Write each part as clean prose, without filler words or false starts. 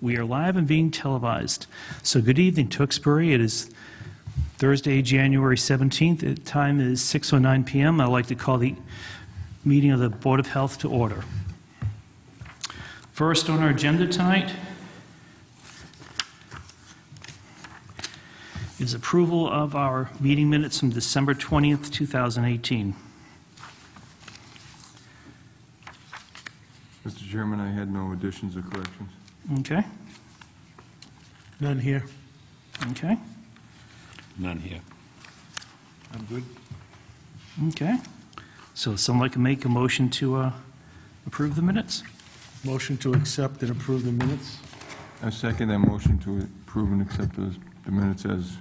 We are live and being televised. So good evening, Tewksbury. It is Thursday, January 17th. The time is 6:09 p.m. I'd like to call the meeting of the Board of Health to order. First on our agenda tonight is approval of our meeting minutes from December 20th, 2018. Mr. Chairman, I had no additions or corrections. Okay. None here. Okay. None here. I'm good. Okay. So someone can make a motion to approve the minutes? Motion to accept and approve the minutes. I second that motion to approve and accept the minutes as.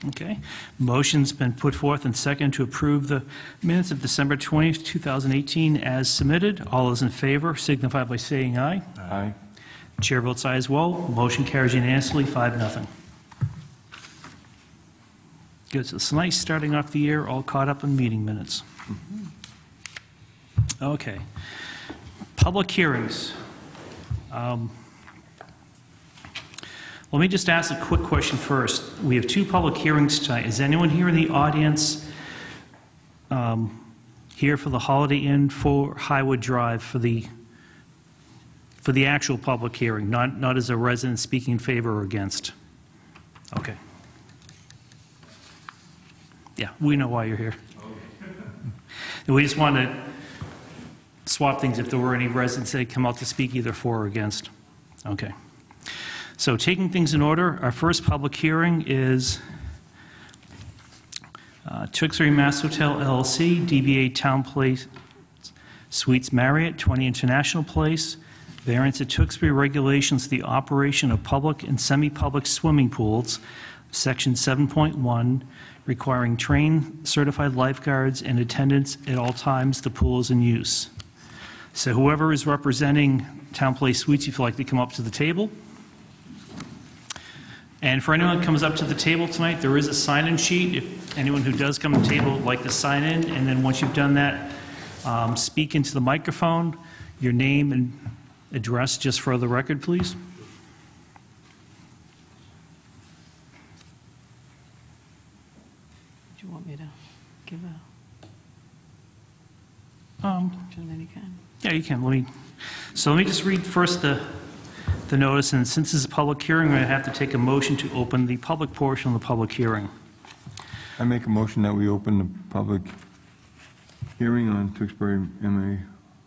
Okay. Motion's been put forth and second to approve the minutes of December 20th, 2018 as submitted. All those in favor signify by saying aye. Aye. Chair votes aye as well. Motion carries unanimously, 5-0. Good. So it's nice starting off the year all caught up in meeting minutes. Okay. Public hearings. Let me just ask a quick question first. We have two public hearings tonight. Is anyone here in the audience here for the Holiday Inn for Highwood Drive for the actual public hearing, not as a resident speaking in favor or against? Okay. Yeah, we know why you're here. And we just want to swap things if there were any residents that had come out to speak either for or against. Okay. So taking things in order, our first public hearing is Tewksbury Mass Hotel LLC, DBA Town Place Suites Marriott, 20 International Place, variance of Tewksbury regulations for the operation of public and semi-public swimming pools, Section 7.1, requiring trained certified lifeguards and attendants at all times the pool is in use. So whoever is representing Town Place Suites, if you'd like to come up to the table. And for anyone that comes up to the table tonight, there is a sign-in sheet. If anyone who does come to the table would like to sign in, and then once you've done that, speak into the microphone, your name and address just for the record, please. Do you want me to give a introduction of any kind? Yeah, you can. Let me just read first the notice, and since this is a public hearing, we're going to have to take a motion to open the public portion of the public hearing. I make a motion that we open the public hearing on Tewksbury MA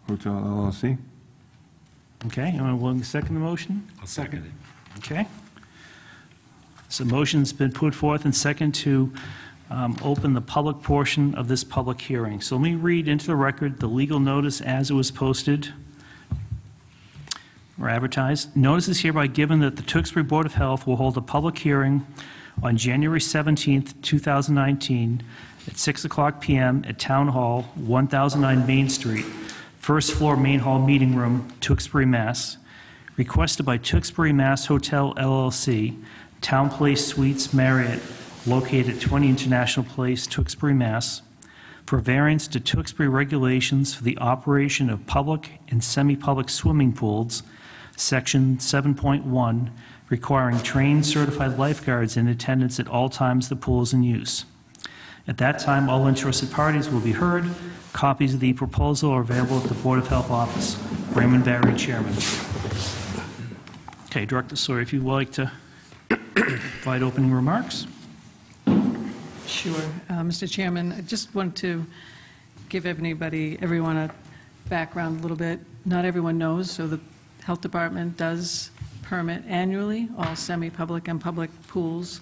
Hotel LLC. Okay, anyone willing to second the motion? I'll second it. Okay. So motion's been put forth and second to open the public portion of this public hearing. So let me read into the record the legal notice as it was posted or advertised. Notice is hereby given that the Tewksbury Board of Health will hold a public hearing on January 17th, 2019 at 6:00 p.m. at Town Hall, 1009 Main Street, first floor main hall meeting room, Tewksbury, Mass. Requested by Tewksbury Mass Hotel LLC, Town Place Suites Marriott, located at 20 International Place, Tewksbury, Mass, for variance to Tewksbury regulations for the operation of public and semi-public swimming pools, Section 7.1, requiring trained certified lifeguards in attendance at all times the pool is in use. At that time, all interested parties will be heard. Copies of the proposal are available at the Board of Health office. Raymond Barry, Chairman. Okay, Director Sawyer, if you'd like to provide opening remarks. Sure. Mr. Chairman, I just want to give everyone a background a little bit. Not everyone knows, so the Health Department does permit annually all semi-public and public pools.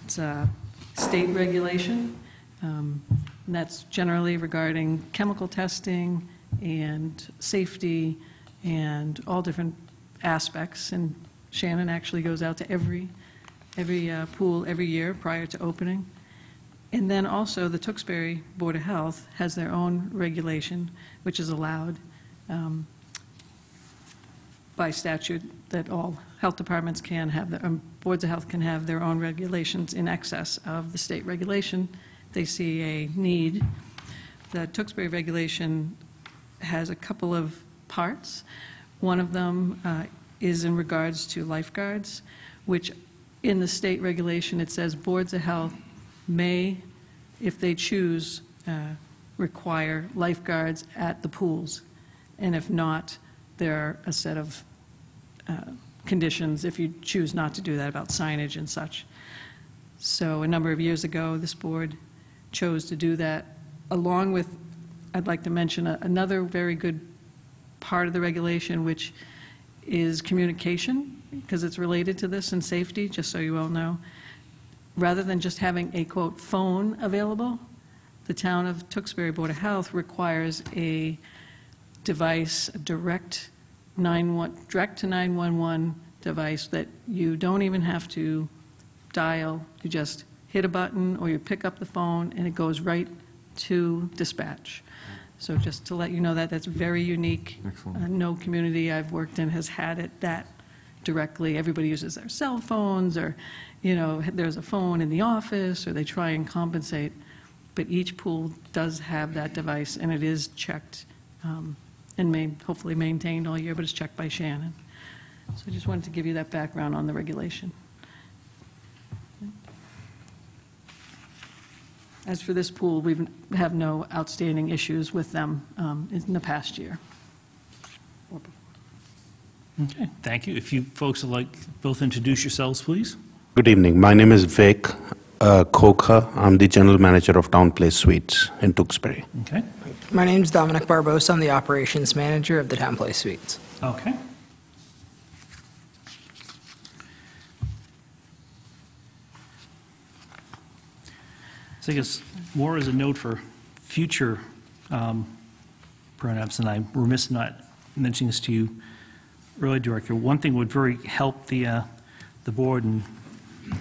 It's a state regulation, and that's generally regarding chemical testing and safety and all different aspects. And Shannon actually goes out to every pool every year prior to opening. And then also the Tewksbury Board of Health has their own regulation, which is allowed by statute, that all health departments can have, boards of health can have their own regulations in excess of the state regulation. They see a need. The Tewksbury regulation has a couple of parts. One of them is in regards to lifeguards, which in the state regulation, it says boards of health may, if they choose, require lifeguards at the pools. And if not, there are a set of conditions if you choose not to do that about signage and such. So a number of years ago, this board chose to do that, along with, I'd like to mention another very good part of the regulation, which is communication, because it's related to this and safety, just so you all know. Rather than just having a, quote, phone available, the town of Tewksbury Board of Health requires a device, a direct to 911 device that you don't even have to dial. You just hit a button or you pick up the phone and it goes right to dispatch. So just to let you know that that's very unique. Excellent. No community I've worked in has had it that directly. Everybody uses their cell phones, or, there's a phone in the office, or they try and compensate. But each pool does have that device, and it is checked and hopefully maintained all year, but it's checked by Shannon. So I just wanted to give you that background on the regulation. As for this pool, we have no outstanding issues with them in the past year. Okay, thank you. If you folks would like both introduce yourselves, please. Good evening. My name is Vic Kokha. I'm the general manager of Town Place Suites in Tewksbury. Okay, My name's Dominic Barbosa. I'm the operations manager of the Town Place Suites. okay. So I guess more as a note for future perhaps, and I'm remiss not mentioning this to you earlier, Director. One thing would very help the board in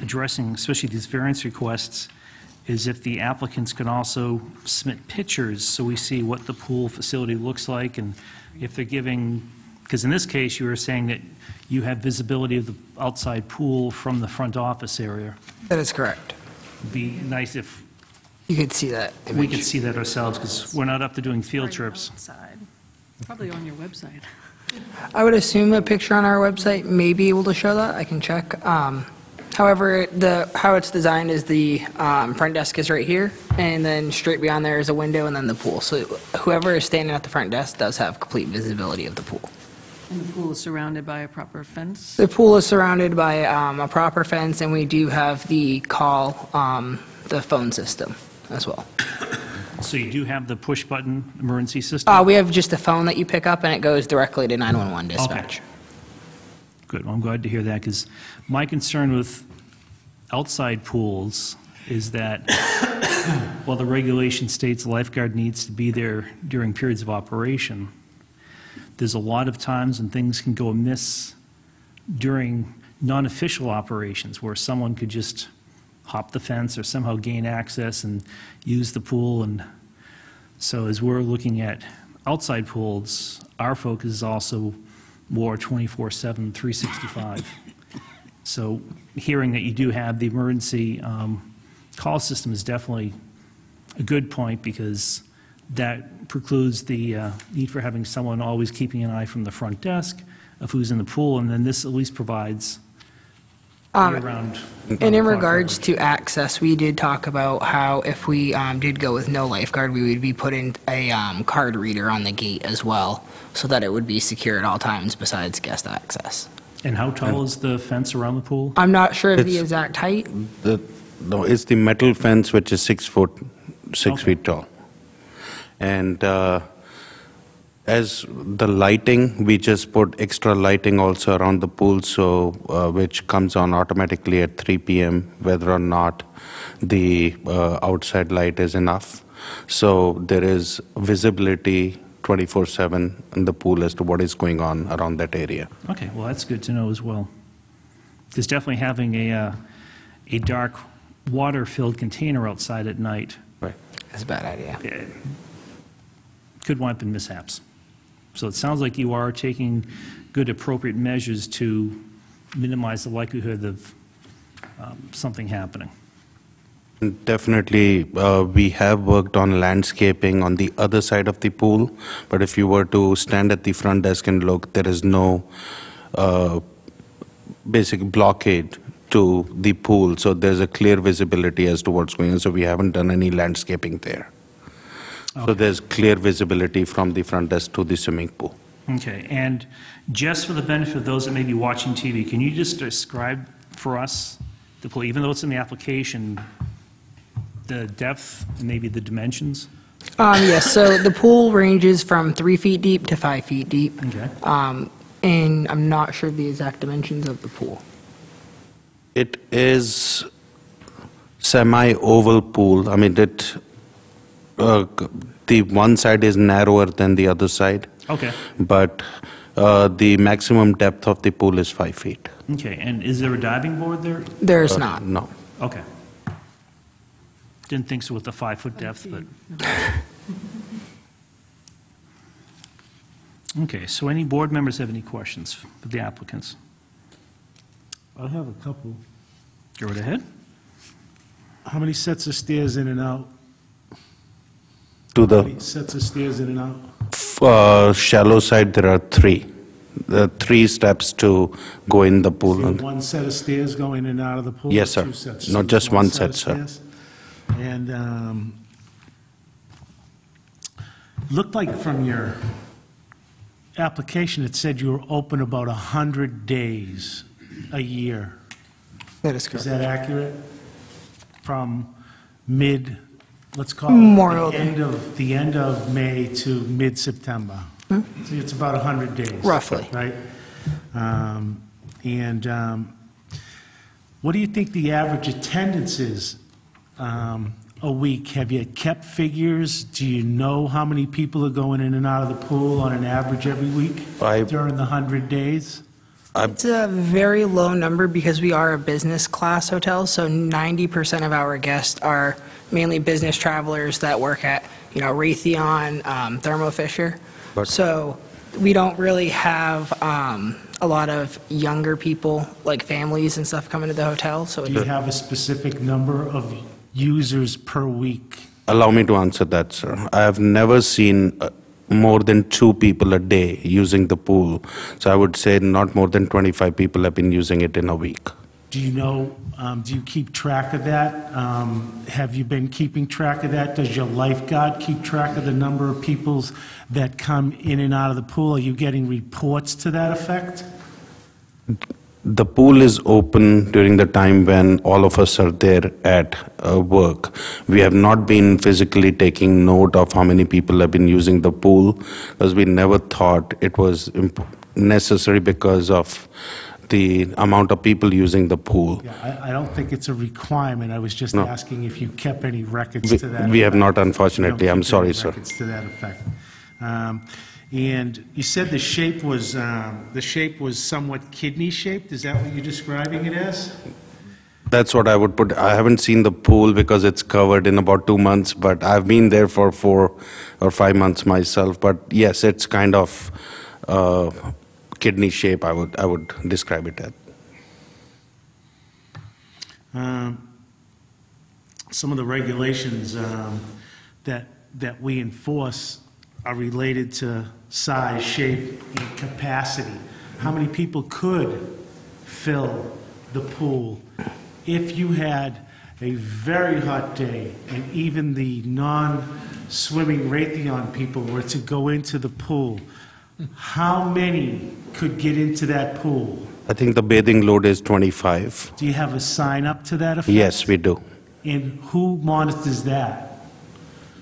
addressing, especially these variance requests, is if the applicants can also submit pictures so we see what the pool facility looks like, and if they're giving, because in this case you were saying that you have visibility of the outside pool from the front office area. That is correct. It'd be nice if You could see that image. we could see that ourselves, because we're not up to doing field trips. Outside. Probably on your website. I would assume a picture on our website may be able to show that. I can check. However, how it's designed is the front desk is right here, and then straight beyond there is a window and then the pool. So whoever is standing at the front desk does have complete visibility of the pool. And the pool is surrounded by a proper fence. The pool is surrounded by a proper fence, and we do have the the phone system as well. So you do have the push-button emergency system? We have just a phone that you pick up, and it goes directly to 911 dispatch. Good, well, I'm glad to hear that, because my concern with outside pools is that while the regulation states a lifeguard needs to be there during periods of operation, there's a lot of times when things can go amiss during non-official operations, where someone could just hop the fence or somehow gain access and use the pool. And so as we're looking at outside pools, our focus is also more 24/7, 365. So hearing that you do have the emergency call system is definitely a good point, because that precludes the need for having someone always keeping an eye from the front desk of who's in the pool, and then this at least provides year-round. And in regards to access, we did talk about how if we did go with no lifeguard, we would be putting a card reader on the gate as well, so that it would be secure at all times besides guest access. And how tall is the fence around the pool? I'm not sure of the It's- exact height. No, it's the metal fence which is 6 Okay. feet tall. And as the lighting, we just put extra lighting also around the pool, so which comes on automatically at 3 p.m. whether or not the outside light is enough. So there is visibility 24/7 in the pool as to what is going on around that area. Okay, well, that's good to know as well. Because definitely having a dark water-filled container outside at night Right. That's a bad idea. could wind up in mishaps. So it sounds like you are taking good, appropriate measures to minimize the likelihood of something happening. Definitely, we have worked on landscaping on the other side of the pool, but if you were to stand at the front desk and look, there is no basic blockade to the pool, so there's a clear visibility as to what's going on, so we haven't done any landscaping there. So there's clear visibility from the front desk to the swimming pool. Okay, and just for the benefit of those that may be watching TV, can you just describe for us the pool, even though it's in the application, the depth and maybe the dimensions? Yes, so the pool ranges from 3 feet deep to 5 feet deep. Okay. And I'm not sure the exact dimensions of the pool. It is semi-oval pool. I mean, the one side is narrower than the other side, Okay, but the maximum depth of the pool is 5 feet. okay, and is there a diving board there? There's not. No. Okay. Didn't think so with the 5-foot depth, but... Okay, so any board members have any questions for the applicants? I have a couple. Go right ahead. How many sets of stairs in and out? To How the many sets of stairs in and out? shallow side, there are 3. There are 3 steps to go in the pool. So one set of stairs going in and out of the pool? Yes, or sir. 2 sets? Not just one set, of sir. stairs? And looked like from your application, it said you were open about 100 days a year. That is Is correct. that accurate? From mid, let's call it Memorial the end of May to mid-September. So it's about 100 days. Roughly. Right? What do you think the average attendance is a week? Have you kept figures? Do you know how many people are going in and out of the pool on an average every week during the 100 days? It's a very low number because we are a business class hotel, so 90% of our guests are mainly business travelers that work at, Raytheon, Thermo Fisher. But- So we don't really have a lot of younger people, like families and stuff, coming to the hotel, so Do you have a specific number of users per week? Allow me to answer that, sir. I have never seen more than 2 people a day using the pool. So I would say not more than 25 people have been using it in a week. Do you know, do you keep track of that? Have you been keeping track of that? Does your lifeguard keep track of the number of people that come in and out of the pool? Are you getting reports to that effect? The pool is open during the time when all of us are there at work. We have not been physically taking note of how many people have been using the pool because we never thought it was necessary because of the amount of people using the pool. Yeah, I don't think it's a requirement. I was just No. asking if you kept any records We- to that. we have effect. not, unfortunately. You don't I'm keep sorry, any sir. Records to that effect. And you said the shape was somewhat kidney-shaped? Is that what you're describing it as? That's what I would put. I haven't seen the pool because it's covered in about 2 months, but I've been there for 4 or 5 months myself. But yes, it's kind of kidney shape, I would describe it as. Some of the regulations that we enforce are related to size, shape, and capacity. How many people could fill the pool if you had a very hot day and even the non-swimming Raytheon people were to go into the pool? How many could get into that pool? I think the bathing load is 25. Do you have a sign up to that effect? Yes, we do. And who monitors that?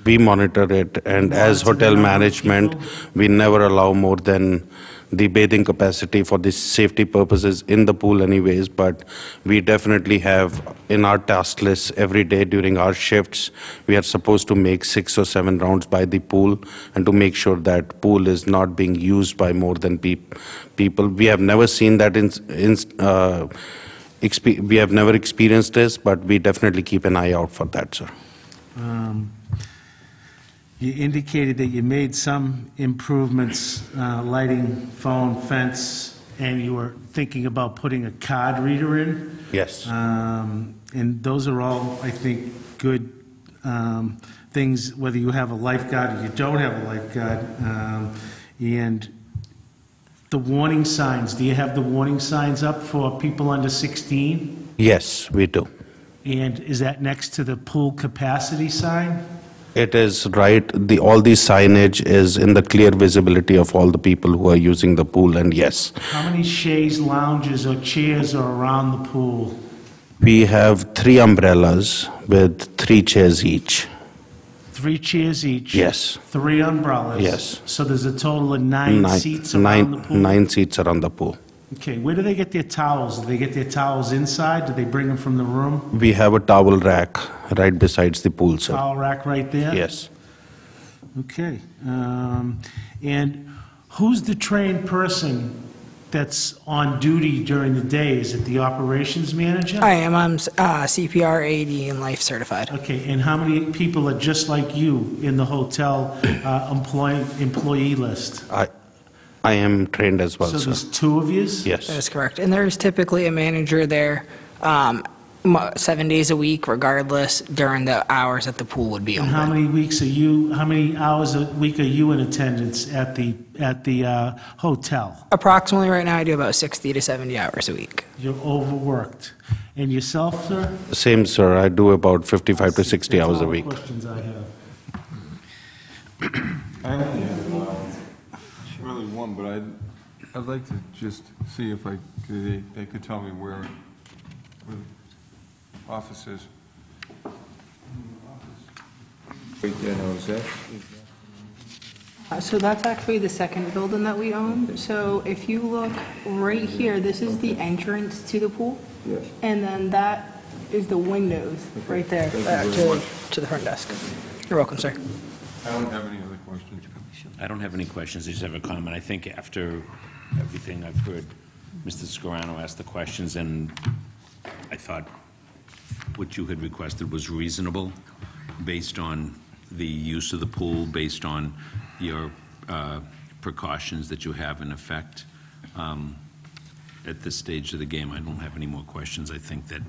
We monitor it, and as Monitor the hotel number of management, people? we never allow more than the bathing capacity for the safety purposes in the pool anyways, but we definitely have in our task list every day during our shifts, we are supposed to make 6 or 7 rounds by the pool and to make sure that pool is not being used by more than people. We have never seen that we have never experienced this, but we definitely keep an eye out for that, sir. You indicated that you made some improvements, lighting, phone, fence, and you were thinking about putting a card reader in. Yes. And those are all, I think, good things, whether you have a lifeguard or you don't have a lifeguard. And the warning signs, do you have the warning signs up for people under 16? Yes, we do. And is that next to the pool capacity sign? It is right, all the signage is in the clear visibility of all the people who are using the pool, and yes. How many chaise lounges or chairs are around the pool? We have 3 umbrellas with 3 chairs each. 3 chairs each? Yes. 3 umbrellas? Yes. So there's a total of 9 seats around the pool? 9 seats around the pool. Okay, where do they get their towels? Do they get their towels inside? Do they bring them from the room? We have a towel rack right besides the pool, sir. Towel rack right there? Yes. Okay. And who's the trained person that's on duty during the day? Is it the operations manager? I am. I'm CPR, AED, and life certified. Okay, and how many people are just like you in the hotel employee list? I am trained as well, So sir. there's 2 of yous? Yes. That is correct. And there's typically a manager there 7 days a week, regardless, during the hours that the pool would be And how open. how many hours a week are you in attendance at the hotel? Approximately right now, I do about 60 to 70 hours a week. You're overworked. And yourself, sir? Same, sir. I do about 55 to 60 hours a week. That's all the questions I have. I only have really one, but I'd like to just see if they could tell me where the office is. Right there, now, is that? So that's actually the second building that we own. So if you look right here, this is the entrance to the pool. Yes. And then that is the windows right there Thank you very much. to the front desk. You're welcome, sir. I don't have any other questions. I don't have any questions, I just have a comment. I think after everything I've heard, Mr. Scarano asked the questions, and I thought what you had requested was reasonable, based on the use of the pool, based on your precautions that you have in effect. At this stage of the game, I don't have any more questions. I think that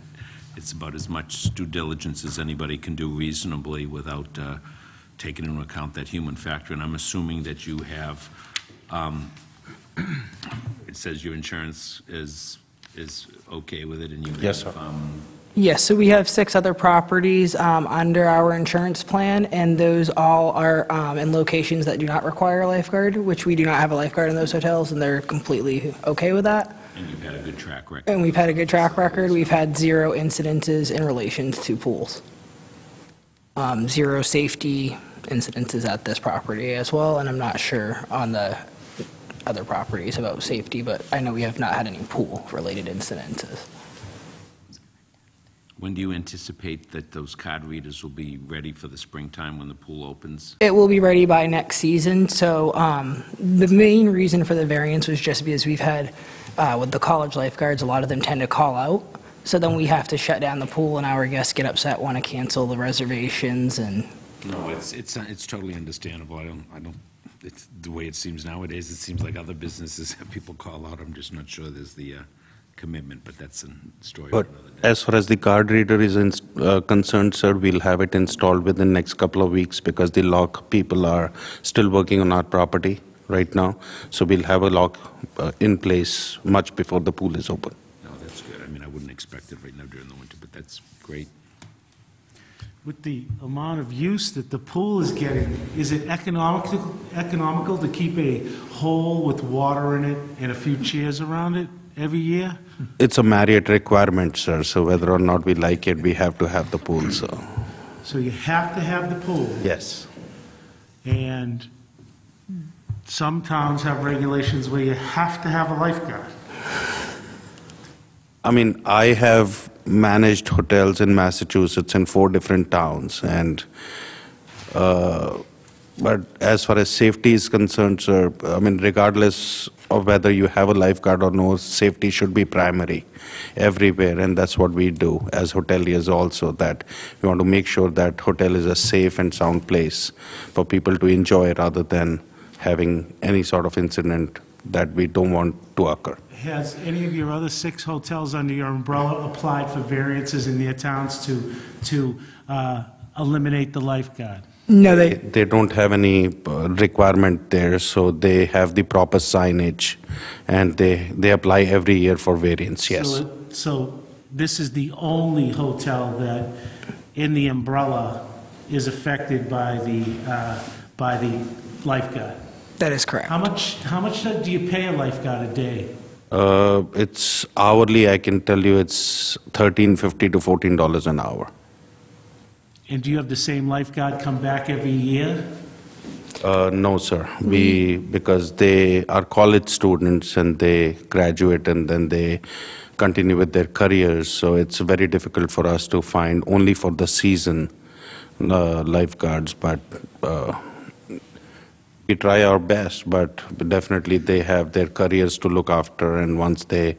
it's about as much due diligence as anybody can do reasonably without taking into account that human factor. And I'm assuming that you have, it says your insurance is okay with it, and you Yes, have, sir. Yes, so we have 6 other properties under our insurance plan, and those all are in locations that do not require a lifeguard, which we do not have a lifeguard in those hotels, and they're completely okay with that. and you've had a good track record. And we've had a good track record. We've had 0 incidences in relation to pools. 0 safety incidences at this property as well, and I'm not sure on the other properties about safety, but I know we have not had any pool-related incidences. When do you anticipate that those card readers will be ready for the springtime when the pool opens? It will be ready by next season, so the main reason for the variance was just because we've had, with the college lifeguards, a lot of them tend to call out, so then we have to shut down the pool, and our guests get upset, want to cancel the reservations, and No, it's totally understandable. I don't, it's the way it seems nowadays. It seems like other businesses have people call out. I'm just not sure there's the commitment, but that's a story for But another day. as far as the card reader is concerned, sir, we'll have it installed within the next couple of weeks because the lock people are still working on our property right now. So we'll have a lock in place much before the pool is open. No, that's good. I mean, I wouldn't expect it right now during the winter, but that's great. With the amount of use that the pool is getting, is it economical to keep a hole with water in it and a few chairs around it every year? It's a Marriott requirement, sir, so whether or not we like it, we have to have the pool, so. So you have to have the pool. Yes. And some towns have regulations where you have to have a lifeguard. I mean, I have managed hotels in Massachusetts in 4 different towns, and, but as far as safety is concerned, sir, I mean, regardless of whether you have a lifeguard or no, safety should be primary everywhere, and that's what we do as hoteliers also, that we want to make sure that hotel is a safe and sound place for people to enjoy rather than having any sort of incident that we don't want to occur. Has any of your other 6 hotels under your umbrella applied for variances in their towns to eliminate the lifeguard? No, they, They don't have any requirement there, so they have the proper signage, and they apply every year for variance, yes. So this is the only hotel that, in the umbrella, is affected by the lifeguard? that is correct. How much do you pay a lifeguard a day? It's hourly, I can tell you it's $13.50 to $14 an hour. And do you have the same lifeguard come back every year? No, sir. Because they are college students and they graduate and then they continue with their careers, so it's very difficult for us to find only for the season lifeguards, but we try our best, but definitely they have their careers to look after, and once they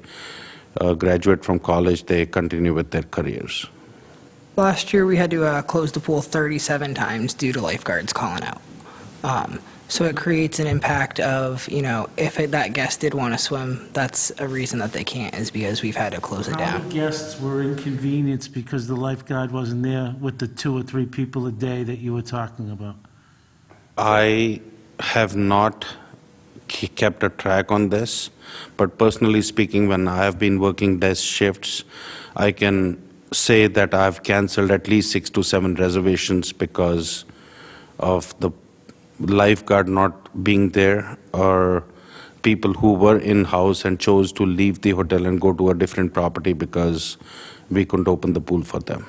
graduate from college, they continue with their careers. Last year, we had to close the pool 37 times due to lifeguards calling out. So it creates an impact of, if that guest did want to swim, that's a reason that they can't, is because we've had to close it How down. many guests were inconvenienced because the lifeguard wasn't there with the 2 or 3 people a day that you were talking about? I have not kept a track on this, but personally speaking, when I have been working desk shifts, I can say that I've canceled at least 6 to 7 reservations because of the lifeguard not being there, or people who were in-house and chose to leave the hotel and go to a different property because we couldn't open the pool for them.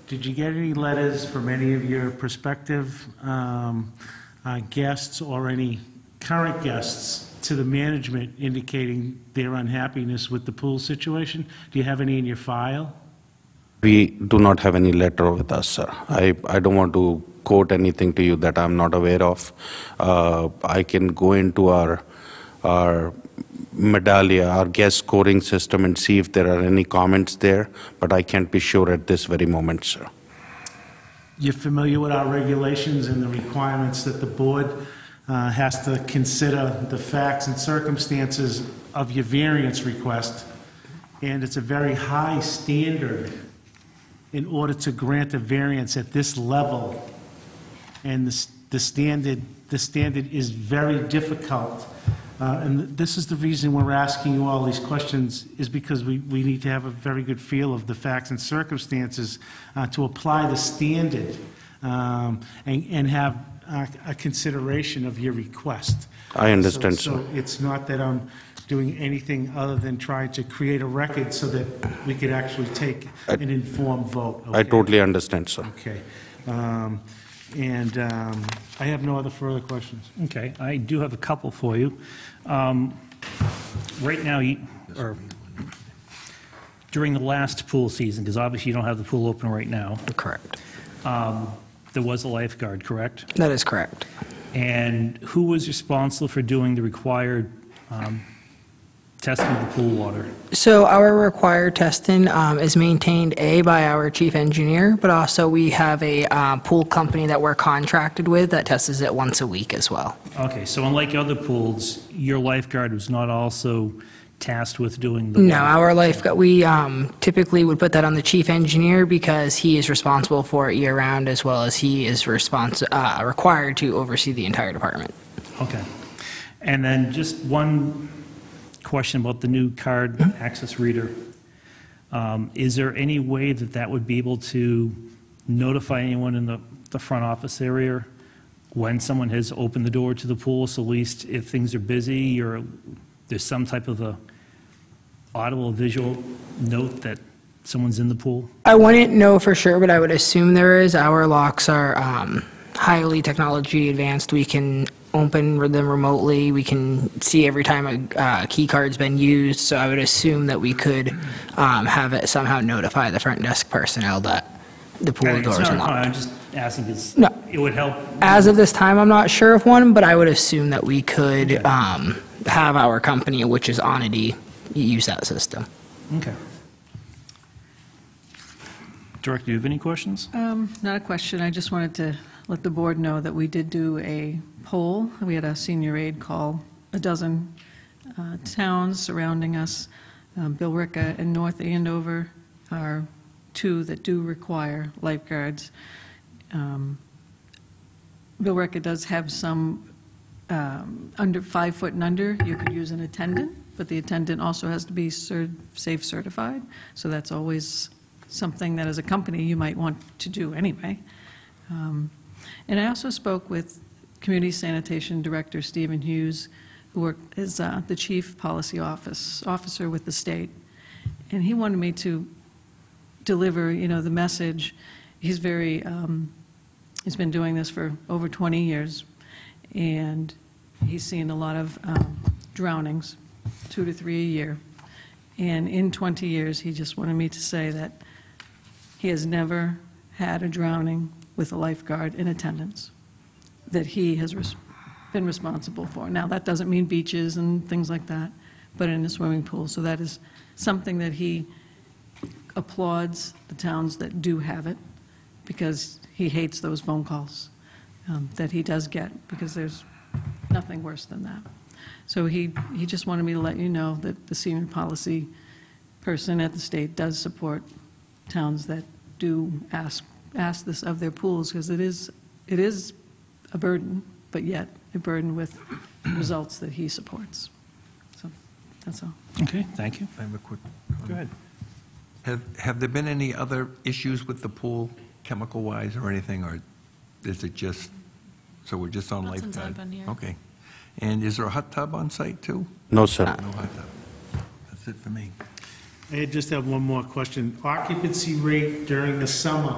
Did you get any letters from any of your prospective guests or any current guests to the management indicating their unhappiness with the pool situation? Do you have any in your file? We do not have any letter with us, sir. I don't want to quote anything to you that I'm not aware of. I can go into our Medallia, our guest scoring system, and see if there are any comments there, but I can't be sure at this very moment, sir. You're familiar with our regulations and the requirements that the board has to consider the facts and circumstances of your variance request, and it's a very high standard in order to grant a variance at this level. And the standard is very difficult. And this is the reason we're asking you all these questions, is because we need to have a very good feel of the facts and circumstances to apply the standard and have a consideration of your request. I understand, So sir. it's not that I'm doing anything other than trying to create a record so that we could actually take an informed vote. I okay? totally understand, sir. Okay. I have no other further questions. Okay, I do have a couple for you. Right now, or during the last pool season, because obviously you don't have the pool open right now, Correct. there was a lifeguard, correct? That is correct. And who was responsible for doing the required testing of the pool water? So our required testing is maintained, by our chief engineer, but also we have a pool company that we're contracted with that tests it once a week as well. Okay, so unlike other pools, your lifeguard was not also tasked with doing the... No, our lifeguard, we typically would put that on the chief engineer because he is responsible for it year-round, as well as he is required to oversee the entire department. Okay. And then just one question about the new card access reader. Is there any way that that would be able to notify anyone in the front office area when someone has opened the door to the pool, so at least if things are busy or there's some type of a audible visual note that someone's in the pool? I wouldn't know for sure, but I would assume there is. Our locks are highly technology advanced. We can open them remotely. We can see every time a key card's been used, so I would assume that we could have it somehow notify the front desk personnel that the pool It's door is not- unlocked. I'm just asking because No. it would help. As of this time, I'm not sure of one, but I would assume that we could have our company, which is Onity, use that system. Okay. Director, do you have any questions? Not a question. I just wanted to let the board know that we did do a poll. We had a senior aide call a dozen towns surrounding us. Billerica and North Andover are two that do require lifeguards. Billerica does have some under 5 foot and under. You could use an attendant, but the attendant also has to be safe certified. So that's always something that as a company you might want to do anyway. And I also spoke with Community Sanitation Director Stephen Hughes, who is the Chief Policy Officer with the state. And he wanted me to deliver, the message. He's very, he's been doing this for over 20 years, and he's seen a lot of drownings, 2 to 3 a year. And in 20 years, he just wanted me to say that he has never had a drowning with a lifeguard in attendance that he has been responsible for. Now, that doesn't mean beaches and things like that, but in a swimming pool. So that is something that he applauds the towns that do have it, because he hates those phone calls that he does get, because there's nothing worse than that. So he just wanted me to let you know that the senior policy person at the state does support towns that do ask this of their pools, because it is a burden, but yet a burden with results that he supports. So that's all. Okay, thank you. I have a quick Go comment. ahead. Have there been any other issues with the pool, chemical-wise or anything, or is it just, so we're just on Not lifeguard? since I've been here. Okay. And is there a hot tub on site, too? No, sir. No hot tub. That's it for me. I just have one more question. Occupancy rate during the summer.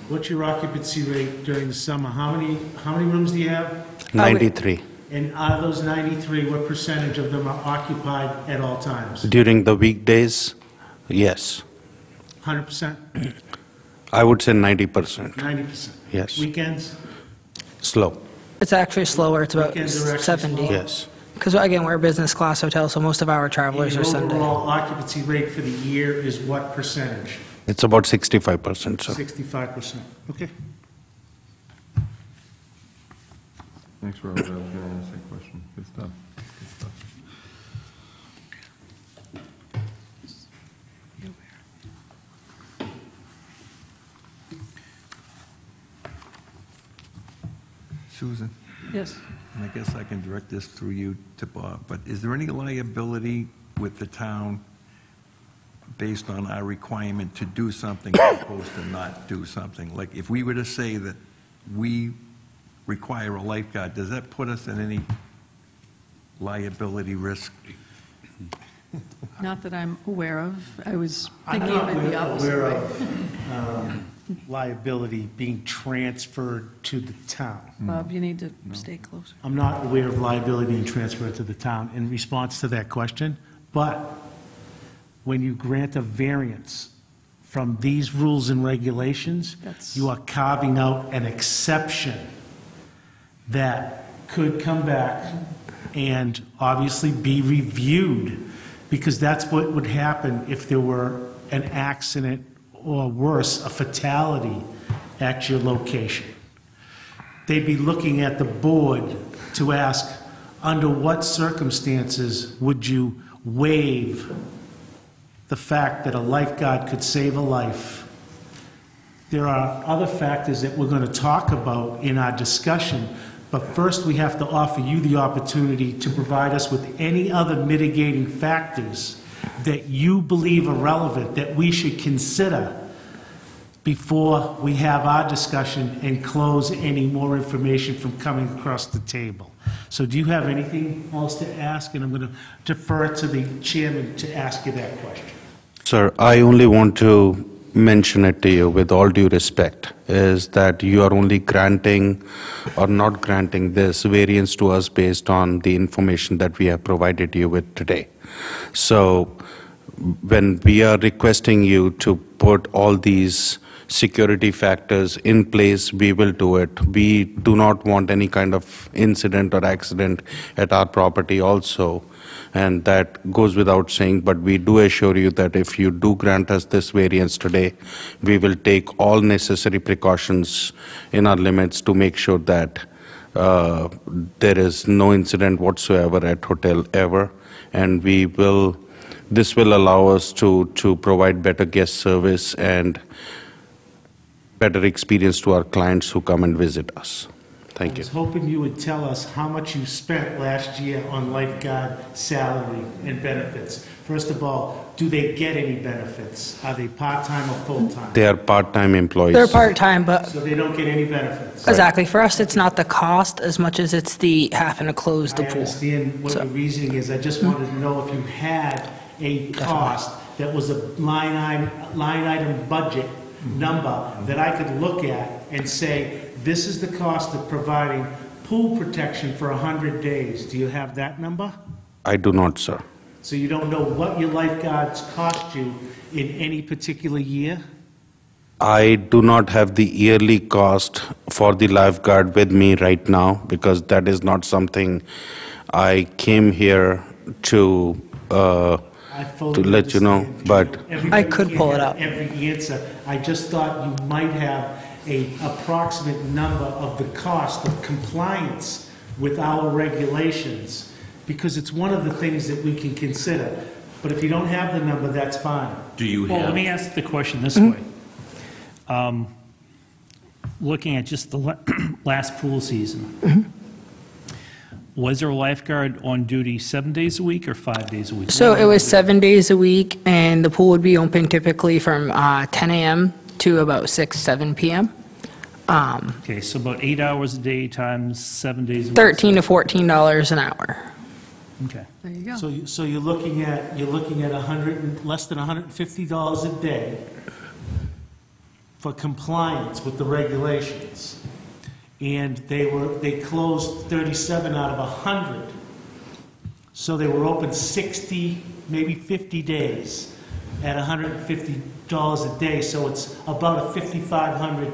What's your occupancy rate during the summer? How many rooms do you have? 93. And out of those 93, what percentage of them are occupied at all times? During the weekdays, yes. 100%? I would say 90%. 90%? Yes. Weekends? Slow. It's actually slower. It's about Weekends are actually 70. slower? Yes. Because again, we're a business class hotel, so most of our travelers And are the Sunday. overall occupancy rate for the year is what percentage? It's about 65%, sir. 65%. Okay. Thanks, Robert. I was going to ask that question. Good stuff. Good stuff. Susan, Yes. and I guess I can direct this through you to Bob, but is there any liability with the town based on our requirement to do something as opposed to not do something? Like, if we were to say that we require a lifeguard, does that put us in any liability risk? Not that I'm aware of. I was I'm thinking not of it the opposite aware way. of liability being transferred to the town. Bob, you need to stay closer. I'm not aware of liability being transferred to the town in response to that question, but when you grant a variance from these rules and regulations, That's- you are carving out an exception that could come back and obviously be reviewed, because that's what would happen if there were an accident or worse, a fatality at your location. They'd be looking at the board to ask, under what circumstances would you waive the fact that a lifeguard could save a life? There are other factors that we're going to talk about in our discussion, but first we have to offer you the opportunity to provide us with any other mitigating factors that you believe are relevant, that we should consider before we have our discussion and close any more information from coming across the table. So do you have anything else to ask? And I'm going to defer to the chairman to ask you that question. Sir, I only want to mention it to you with all due respect, is that you are only granting or not granting this variance to us based on the information that we have provided you with today. So when we are requesting you to put all these security factors in place, we will do it. We do not want any kind of incident or accident at our property also. And that goes without saying, but we do assure you that if you do grant us this variance today, we will take all necessary precautions in our limits to make sure that there is no incident whatsoever at hotel ever, and this will allow us to provide better guest service and better experience to our clients who come and visit us. Thank I you. was hoping you would tell us how much you spent last year on lifeguard salary and benefits. First of all, do they get any benefits? Are they part-time or full-time? They are part-time employees. They're part-time, but So they don't get any benefits? exactly, for us, it's not the cost as much as it's the having to close the I pool. understand what So- your reasoning is. I just wanted to know if you had a cost that was a line item budget number that I could look at and say, this is the cost of providing pool protection for 100 days. Do you have that number? I do not, sir. So you don't know what your lifeguards cost you in any particular year? I do not have the yearly cost for the lifeguard with me right now because that is not something I came here to I fully let you know, understand, but Joe. Everybody I could can't pull it have up. every answer. I just thought you might have a approximate number of the cost of compliance with our regulations, because it's one of the things that we can consider. But if you don't have the number, that's fine. Do you Well, let have, me ask the question this way. Looking at just the last pool season, was there a lifeguard on duty 7 days a week or 5 days a week? So it was 7 days a week, and the pool would be open typically from 10 a.m. to about 6, 7 p.m. Okay, so about 8 hours a day times 7 days a week. $13 to $14 an hour. Okay. There you go. So you're looking at less than $150 a day for compliance with the regulations. And they closed 37 out of 100. So they were open 60, maybe 50 days at $150 a day. So it's about a $5,500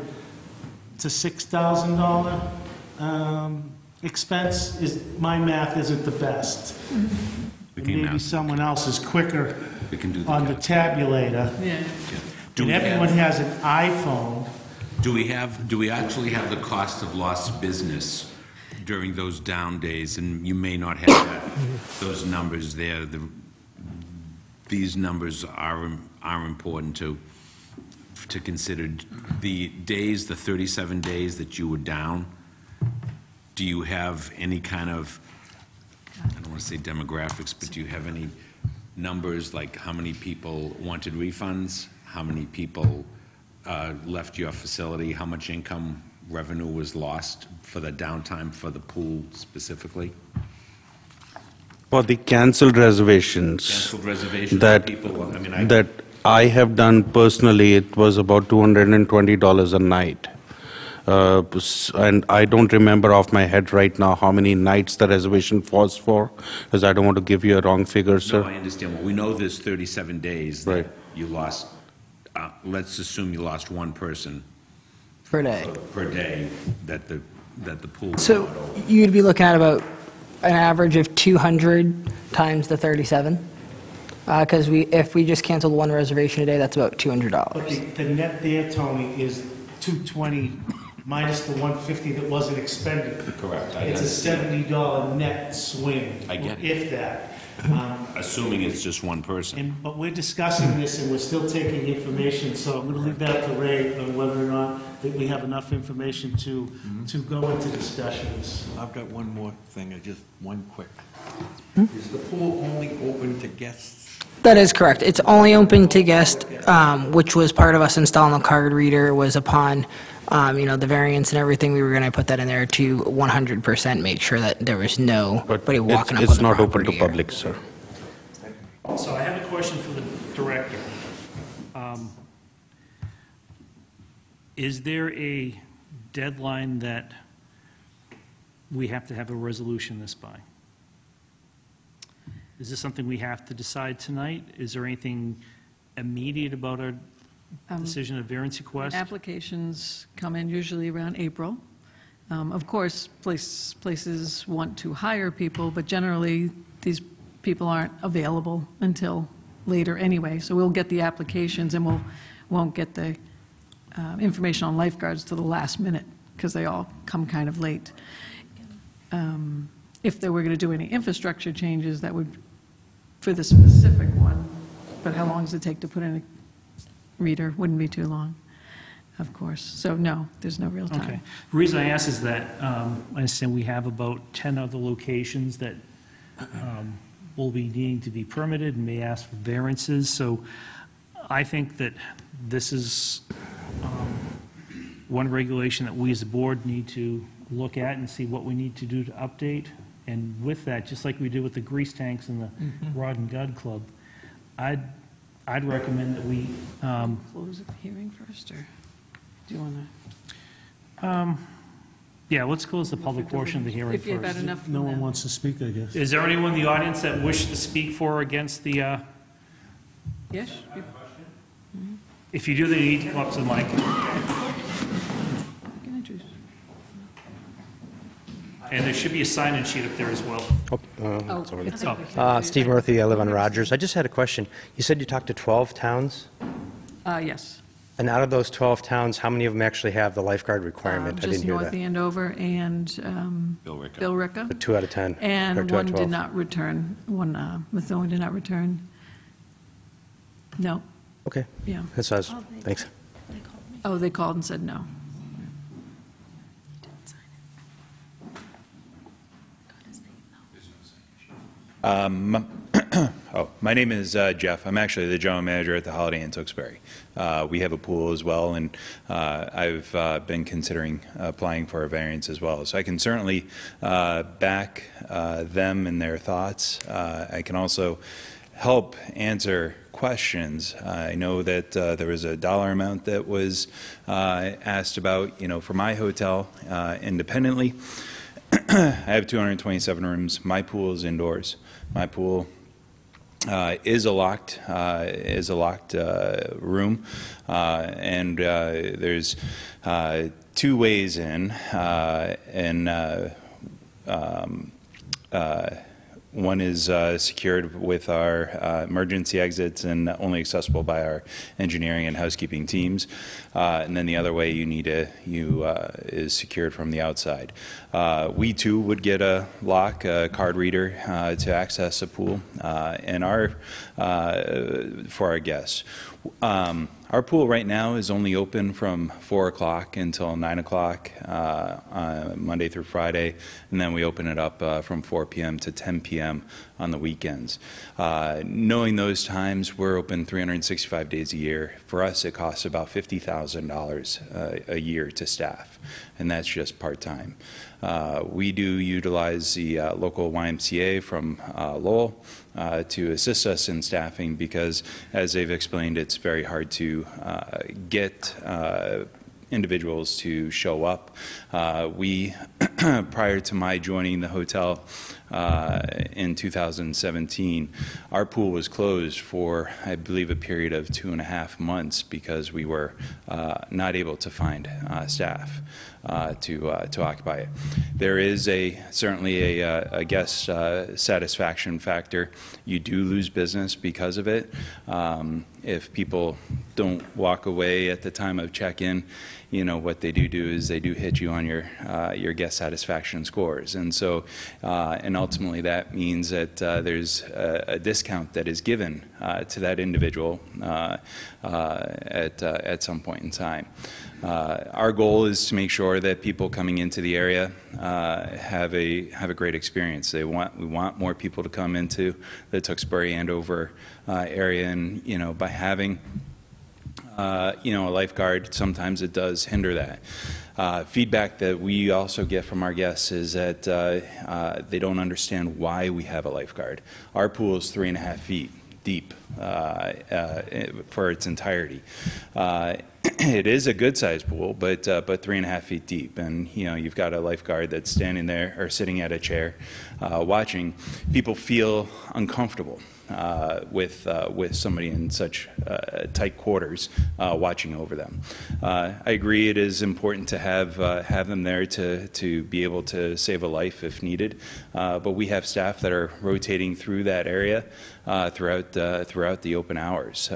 to $6,000 expense. My math isn't the best. We can Maybe now- someone else is quicker we can do the on the tabulator. Yeah. Do And we everyone have- has an iPhone. Do we actually have the cost of lost business during those down days? And you may not have those numbers there. These numbers are important to consider. The days, the 37 days that you were down, do you have any kind of, I don't want to say demographics, but do you have any numbers, like how many people wanted refunds? How many people left your facility? How much income revenue was lost for the downtime for the pool specifically? for the canceled reservations Canceled reservations, that people, I mean, that I have done personally, it was about $220 a night. And I don't remember off my head right now how many nights the reservation was for, because I don't want to give you a wrong figure, No, sir. I understand. Well, we know there's 37 days that Right. you lost, let's assume you lost one person Per day. per day that the pool. So brought over. you'd be looking at about an average of 200 times the 37? Because if we just canceled one reservation a day, that's about But $200. the net there, Tony, is 220 minus the 150 that wasn't expended. Correct, I It's a understand. $70 net swing. I get it. If that. Assuming it's just one person. But we're discussing this and we're still taking information, so I'm going to leave that to Ray on whether or not that we have enough information to go into discussions. I've got one more thing, one quick. Is the pool only open to guests? That is correct. It's only open to guests, which was part of us installing the card reader, was upon, the variance and everything, we were going to put that in there to 100% make sure that there was But nobody walking up on it's the not open to property here. public, sir. So I have a question for the director. Is there a deadline that we have to have a resolution this by? Is this something we have to decide tonight? Is there anything immediate about our decision of variance request? Applications come in usually around April. Of course, places want to hire people, but generally, these people aren't available until later anyway. So we'll get the applications and won't get the information on lifeguards to the last minute, because they all come kind of late. If they were going to do any infrastructure changes, that would for the specific one, but how long does it take to put in a reader? Wouldn't be too long, of course. So no, there's no real time. Okay. The reason I ask is that I understand we have about 10 other locations that will be needing to be permitted and may ask for variances. So I think that this is one regulation that we as a board need to look at and see what we need to do to update. And with that, just like we did with the grease tanks and the Rod and Gun Club, I'd recommend that we, Close the hearing first, or do you want to? yeah, let's close the public portion of the hearing If you've had first. enough from No one them. wants to speak, I guess. Is there anyone in the audience that wishes to speak for or against the, Yes? if you do, they need to come up to the mic. You can introduce. And there should be a sign-in sheet up there as well. Oh, it's Oh. okay. Steve Murphy, I live on Rogers. I just had a question. You said you talked to 12 towns, Yes. and out of those 12 towns, how many of them actually have the lifeguard requirement? I didn't Just hear North that. Andover and Bill Ricca. Bill Ricca. 2 out of 10. or And 2 out one of did 12. not return, Methuen did not return. No, Okay, yeah. that's what I was, thanks. Oh, they called and said no. My name is Jeff. I'm actually the general manager at the Holiday Inn Tewksbury. We have a pool as well, and I've been considering applying for a variance as well. So I can certainly back them and their thoughts. I can also help answer questions. I know that there was a dollar amount that was asked about, for my hotel independently. I have 227 rooms. My pool is indoors. My pool is a locked room, and there's 2 ways in, and one is secured with our emergency exits and only accessible by our engineering and housekeeping teams. And then the other way is secured from the outside. We too would get a lock, a card reader to access a pool, and for our guests. Our pool right now is only open from 4 o'clock until 9 o'clock Monday through Friday, and then we open it up from 4 p.m. to 10 p.m. on the weekends. Knowing those times, we're open 365 days a year. For us, it costs about $50,000 a year to staff, and that's just part-time. We do utilize the local YMCA from Lowell to assist us in staffing because, as they've explained, it's very hard to get individuals to show up. Prior to my joining the hotel in 2017, our pool was closed for, I believe, a period of 2.5 months because we were not able to find staff to occupy it. There is certainly a guest satisfaction factor. You do lose business because of it. If people don't walk away at the time of check-in, what they do is they do hit you on your guest satisfaction scores. And so, and ultimately that means that there's a discount that is given to that individual at some point in time. Our goal is to make sure that people coming into the area have a great experience. We want more people to come into the Tewksbury Andover area, and by having a lifeguard, sometimes it does hinder that. Feedback that we also get from our guests is that they don't understand why we have a lifeguard. Our pool is 3.5 feet deep for its entirety. It is a good-sized pool, but 3.5 feet deep, and you've got a lifeguard that's standing there or sitting at a chair watching. People feel uncomfortable with somebody in such tight quarters watching over them. I agree it is important to have them there to be able to save a life if needed, but we have staff that are rotating through that area throughout the open hours.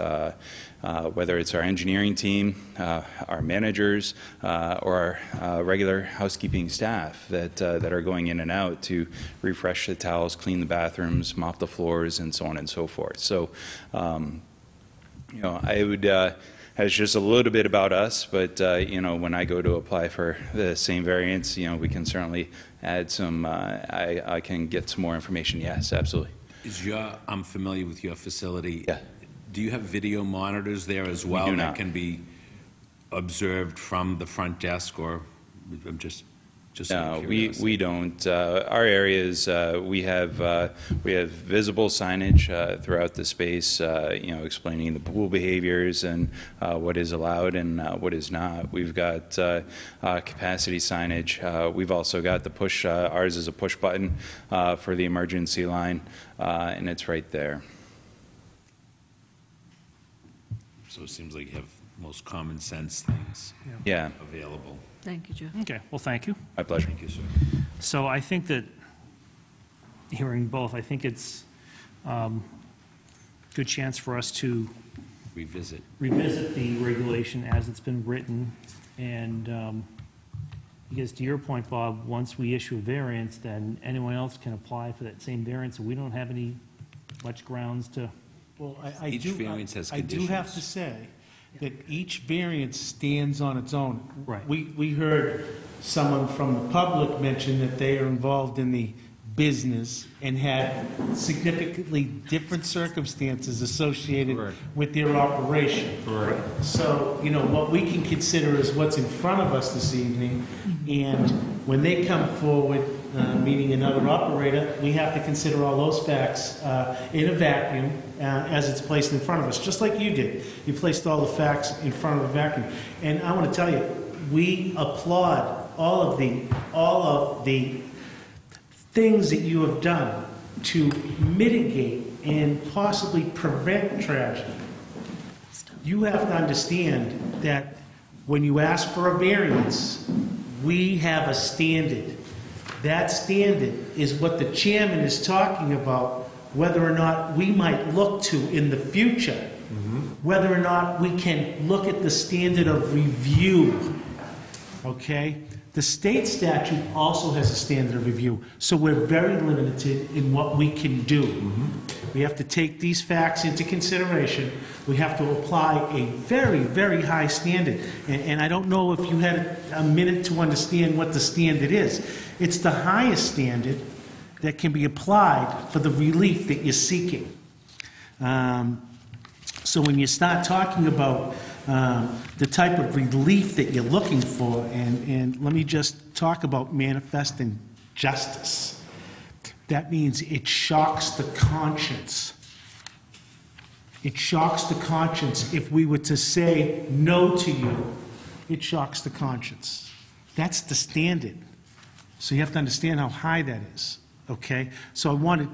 Whether it's our engineering team, our managers, or our regular housekeeping staff that are going in and out to refresh the towels, clean the bathrooms, mop the floors, and so on and and so forth. So, I would, it's just a little bit about us, but, when I go to apply for the same variance, we can certainly add some, I can get some more information. Yes, absolutely. I'm familiar with your facility. Yeah. Do you have video monitors there as well? do That not. can be observed from the front desk, or I'm just out No, of we curiosity? don't. Our areas, we have visible signage throughout the space, explaining the pool behaviors and what is allowed and what is not. We've got capacity signage. We've also got the push, ours is a push button for the emergency line, and it's right there. So it seems like you have most common sense things Yeah, available. Thank you, Jeff. Okay, well, thank you. my pleasure. Thank you, sir. So I think that, hearing both, I think it's good chance for us to Revisit. revisit the regulation as it's been written, and because to your point, Bob, once we issue a variance, then anyone else can apply for that same variance, and we don't have any much grounds to, Well, I Each do. variance has I do have to conditions. say that each variance stands on its own. Right. We heard someone from the public mention that they are involved in the business and had significantly different circumstances associated Correct. with their operation. Correct. So, what we can consider is what's in front of us this evening, and when they come forward, meaning another operator, we have to consider all those facts in a vacuum as it's placed in front of us, just like you did. You placed all the facts in front of a vacuum. And I want to tell you, we applaud all of the things that you have done to mitigate and possibly prevent tragedy. You have to understand that when you ask for a variance, we have a standard. That standard is what the chairman is talking about, whether or not we might look to in the future, whether or not we can look at the standard of review, okay? The state statute also has a standard of review, so we're very limited in what we can do. We have to take these facts into consideration. We have to apply a very, very high standard. And I don't know if you had a minute to understand what the standard is. It's the highest standard that can be applied for the relief that you're seeking. So when you start talking about the type of relief that you're looking for, and let me just talk about manifesting justice. That means it shocks the conscience. It shocks the conscience. If we were to say no to you, it shocks the conscience. That's the standard. So you have to understand how high that is, okay? So I wanted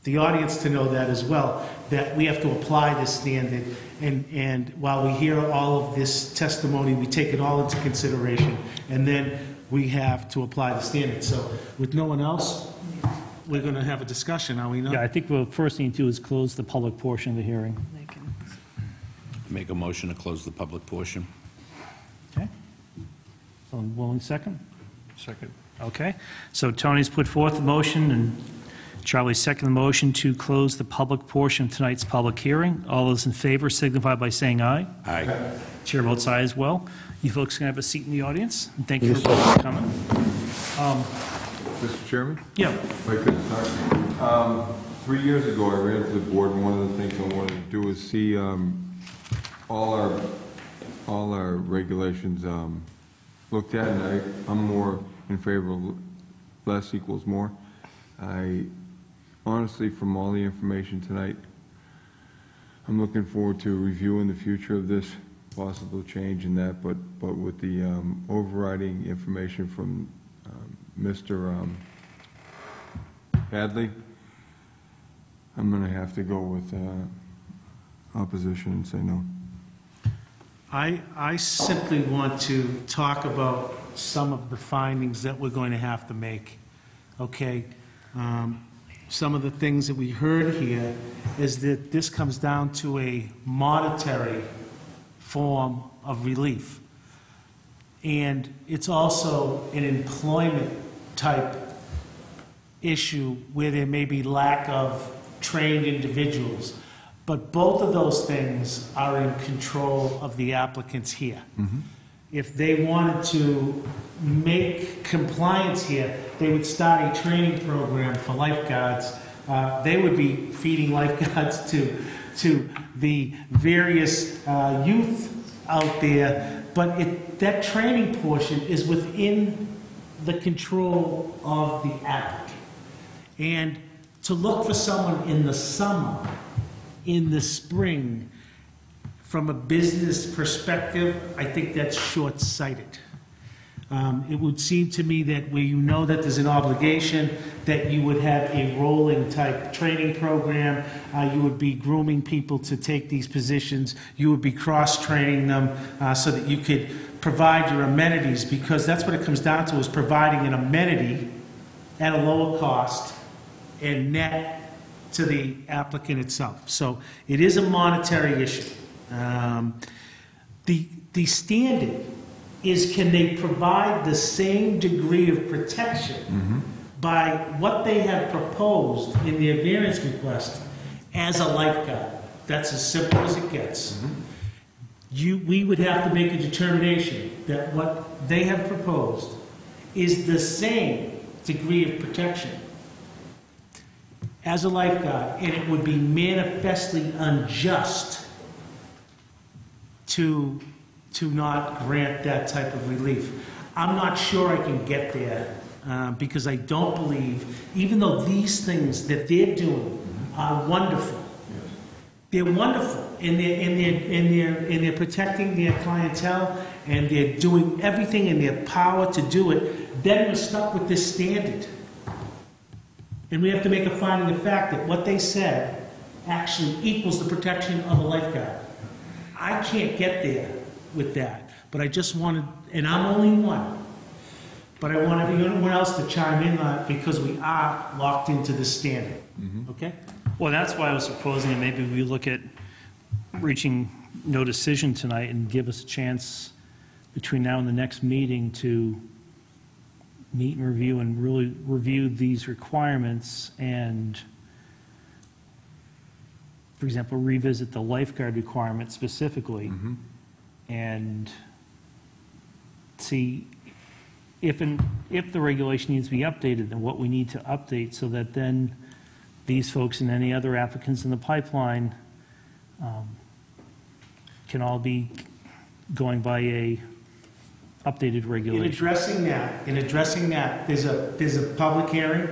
the audience to know that as well, that we have to apply this standard, and while we hear all of this testimony, we take it all into consideration, and then we have to apply the standard. So with no one else, we're going to have a discussion, are we not? yeah, I think what first thing to do is close the public portion of the hearing. They can- Make a motion to close the public portion. Okay? Someone willing second? Second. Okay, so Tony's put forth the motion, and Charlie seconded the motion to close the public portion of tonight's public hearing. All those in favor signify by saying aye. Aye. Chair votes aye as well. You folks can have a seat in the audience, and thank you for coming. Mr. Chairman? Yeah, If I could start. 3 years ago, I ran to the board, and one of the things I wanted to do was see all our regulations looked at, and I'm more in favor of less equals more. Honestly, from all the information tonight, I'm looking forward to reviewing the future of this possible change in that, but with the overriding information from Mr. Hadley, I'm going to have to go with opposition and say no. I simply want to talk about some of the findings that we're going to have to make, okay? Some of the things that we heard here is that this comes down to a monetary form of relief. And it's also an employment type issue where there may be lack of trained individuals. But both of those things are in control of the applicants here. If they wanted to make compliance here, they would start a training program for lifeguards. They would be feeding lifeguards to the various youth out there. But that training portion is within the control of the applicant. And to look for someone in the summer, in the spring, from a business perspective, I think that's short-sighted. It would seem to me that where you know that there's an obligation, that you would have a rolling type training program, you would be grooming people to take these positions, you would be cross-training them so that you could provide your amenities, because that's what it comes down to, is providing an amenity at a lower cost and net to the applicant itself. So it is a monetary issue. The standard is, can they provide the same degree of protection by what they have proposed in their variance request as a lifeguard? That's as simple as it gets. We would have to make a determination that what they have proposed is the same degree of protection as a lifeguard, and it would be manifestly unjust to not grant that type of relief. I'm not sure I can get there because I don't believe, even though these things that they're doing are wonderful, they're wonderful, and they're protecting their clientele, and they're doing everything in their power to do it, then we're stuck with this standard. And we have to make a finding of fact that what they said actually equals the protection of a lifeguard. I can't get there with that, but I just wanted, and I'm only one, but I want everyone else to chime in on it because we are locked into this standard. Okay? Well, that's why I was proposing that maybe we look at reaching no decision tonight and give us a chance between now and the next meeting to meet and really review these requirements and, for example, revisit the lifeguard requirement specifically and see if the regulation needs to be updated and what we need to update so that then these folks and any other applicants in the pipeline can all be going by a updated regulation. In addressing that, there's a public hearing,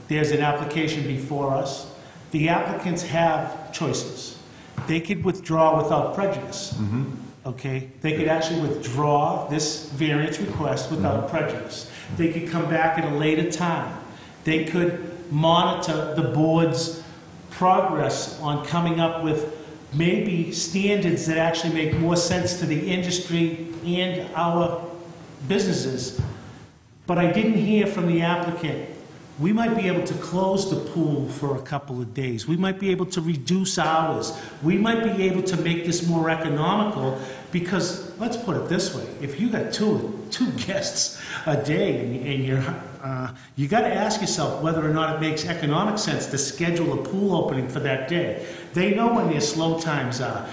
there's an application before us. The applicants have choices. They could withdraw without prejudice. Okay? They could actually withdraw this variance request without prejudice. They could come back at a later time. They could monitor the board's progress on coming up with maybe standards that actually make more sense to the industry and our businesses. But I didn't hear from the applicant. We might be able to close the pool for a couple of days. We might be able to reduce hours. We might be able to make this more economical because, let's put it this way, if you got two guests a day and you got to ask yourself whether or not it makes economic sense to schedule a pool opening for that day. They know when their slow times are.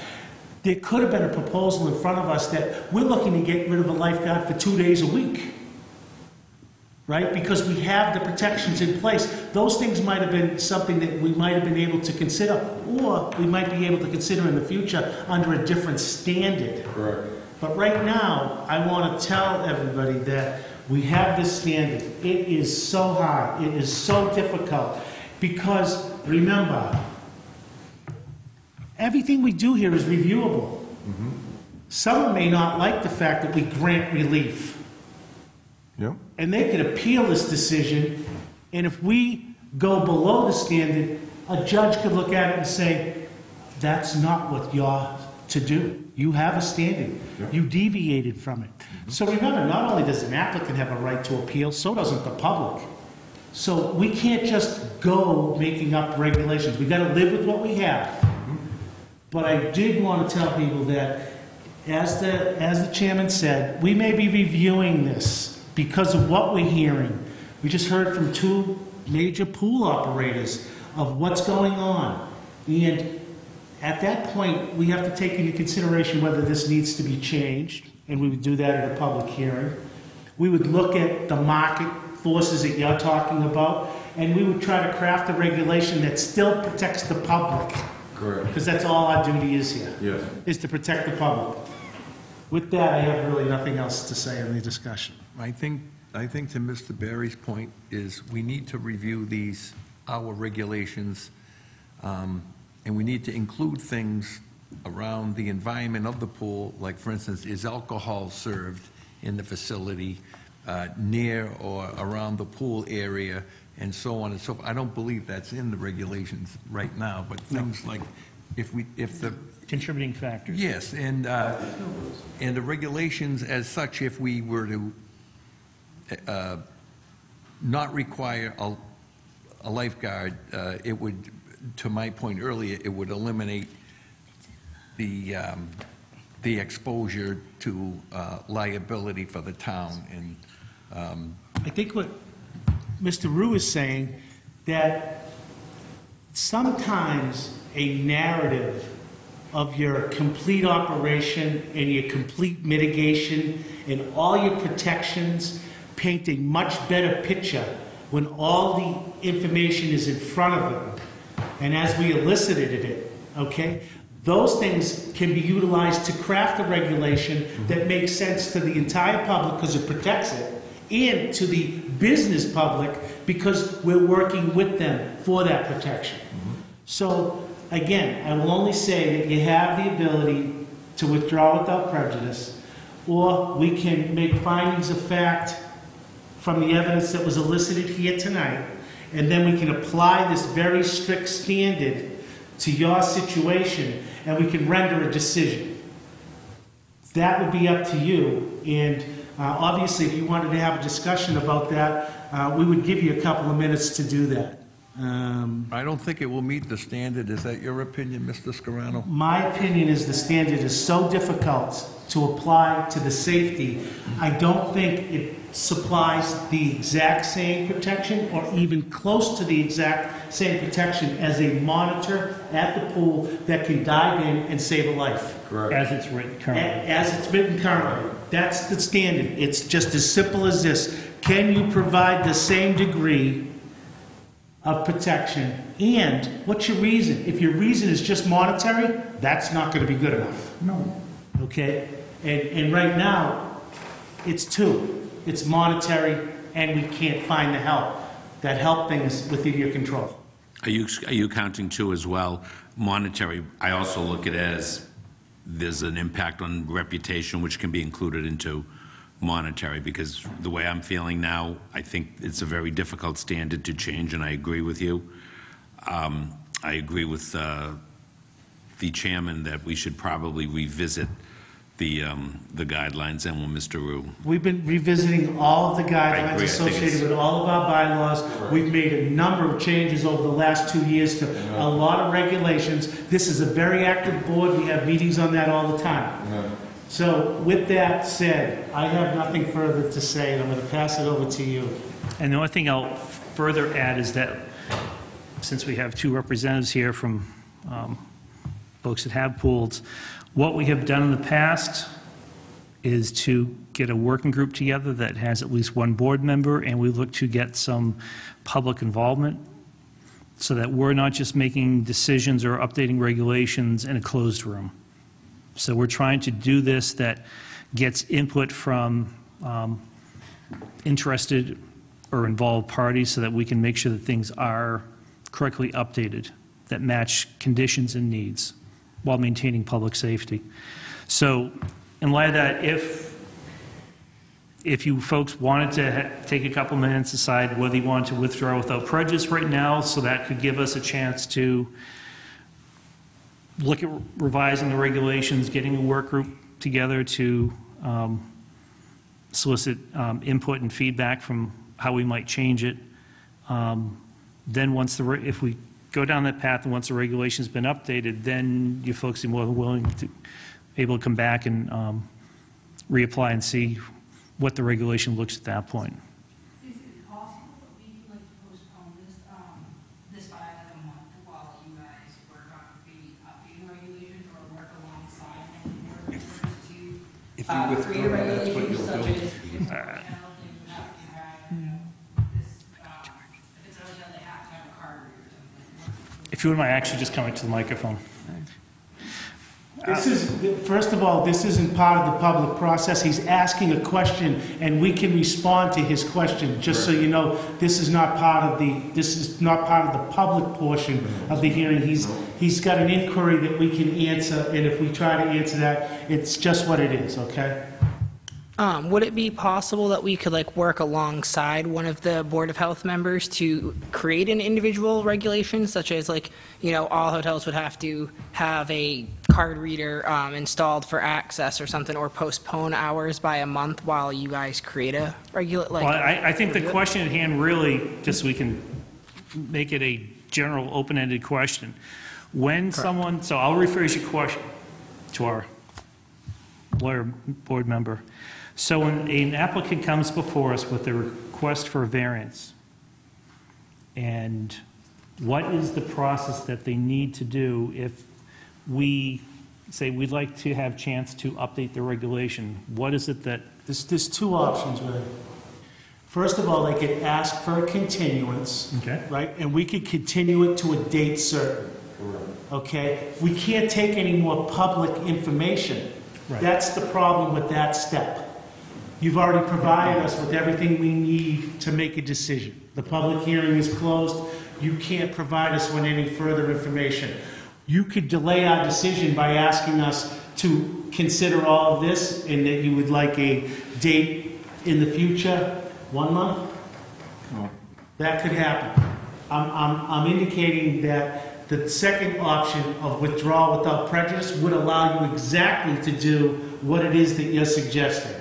There could have been a proposal in front of us that we're looking to get rid of a lifeguard for 2 days a week, right? Because we have the protections in place. Those things might have been something that we might have been able to consider, or we might be able to consider in the future under a different standard. Correct. But right now, I want to tell everybody that we have this standard. It is so hard. It is so difficult because, remember, everything we do here is reviewable. Someone may not like the fact that we grant relief. Yep. And they could appeal this decision, and if we go below the standard, a judge could look at it and say, that's not what you're to do. You have a standard. Yep. You deviated from it. So remember, not only does an applicant have a right to appeal, so doesn't the public. So we can't just go making up regulations. We got to live with what we have. But I did want to tell people that, as the chairman said, we may be reviewing this because of what we're hearing. We just heard from two major pool operators of what's going on. And at that point, we have to take into consideration whether this needs to be changed, and we would do that at a public hearing. We would look at the market forces that you're talking about, and we would try to craft a regulation that still protects the public. Correct. Because that's all our duty is here. Yes. Is to protect the public. With that, I have really nothing else to say in the discussion. I think to Mr. Barry's point is we need to review our regulations, and we need to include things around the environment of the pool, like for instance, is alcohol served in the facility near or around the pool area, and so on and so forth. I don't believe that's in the regulations right now, but things like if the Contributing factors. yes, and the regulations as such, if we were to not require a lifeguard, it would, to my point earlier, it would eliminate the exposure to liability for the town. And I think what Mr. Rue is saying, that sometimes a narrative of your complete operation and your complete mitigation and all your protections paint a much better picture when all the information is in front of them. And as we elicited it, okay, those things can be utilized to craft a regulation that makes sense to the entire public because it protects it, and to the business public because we're working with them for that protection. So, again, I will only say that you have the ability to withdraw without prejudice, or we can make findings of fact from the evidence that was elicited here tonight, and then we can apply this very strict standard to your situation, and we can render a decision. That would be up to you, and obviously, if you wanted to have a discussion about that, we would give you a couple of minutes to do that. I don't think it will meet the standard. Is that your opinion, Mr. Scarano? My opinion is the standard is so difficult to apply to the safety, I don't think it supplies the exact same protection or even close to the exact same protection as a monitor at the pool that can dive in and save a life. Correct. As it's written currently. As it's written currently. That's the standard. It's just as simple as this. Can you provide the same degree of protection? And what's your reason? If your reason is just monetary, that's not going to be good enough. No. Okay? And right now, it's two. It's monetary, and we can't find the help. That help thing is within your control. Are you counting too as well, monetary? I also look at it as there's an impact on reputation, which can be included into monetary, because the way I'm feeling now, I think it's a very difficult standard to change, and I agree with you. I agree with the chairman that we should probably revisit the guidelines, and with Mr. Rue. We've been revisiting all of the guidelines agree. I think associated it's- with all of our bylaws. We've made a number of changes over the last 2 years to a lot of regulations. This is a very active board. We have meetings on that all the time. So with that said, I have nothing further to say, and I'm going to pass it over to you. And the only thing I'll further add is that, since we have two representatives here from folks that have pools, what we have done in the past is to get a working group together that has at least one board member, and we look to get some public involvement so that we're not just making decisions or updating regulations in a closed room. So we're trying to do this that gets input from interested or involved parties so that we can make sure that things are correctly updated, that match conditions and needs while maintaining public safety. So in light of that, if you folks wanted to take a couple minutes, decide whether you want to withdraw without prejudice right now, so that could give us a chance to look at revising the regulations, getting a work group together to solicit input and feedback from how we might change it. Then if we go down that path and once the regulation's been updated, then you folks are more than willing to able to come back and reapply and see what the regulation looks at that point. Is it possible that we would like to postpone this you withdraw, that's what you'll do. If you wouldn't mind actually just coming to the microphone. This is, first of all, this isn't part of the public process. He's asking a question, and we can respond to his question, just so you know, this is not part of the public portion of the hearing. He's got an inquiry that we can answer, and if we try to answer that, it's just what it is, okay? Would it be possible that we could like work alongside one of the Board of Health members to create an individual regulation, such as like, you know, all hotels would have to have a card reader installed for access or something, or postpone hours by a month while you guys create a Well, I think the question at hand really, just so we can make it a general open-ended question. When someone, so I'll rephrase your question to our lawyer board member. So when an applicant comes before us with a request for a variance, and what is the process that they need to do if we say we'd like to have chance to update the regulation? What is it that... There's two options, really. First of all, they could ask for a continuance, Okay. right? And we could continue it to a date certain. Okay? We can't take any more public information. Right. That's the problem with that step. You've already provided us with everything we need to make a decision. The public hearing is closed. You can't provide us with any further information. You could delay our decision by asking us to consider all of this, and that you would like a date in the future, 1 month? No. That could happen. I'm indicating that the second option of withdrawal without prejudice would allow you exactly to do what it is that you're suggesting.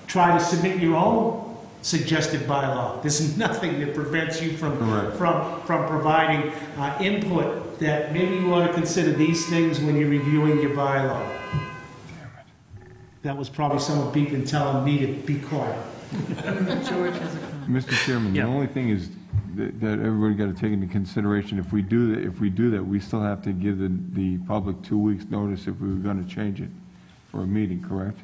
Try to submit your own suggested bylaw. There's nothing that prevents you from providing input that maybe you want to consider these things when you're reviewing your bylaw. That was probably someone beeping telling me to be quiet. George has a comment. Mr. Chairman, the Yeah. only thing is that everybody got to take into consideration, if we do that, we still have to give the public 2 weeks' notice if we were going to change it for a meeting, correct?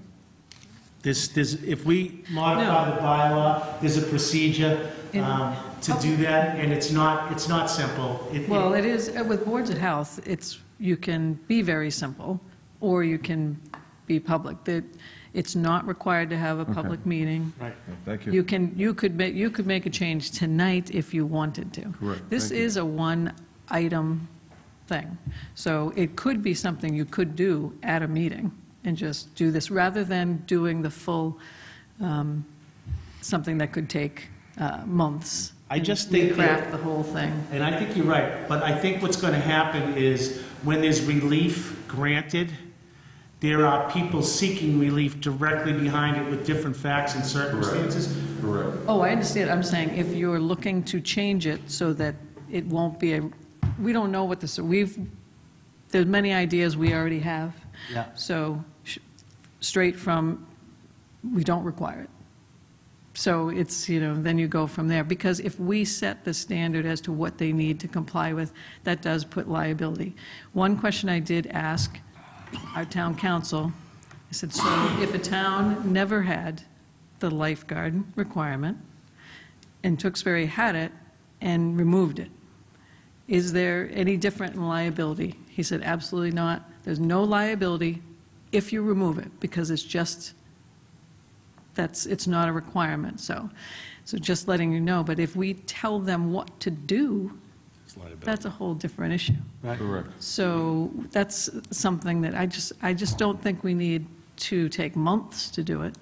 If we modify the bylaw, there's a procedure to do that, and it's not simple. Well, it is, with boards of health, you can be very simple, or you can be public. It's not required to have a public meeting. Right. Thank you. You could make a change tonight if you wanted to. Correct. This Thank you. is a one-item thing. So it could be something you could do at a meeting and just do this, rather than doing the full, something that could take months. I just and think that- recraft the whole thing. And I think you're right, but I think what's going to happen is when there's relief granted, there are people seeking relief directly behind it with different facts and circumstances. Correct. Oh, I understand. I'm saying if you're looking to change it so that it won't be we don't know what this, there's many ideas we already have. Yeah. So straight from, we don't require it. So it's, then you go from there. Because if we set the standard as to what they need to comply with, that does put liability. One question I did ask our town council, I said, so if a town never had the lifeguard requirement, and Tewksbury had it and removed it, is there any different in liability? He said, absolutely not. There's no liability if you remove it, because it's not a requirement. So just letting you know, but if we tell them what to do, that's a whole different issue. Correct. So that's something that I just don't think we need to take months to do it.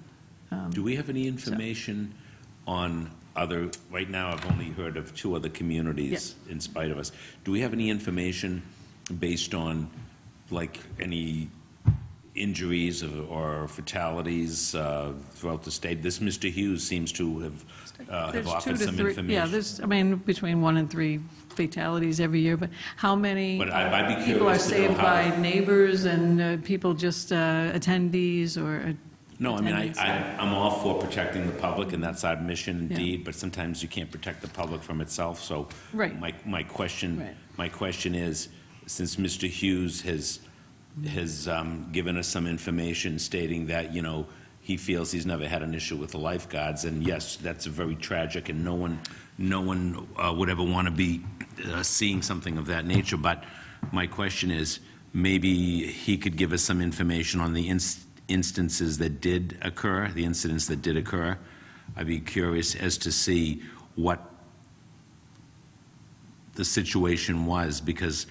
Do we have any information on right now I've only heard of 2 other communities in spite of us. Do we have any information based on, like, any injuries or fatalities throughout the state? This Mr. Hughes seems to have There's 2 offered to some 3. information. Yeah, there's, between 1 and 3 fatalities every year, but how many But I'd be people are curious to know saved how- by neighbors and people just attendees or No, attendants? I'm all for protecting the public, and that's our mission Yeah. indeed, but sometimes you can't protect the public from itself, so Right. my question Right. my question is, since Mr. Hughes has has given us some information stating that, he feels he's never had an issue with the lifeguards, and yes, that's very tragic, and no one would ever want to be seeing something of that nature. But my question is, maybe he could give us some information on the instances that did occur, the incidents that did occur. I'd be curious as to see what the situation was, because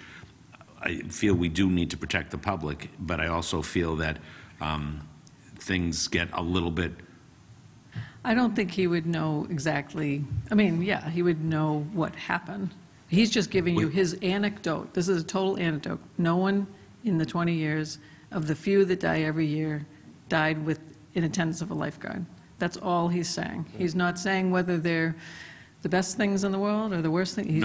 I feel we do need to protect the public, but I also feel that things get a little bit. I don't think he would know exactly, I mean, yeah, he would know what happened. He's just giving you his anecdote. This is a total anecdote. No one in the 20 years of the few that die every year died in attendance of a lifeguard. That's all he's saying. He's not saying whether they're the best things in the world or the worst thing.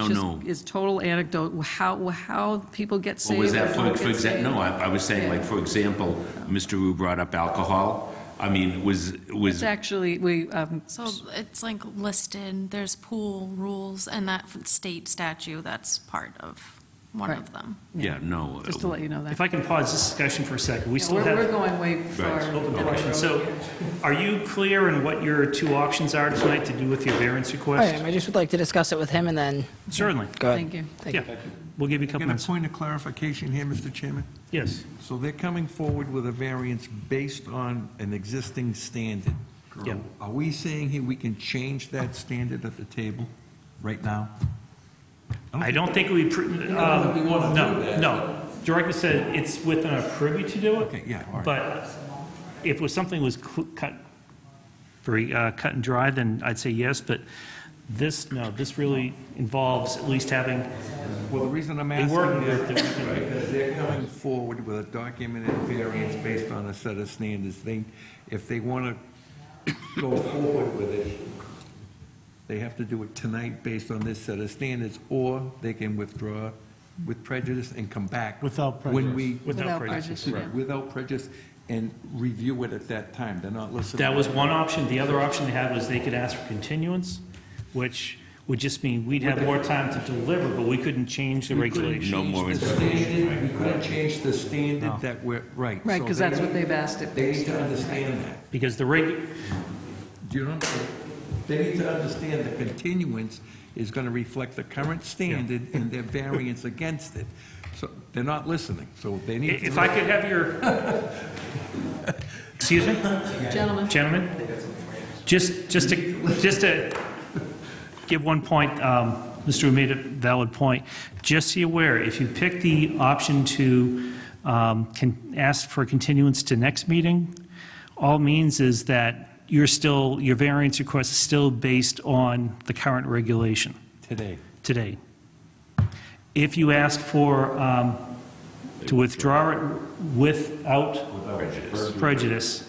It's total anecdote, how people get saved. Or was that, or don't for get example, saved. no, I was saying, like, for example, Mr. Wu brought up alcohol. I mean, It's actually, So it's like listed, there's pool rules, and that state statute, that's part of one Right. of them. yeah, no. just to let you know that. If I can pause this discussion for a second, we still We're have going way far. open questions. So are you clear in what your two options are tonight to do with your variance I request? am. I just would like to discuss it with him and then Certainly. go ahead. Thank you. Thank you. Yeah, we'll give you a couple Get a minutes. point of clarification here, Mr. Chairman? Yes. So they're coming forward with a variance based on an existing standard. Yeah. Are we saying here we can change that standard at the table right now? I don't think we, no. Director said it's within our purview to do it. Okay, yeah, all right. But if it was something was cut and dry, then I'd say yes, but this really involves at least having Well, the reason I'm a asking working is group that we can. because they're coming forward with a documented variance based on a set of standards. If they want to go forward with it, they have to do it tonight based on this set of standards, or they can withdraw with prejudice and come back. Without When we, Without prejudice. yeah. without prejudice, and review it at that time. They're not listening. That was one option. The other option they had was they could ask for continuance, which would just mean we'd have more time to deliver, but we couldn't change the regulation. No more The standard, we couldn't change the standard that we're, right. Right, So because they- that's what they've asked it They need based to on. understand that. Because the Do you know? They need to understand the continuance is going to reflect the current standard and their variance against it. So they're not listening, so they need to. if I could have your, excuse me? Gentlemen, Gentlemen, just to give one point, Mr. Wu made a valid point. Just so you're aware, if you pick the option to ask for continuance to next meeting, all it means is that your variance request is still based on the current regulation today. If you ask for, to withdraw it without prejudice,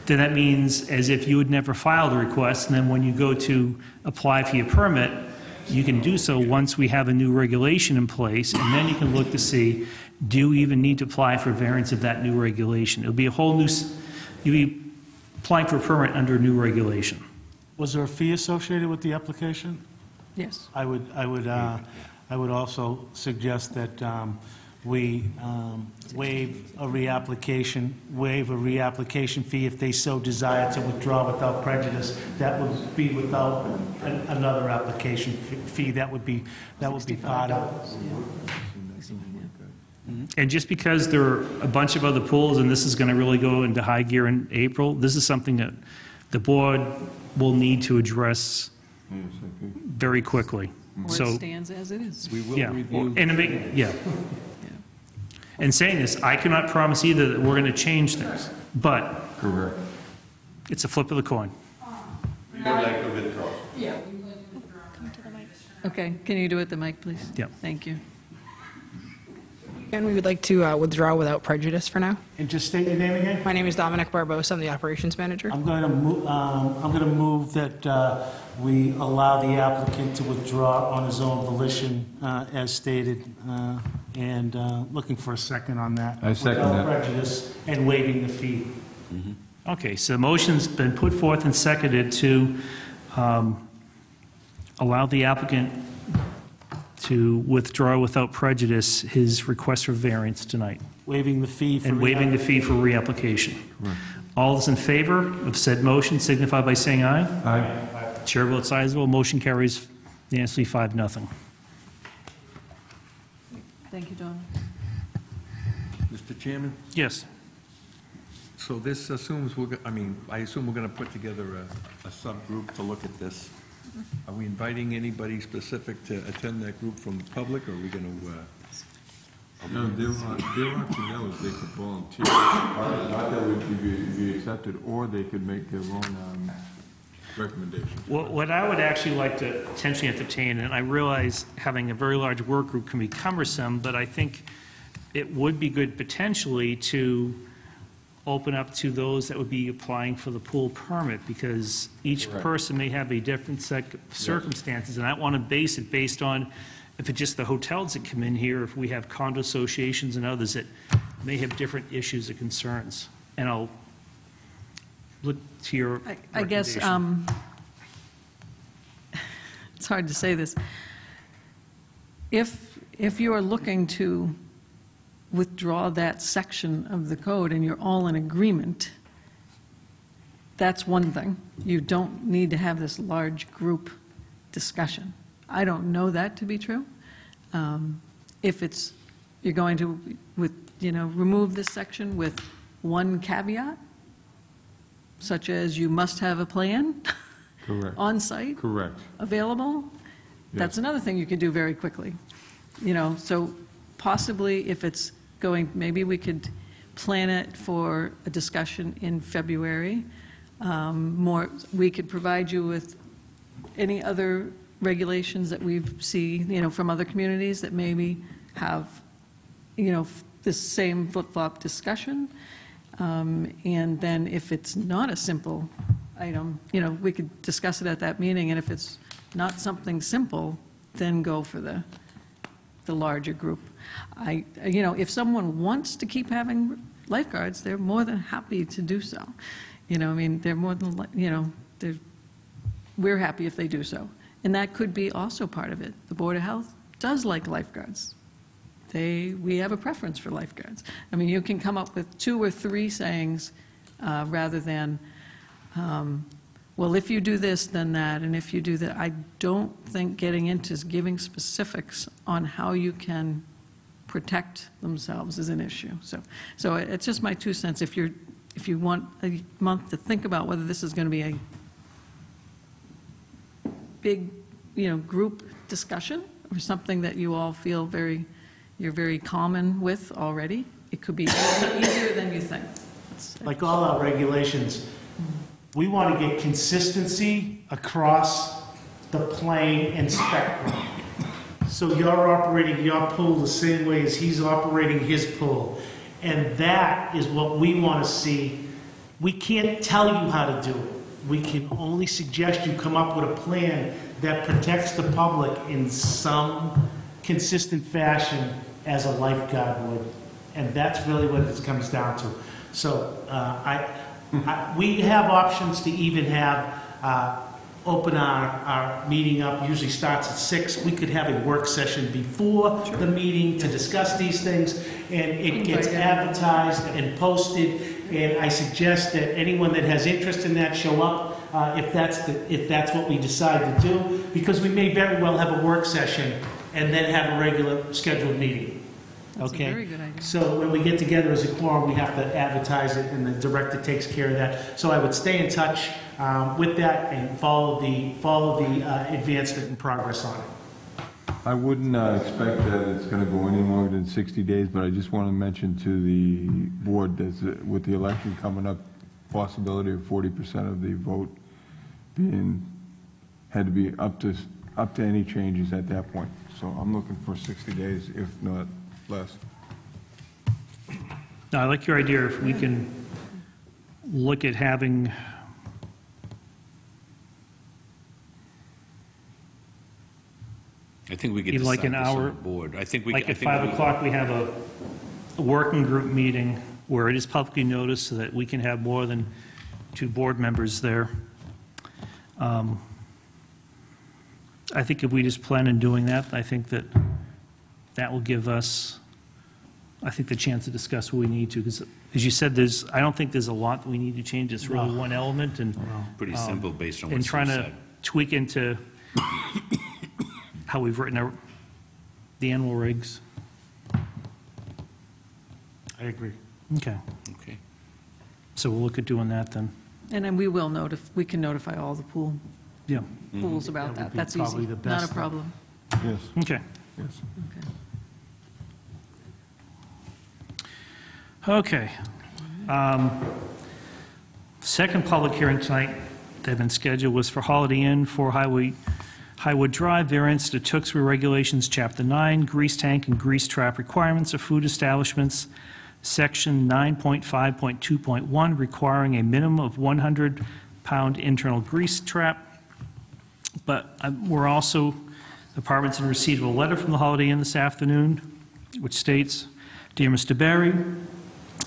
then that means as if you had never filed a request, and then when you go to apply for your permit, you can do so once we have a new regulation in place, and then you can look to see, do you even need to apply for variance of that new regulation? It'll be a whole new, you'll be applying for a permit under a new regulation. Was there a fee associated with the application? yes. I would also suggest that we waive a reapplication fee if they so desire to withdraw without prejudice. That would be without another application fee. That would be part of. And just because there are a bunch of other pools, and this is going to really go into high gear in April, this is something that the board will need to address very quickly. Or it So, stands as it is. We will yeah, review. and yeah. And saying this, I cannot promise either that we're going to change things, but Correct. it's a flip of the coin. Okay, can you do it at the mic, please? Yep. Thank you. And we would like to withdraw without prejudice for now. And just state your name again? My name is Dominic Barbosa. I'm the operations manager. I'm going to move that we allow the applicant to withdraw on his own volition as stated, and looking for a second on that. I second that. Without prejudice and waiving the fee. Okay, so the motion's been put forth and seconded to allow the applicant to withdraw without prejudice his request for variance tonight, Waiving the fee for... and waiving the fee for reapplication. All those in favor of said motion signify by saying aye. Aye. Chair votes aye as well. Motion carries unanimously 5-0. Thank you, Don. Mr. Chairman, Yes. so this assumes I assume we're going to put together a subgroup to look at this. Are we inviting anybody specific to attend that group from the public, or are we going to? No, their option now is they could volunteer, not that would be accepted, or they could make their own recommendations. What I would actually like to potentially entertain, and I realize having a very large work group can be cumbersome, but I think it would be good potentially to open up to those that would be applying for the pool permit, because each Correct. person may have a different set of circumstances, and I want to base it based on if it's just the hotels that come in here, if we have condo associations and others that may have different issues or concerns. And I'll look to your I guess, recommendation. it's hard to say this. If you are looking to withdraw that section of the code and you're all in agreement, that's one thing. You don't need to have this large group discussion. I don't know that to be true. If it's, you're going to, remove this section with one caveat, such as you must have a plan Correct. on site, Correct. available, that's Yes. another thing you could do very quickly. So possibly if it's going, maybe we could plan it for a discussion in February. We could provide you with any other regulations that we've seen, from other communities that maybe have, this same flip-flop discussion. And then if it's not a simple item, we could discuss it at that meeting, and if it's not something simple, then go for the larger group. If someone wants to keep having lifeguards, they're more than happy to do so. They're more than, we're happy if they do so. And that could be also part of it. The Board of Health does like lifeguards. We have a preference for lifeguards. You can come up with 2 or 3 sayings rather than, well, if you do this, then that, and if you do that. I don't think getting into giving specifics on how you can protect themselves is an issue. So it's just my 2 cents. If you want a month to think about whether this is going to be a big, group discussion or something that you all feel you're very common with already, it could be easier than you think. Like all our regulations, we want to get consistency across the plane and spectrum. So you're operating your pool the same way as he's operating his pool. And that is what we want to see. We can't tell you how to do it. We can only suggest you come up with a plan that protects the public in some consistent fashion as a lifeguard would. And that's really what this comes down to. So we have options to even have open our meeting up, usually starts at 6. We could have a work session before the meeting to discuss these things, and it gets advertised and posted, and I suggest that anyone that has interest in that show up if that's what we decide to do, because we may very well have a work session and then have a regular scheduled meeting. That's Okay? a very good idea. So when we get together as a quorum, we have to advertise it, and the director takes care of that. So I would stay in touch with that and follow the advancement and progress on it. I wouldn't expect that it's going to go any longer than 60 days, but I just want to mention to the board that with the election coming up, possibility of 40% of the vote had to be up to any changes at that point. So I'm looking for 60 days, if not less. Now, I like your idea if we can look at having I think we could Even like decide an this on hour, the board. I think we. like I at think 5 we- o'clock, we have a working group meeting where it is publicly noticed so that we can have more than 2 board members there. I think if we just plan on doing that, I think that that will give us, I think, the chance to discuss what we need to, because as you said, I don't think there's a lot that we need to change. It's really one element, and Pretty simple based on and what trying Sue to said. tweak into how we've written the annual regs. I agree. Okay, Okay. so we'll look at doing that then. And then we can notify all the Yeah, pools about That would that. be That's probably easy. the Not a best thing. problem. Yes, okay. yes. Okay. Second public hearing tonight that had been scheduled was for Holiday Inn for Highwood Drive, variance to Tewksbury Regulations, Chapter 9, grease tank and grease trap requirements of food establishments, Section 9.5.2.1, requiring a minimum of 100-pound internal grease trap. But we're also, the department's in receipt of a letter from the Holiday Inn this afternoon, which states, "Dear Mr. Barry,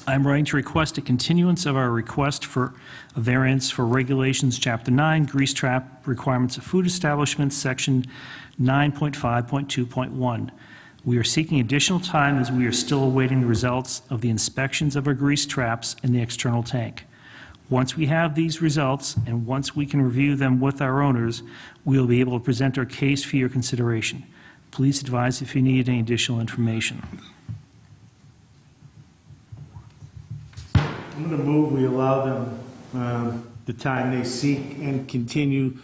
I'm writing to request a continuance of our request for a variance for Regulations, Chapter 9, grease trap requirements of food establishments, Section 9.5.2.1. We are seeking additional time as we are still awaiting the results of the inspections of our grease traps in the external tank. Once we have these results, and once we can review them with our owners, we will be able to present our case for your consideration. Please advise if you need any additional information." I'm going to move, we allow them the time they seek and continue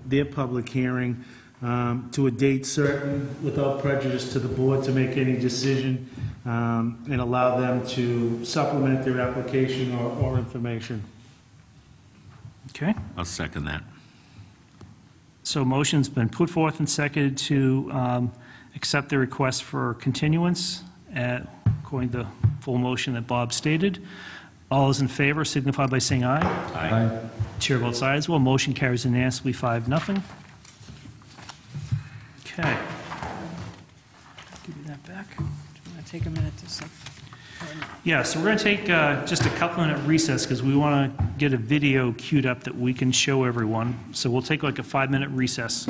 their public hearing to a date certain without prejudice to the board to make any decision and allow them to supplement their application or information. Okay? I'll second that. So a motion's been put forth and seconded to accept the request for continuance, according to the full motion that Bob stated. All those in favor signify by saying aye. Aye. Chair votes aye as well. Motion carries unanimously, 5-0. Okay. Give you that back. Do you want to take a minute to sub? Yeah, so we're going to take just a couple-minute recess because we want to get a video queued up that we can show everyone. So we'll take like a 5-minute recess.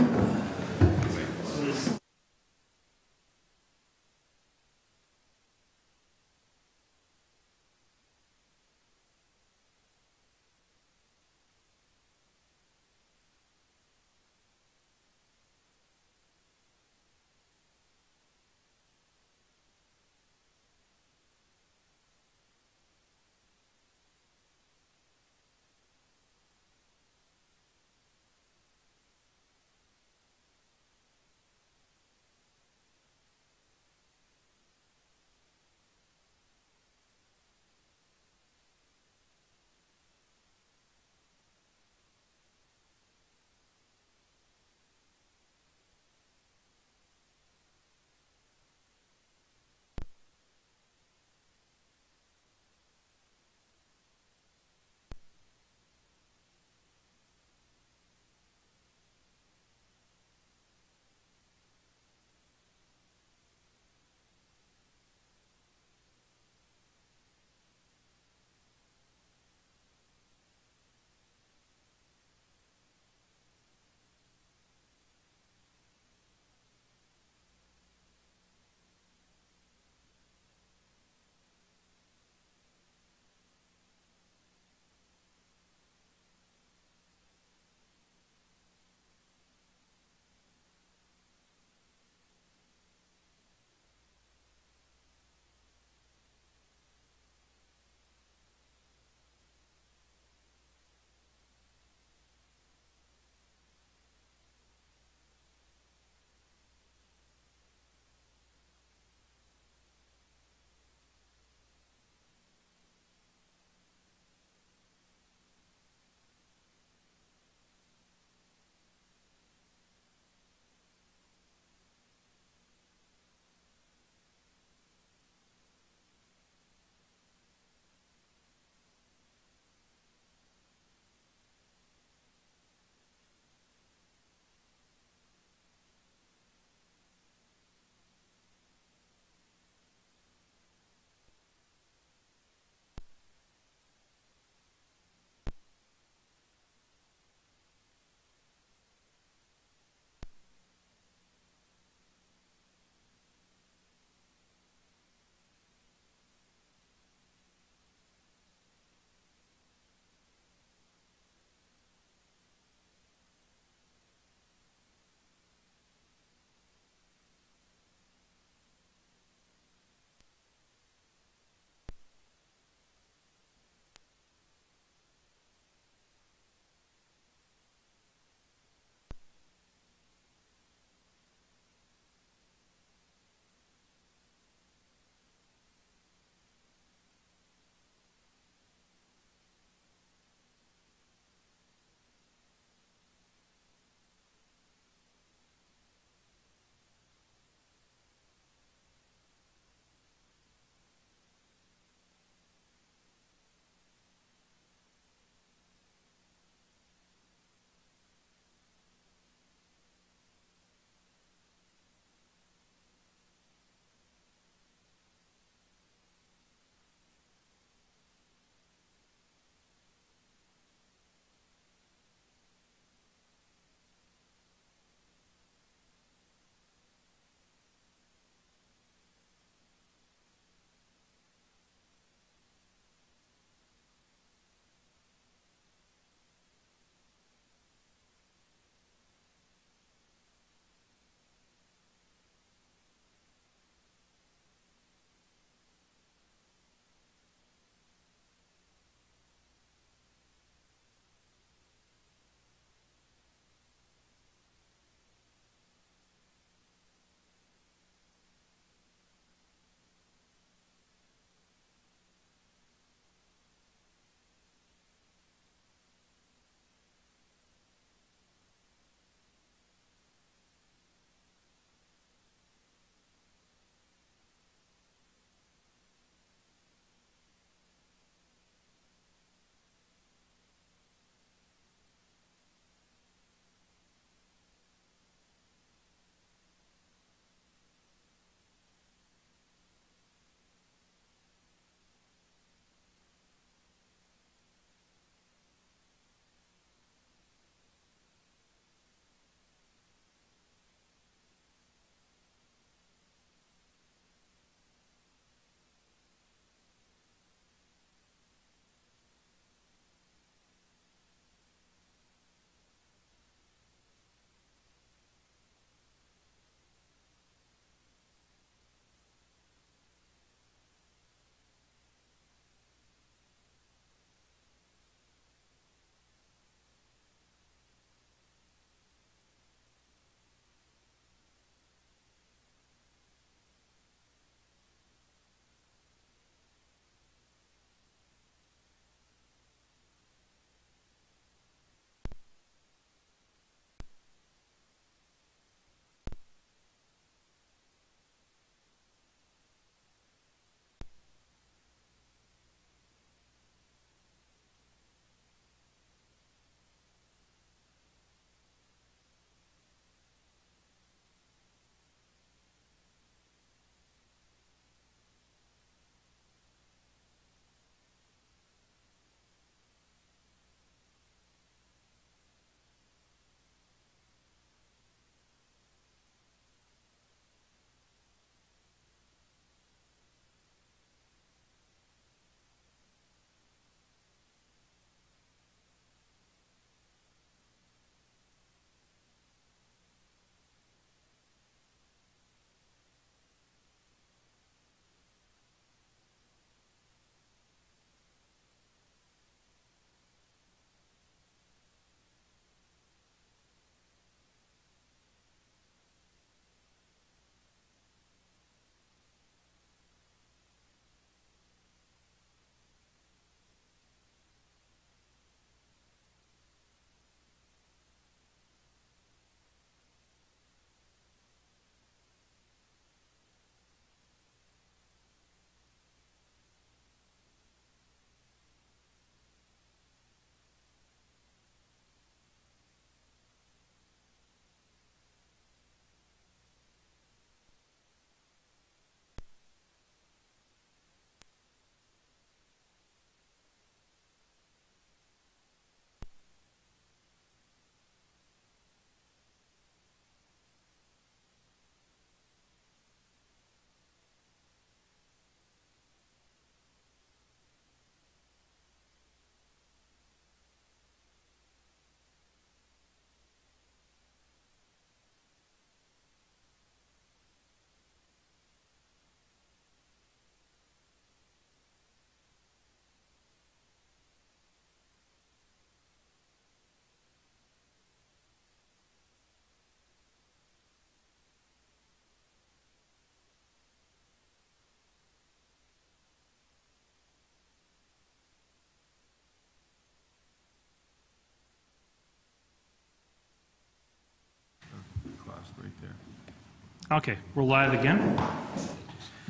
Okay, we're live again.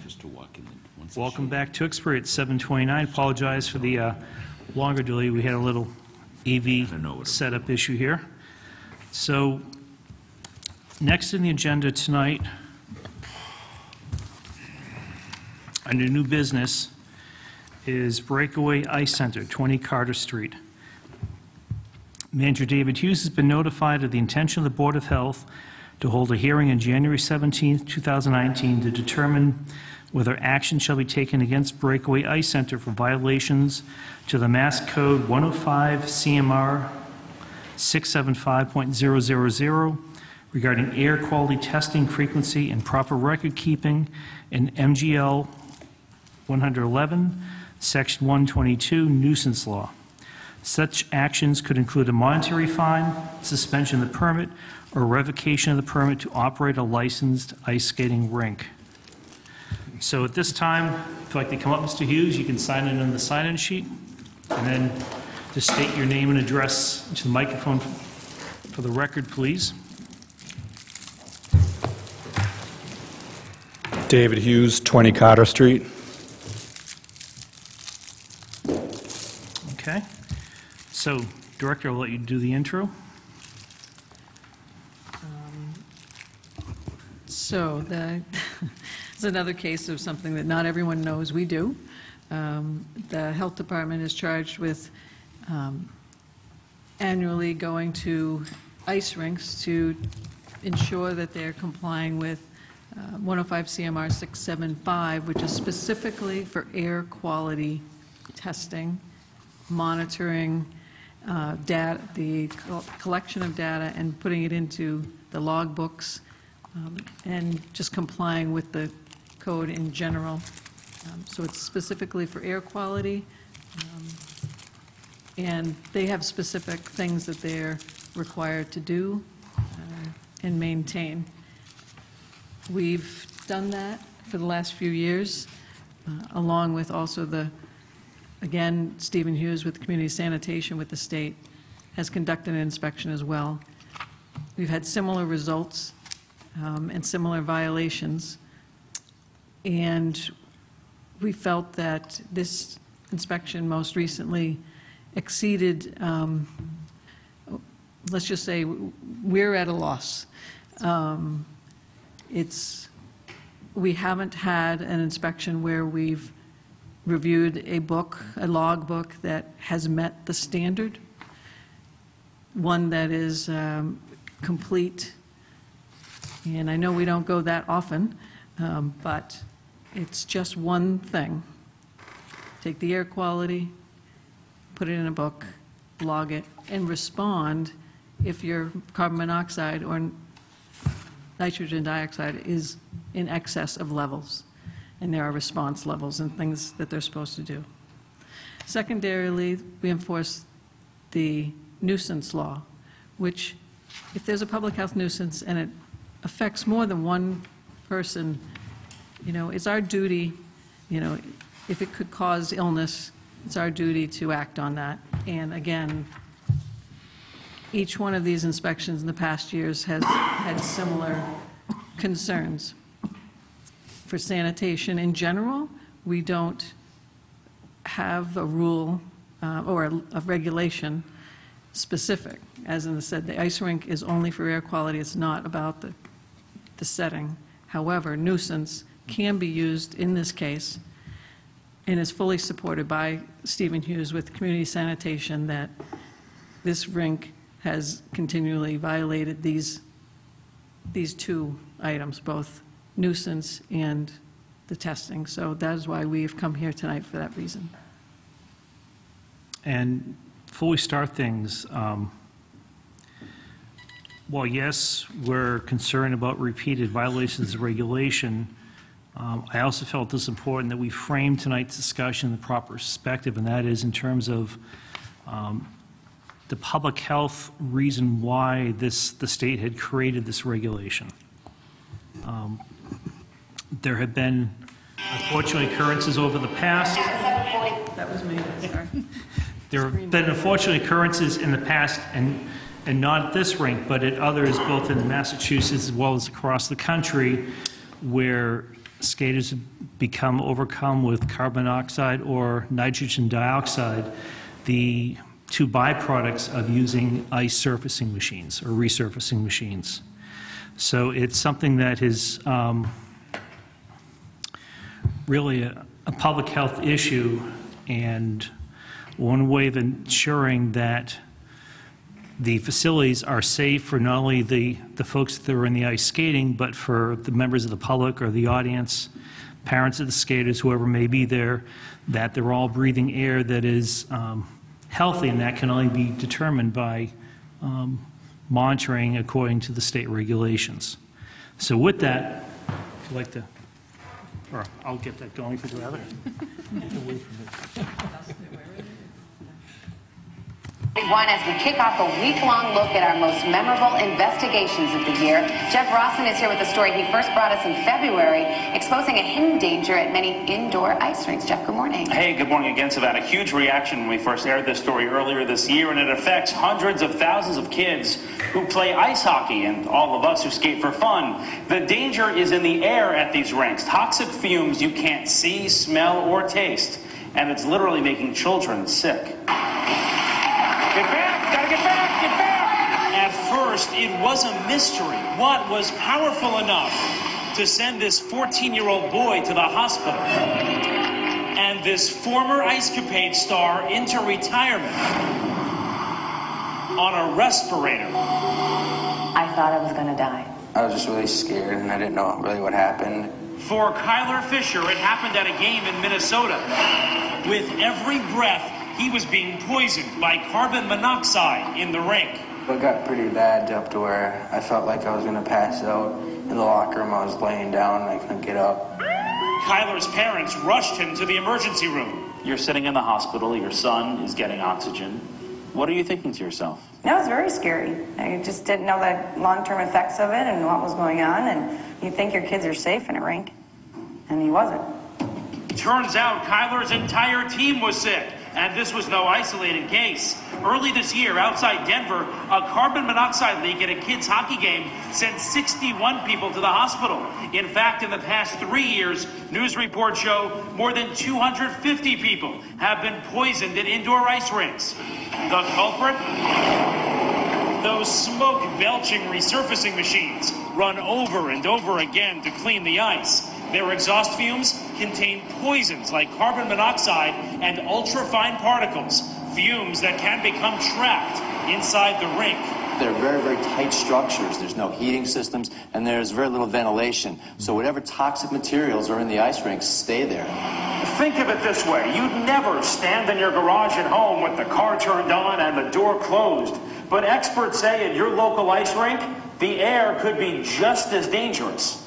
Just to walk in. Welcome back to Tewksbury at 7:29. Apologize for the longer delay. We had a little AV setup issue here. So next in the agenda tonight, under new business, is Breakaway Ice Center, 20 Carter Street. Manager David Hughes has been notified of the intention of the Board of Health to hold a hearing on January 17, 2019, to determine whether action shall be taken against Breakaway Ice Center for violations to the Mass Code 105 CMR 675.000 regarding air quality testing frequency and proper record keeping in MGL 111, Section 122 nuisance law. Such actions could include a monetary fine, suspension of the permit, or revocation of the permit to operate a licensed ice skating rink. So at this time, if you'd like to come up, Mr. Hughes, you can sign in on the sign-in sheet, and then just state your name and address to the microphone for the record, please. David Hughes, 20 Carter Street. Okay. So, Director, I'll let you do the intro. So it's another case of something that not everyone knows we do. The Health Department is charged with annually going to ice rinks to ensure that they're complying with 105 CMR 675, which is specifically for air quality testing, monitoring data, the collection of data, and putting it into the log books, and just complying with the code in general. So it's specifically for air quality, and they have specific things that they're required to do and maintain. We've done that for the last few years, along with also again, Stephen Hughes with Community Sanitation with the state has conducted an inspection as well. We've had similar results and similar violations, and we felt that this inspection most recently exceeded, let's just say, we're at a loss. We haven't had an inspection where we've reviewed a log book that has met the standard, one that is complete. And I know we don't go that often, but it's just one thing. Take the air quality, put it in a book, log it, and respond if your carbon monoxide or nitrogen dioxide is in excess of levels, and there are response levels and things that they're supposed to do. Secondarily, we enforce the nuisance law, which, if there's a public health nuisance and it affects more than one person, it's our duty, if it could cause illness, it's our duty to act on that. And again, each one of these inspections in the past years has had similar concerns. For sanitation in general, we don't have a rule or a regulation specific. As I said, the ice rink is only for air quality. It's not about the setting. However, nuisance can be used in this case and is fully supported by Stephen Hughes with Community Sanitation that this rink has continually violated these two items, both nuisance and the testing. So that is why we have come here tonight for that reason. And before we start things, while yes, we're concerned about repeated violations of regulation, I also felt this important that we frame tonight's discussion in the proper perspective, and that is in terms of the public health reason why the state had created this regulation. There have been, unfortunately, occurrences over the past. That was me, sorry. There have been, unfortunately, occurrences in the past, and and not at this rink, but at others, both in Massachusetts as well as across the country, where skaters have become overcome with carbon monoxide or nitrogen dioxide, the two byproducts of using ice surfacing machines or resurfacing machines. So it's something that is really a public health issue, and one way of ensuring that the facilities are safe for not only the folks that are in the ice skating, but for the members of the public or the audience, parents of the skaters, whoever may be there, that they're all breathing air that is healthy, and that can only be determined by monitoring according to the state regulations. So with that, if you'd like to, or I'll get that going if you'd rather. As we kick off a week-long look at our most memorable investigations of the year, Jeff Rawson is here with a story he first brought us in February, exposing a hidden danger at many indoor ice rinks. Jeff, good morning. Hey, good morning again, Savannah. Huge reaction when we first aired this story earlier this year, and it affects hundreds of thousands of kids who play ice hockey and all of us who skate for fun. The danger is in the air at these rinks. Toxic fumes you can't see, smell, or taste, and it's literally making children sick. Get back! Gotta get back! Get back! At first, it was a mystery. What was powerful enough to send this 14-year-old boy to the hospital and this former Ice Capade star into retirement on a respirator? I thought I was gonna die. I was just really scared, and I didn't know really what happened. For Kyler Fisher, it happened at a game in Minnesota. With every breath, he was being poisoned by carbon monoxide in the rink. It got pretty bad up to where I felt like I was going to pass out. In the locker room, I was laying down and I couldn't get up. Kyler's parents rushed him to the emergency room. You're sitting in the hospital, your son is getting oxygen. What are you thinking to yourself? It was very scary. I just didn't know the long-term effects of it and what was going on, and you think your kids are safe in a rink, and he wasn't. Turns out Kyler's entire team was sick. And this was no isolated case. Early this year, outside Denver, a carbon monoxide leak at a kids' hockey game sent 61 people to the hospital. In fact, in the past 3 years, news reports show more than 250 people have been poisoned at indoor ice rinks. The culprit? Those smoke-belching resurfacing machines run over and over again to clean the ice. Their exhaust fumes contain poisons like carbon monoxide and ultrafine particles, fumes that can become trapped inside the rink. They're very, very tight structures. There's no heating systems, and there's very little ventilation. So whatever toxic materials are in the ice rinks stay there. Think of it this way. You'd never stand in your garage at home with the car turned on and the door closed. But experts say at your local ice rink, the air could be just as dangerous.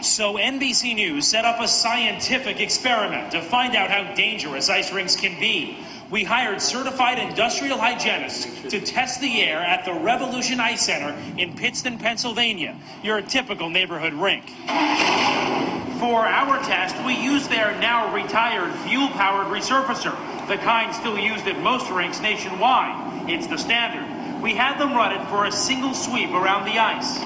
So NBC News set up a scientific experiment to find out how dangerous ice rinks can be. We hired certified industrial hygienists to test the air at the Revolution Ice Center in Pittston, Pennsylvania, your typical neighborhood rink. For our test, we used their now retired fuel-powered resurfacer, the kind still used at most rinks nationwide. It's the standard. We had them run it for a single sweep around the ice.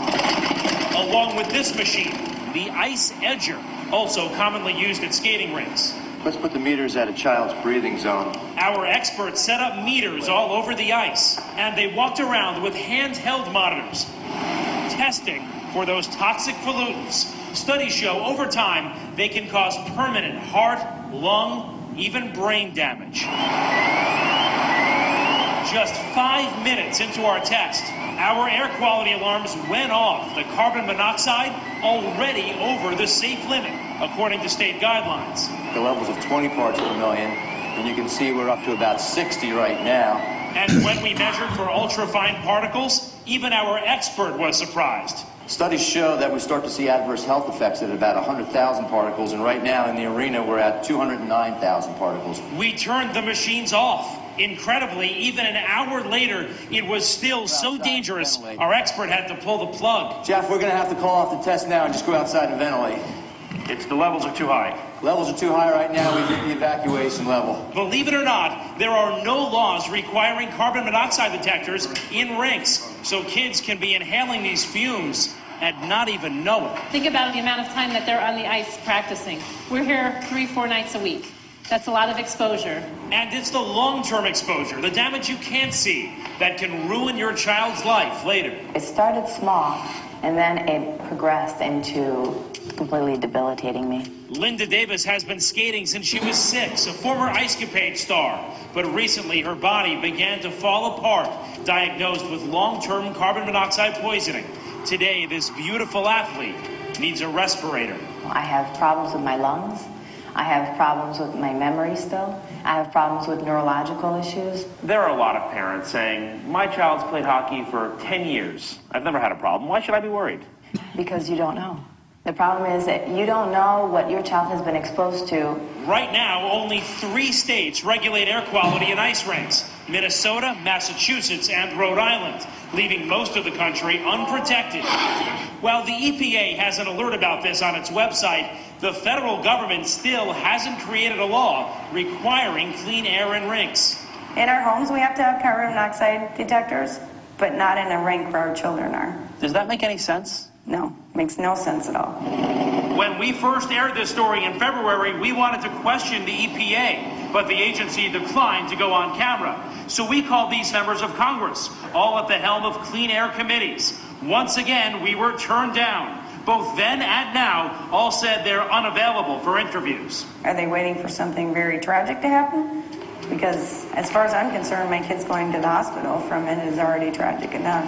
Along with this machine, the Ice Edger, also commonly used at skating rinks. Let's put the meters at a child's breathing zone. Our experts set up meters all over the ice, and they walked around with handheld monitors, testing for those toxic pollutants. Studies show over time they can cause permanent heart, lung, even brain damage. Just 5 minutes into our test, our air quality alarms went off. The carbon monoxide already over the safe limit, according to state guidelines. The levels of 20 parts per million, and you can see we're up to about 60 right now. And when we measured for ultrafine particles, even our expert was surprised. Studies show that we start to see adverse health effects at about 100,000 particles, and right now in the arena we're at 209,000 particles. We turned the machines off. Incredibly, even an hour later, it was still so dangerous, our expert had to pull the plug. Jeff, we're going to have to call off the test now and just go outside and ventilate. The levels are too high. Levels are too high right now. We need the evacuation level. Believe it or not, there are no laws requiring carbon monoxide detectors in rinks, so kids can be inhaling these fumes and not even know it. Think about the amount of time that they're on the ice practicing. We're here 3-4 nights a week. That's a lot of exposure. And it's the long-term exposure, the damage you can't see, that can ruin your child's life later. It started small, and then it progressed into completely debilitating me. Linda Davis has been skating since she was 6, a former Ice Capade star. But recently, her body began to fall apart, diagnosed with long-term carbon monoxide poisoning. Today, this beautiful athlete needs a respirator. I have problems with my lungs. I have problems with my memory still. I have problems with neurological issues. There are a lot of parents saying, my child's played hockey for 10 years. I've never had a problem. Why should I be worried? Because you don't know. The problem is that you don't know what your child has been exposed to. Right now, only 3 states regulate air quality in ice rinks: Minnesota, Massachusetts, and Rhode Island, leaving most of the country unprotected. While the EPA has an alert about this on its website, the federal government still hasn't created a law requiring clean air in rinks. In our homes, we have to have carbon monoxide detectors, but not in a rink where our children are. Does that make any sense? No, makes no sense at all. When we first aired this story in February, we wanted to question the EPA, but the agency declined to go on camera. So we called these members of Congress, all at the helm of clean air committees. Once again, we were turned down. Both then and now, all said they're unavailable for interviews. Are they waiting for something very tragic to happen? Because as far as I'm concerned, my kid's going to the hospital from it is already tragic enough.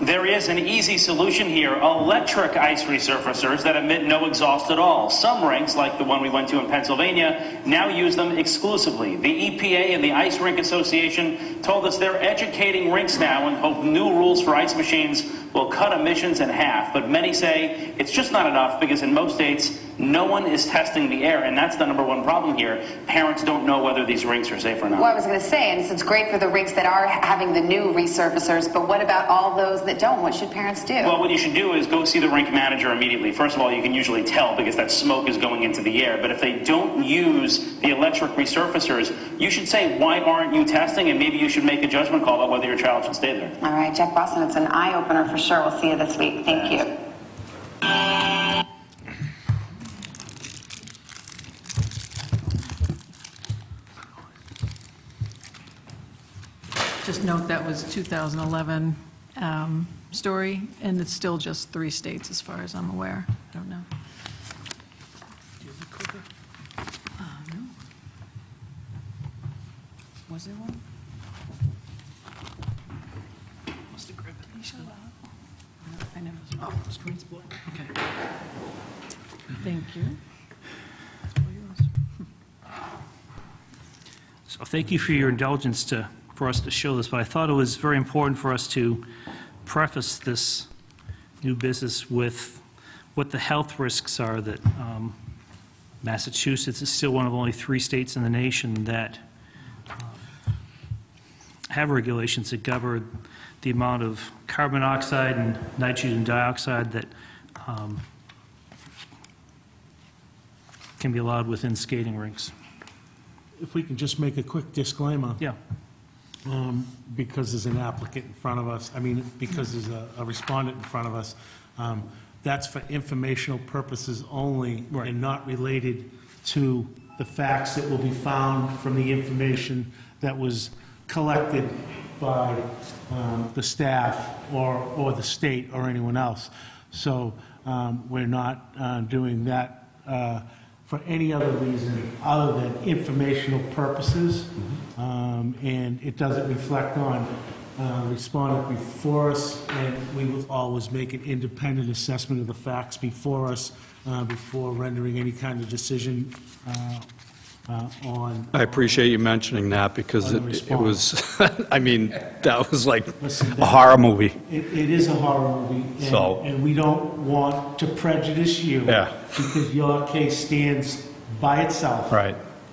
There is an easy solution here: electric ice resurfacers that emit no exhaust at all. Some rinks, like the one we went to in Pennsylvania, now use them exclusively. The EPA and the Ice Rink Association told us they're educating rinks now and hope new rules for ice machines will cut emissions in half. But many say it's just not enough because in most states, no one is testing the air, and that's the #1 problem here. Parents don't know whether these rinks are safe or not. Well, I was going to say, and it's great for the rinks that are having the new resurfacers, but what about all those that don't? What should parents do? Well, what you should do is go see the rink manager immediately. First of all, you can usually tell because that smoke is going into the air. But if they don't use the electric resurfacers, you should say, why aren't you testing? And maybe you should make a judgment call about whether your child should stay there. All right, Jeff Boston, it's an eye-opener for sure. We'll see you this week. Thank you. Just note that was 2011 story, and it's still just 3 states as far as I'm aware. I don't know. No. Was there one? Must have grabbed it. Shut up. No, I never saw. Oh, the screen's blue. Okay. Thank you. So thank you for your indulgence for us to show this, but I thought it was very important for us to preface this new business with what the health risks are that Massachusetts is still one of only 3 states in the nation that have regulations that govern the amount of carbon dioxide and nitrogen dioxide that can be allowed within skating rinks. If we can just make a quick disclaimer. Yeah. Because there's an applicant in front of us, because there's a respondent in front of us, that's for informational purposes only and not related to the facts that will be found from the information that was collected by the staff or the state or anyone else. So we're not doing that for any other reason other than informational purposes, and it doesn't reflect on respondent before us, and we will always make an independent assessment of the facts before us before rendering any kind of decision on. I appreciate you mentioning that because it was, I mean, that was like Listen, a horror movie. It is a horror movie, and we don't want to prejudice you because your case stands by itself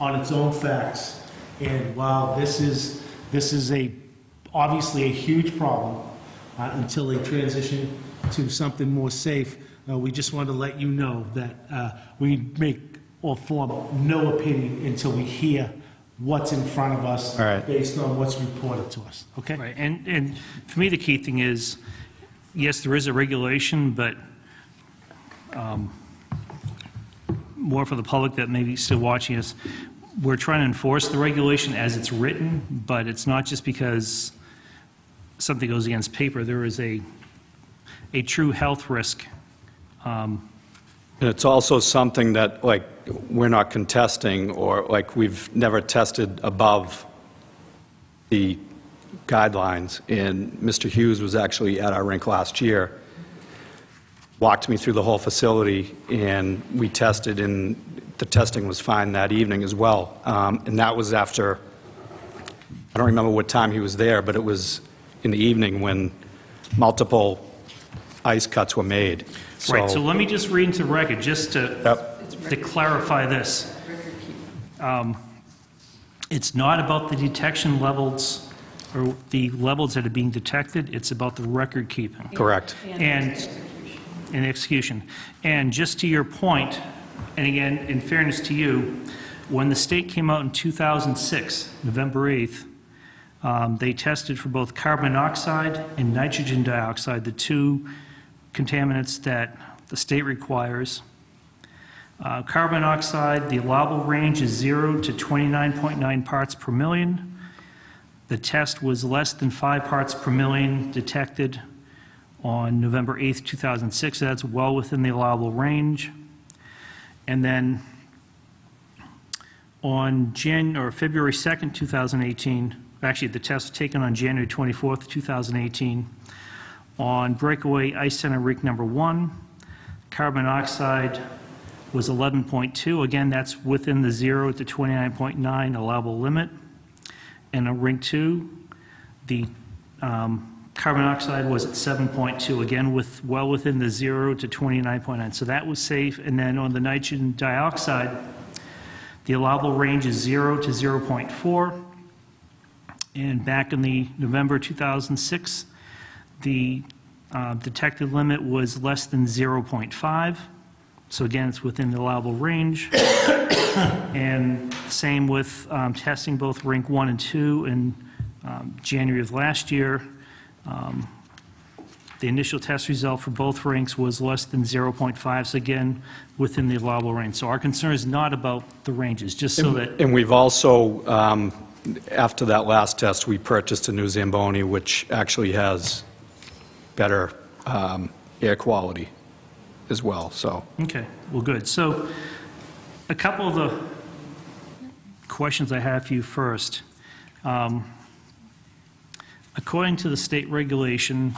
on its own facts. And while this is obviously a huge problem until they transition to something more safe, We just wanted to let you know that we make or form no opinion until we hear what's in front of us All right. based on what's reported to us, okay? Right, and for me, the key thing is, yes, there is a regulation, but more for the public that may be still watching us, we're trying to enforce the regulation as it's written, but it's not just because something goes against paper. There is a true health risk. And it's also something that, like, we're not contesting, or, like, we've never tested above the guidelines. And Mr. Hughes was actually at our rink last year, walked me through the whole facility, and we tested, and the testing was fine that evening as well. And that was after, I don't remember what time he was there, but it was in the evening when multiple ice cuts were made. Right, so let me just read into the record, just to clarify this. It's not about the detection levels or the levels that are being detected, it's about the record keeping. Correct. And execution. And just to your point, and again, in fairness to you, when the state came out in 2006, November 8th, they tested for both carbon monoxide and nitrogen dioxide, the two contaminants that the state requires. Carbon monoxide, the allowable range is 0 to 29.9 parts per million. The test was less than 5 parts per million detected on November 8th, 2006. That's well within the allowable range. And then on February 2nd, 2018, actually the test was taken on January 24th, 2018, on Breakaway Ice Center Rink number 1, carbon monoxide was 11.2. Again, that's within the 0 to 29.9 allowable limit. And on Rink 2, the carbon monoxide was at 7.2, again, well within the 0 to 29.9. So that was safe. And then on the nitrogen dioxide, the allowable range is 0 to 0.4. And back in the November 2006, the detected limit was less than 0.5. So again, it's within the allowable range. And same with testing both Rink 1 and 2 in January of last year. The initial test result for both rinks was less than 0.5, so again, within the allowable range. So our concern is not about the ranges, just so that... And we've also, after that last test, we purchased a new Zamboni, which actually has better air quality as well, so. Okay, well, good. So a couple of the questions I have for you first. According to the state regulation,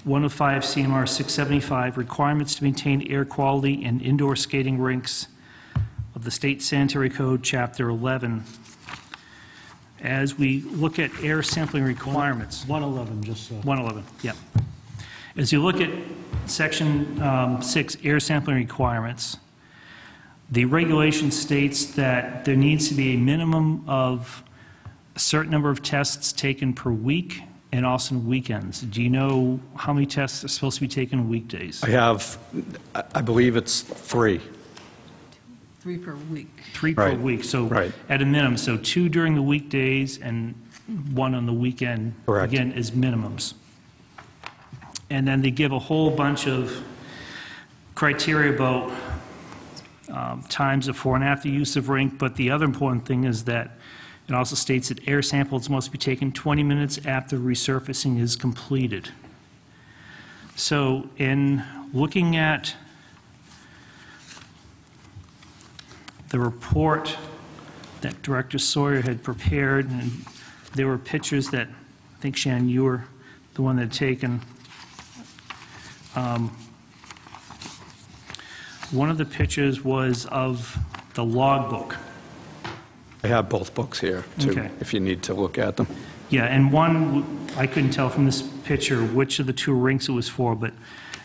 105 CMR 675, requirements to maintain air quality in indoor skating rinks of the State Sanitary Code, Chapter 11. As we look at air sampling requirements. 111, just so. 111, yeah. As you look at Section 6, air sampling requirements, the regulation states that there needs to be a minimum of a certain number of tests taken per week and also on weekends. Do you know how many tests are supposed to be taken on weekdays? I believe it's 3. 3 per week. 3 per Right. week, so Right. at a minimum. So 2 during the weekdays and 1 on the weekend. Correct. Again, as minimums. And then they give a whole bunch of criteria about times before and after use of rink, but the other important thing is that it also states that air samples must be taken 20 minutes after resurfacing is completed. So in looking at the report that Director Sawyer had prepared, and there were pictures that, I think, Shannon, you were the one that had taken. One of the pictures was of the logbook. I have both books here, too, Okay. if you need to look at them. Yeah, and one, I couldn't tell from this picture which of the 2 rinks it was for, but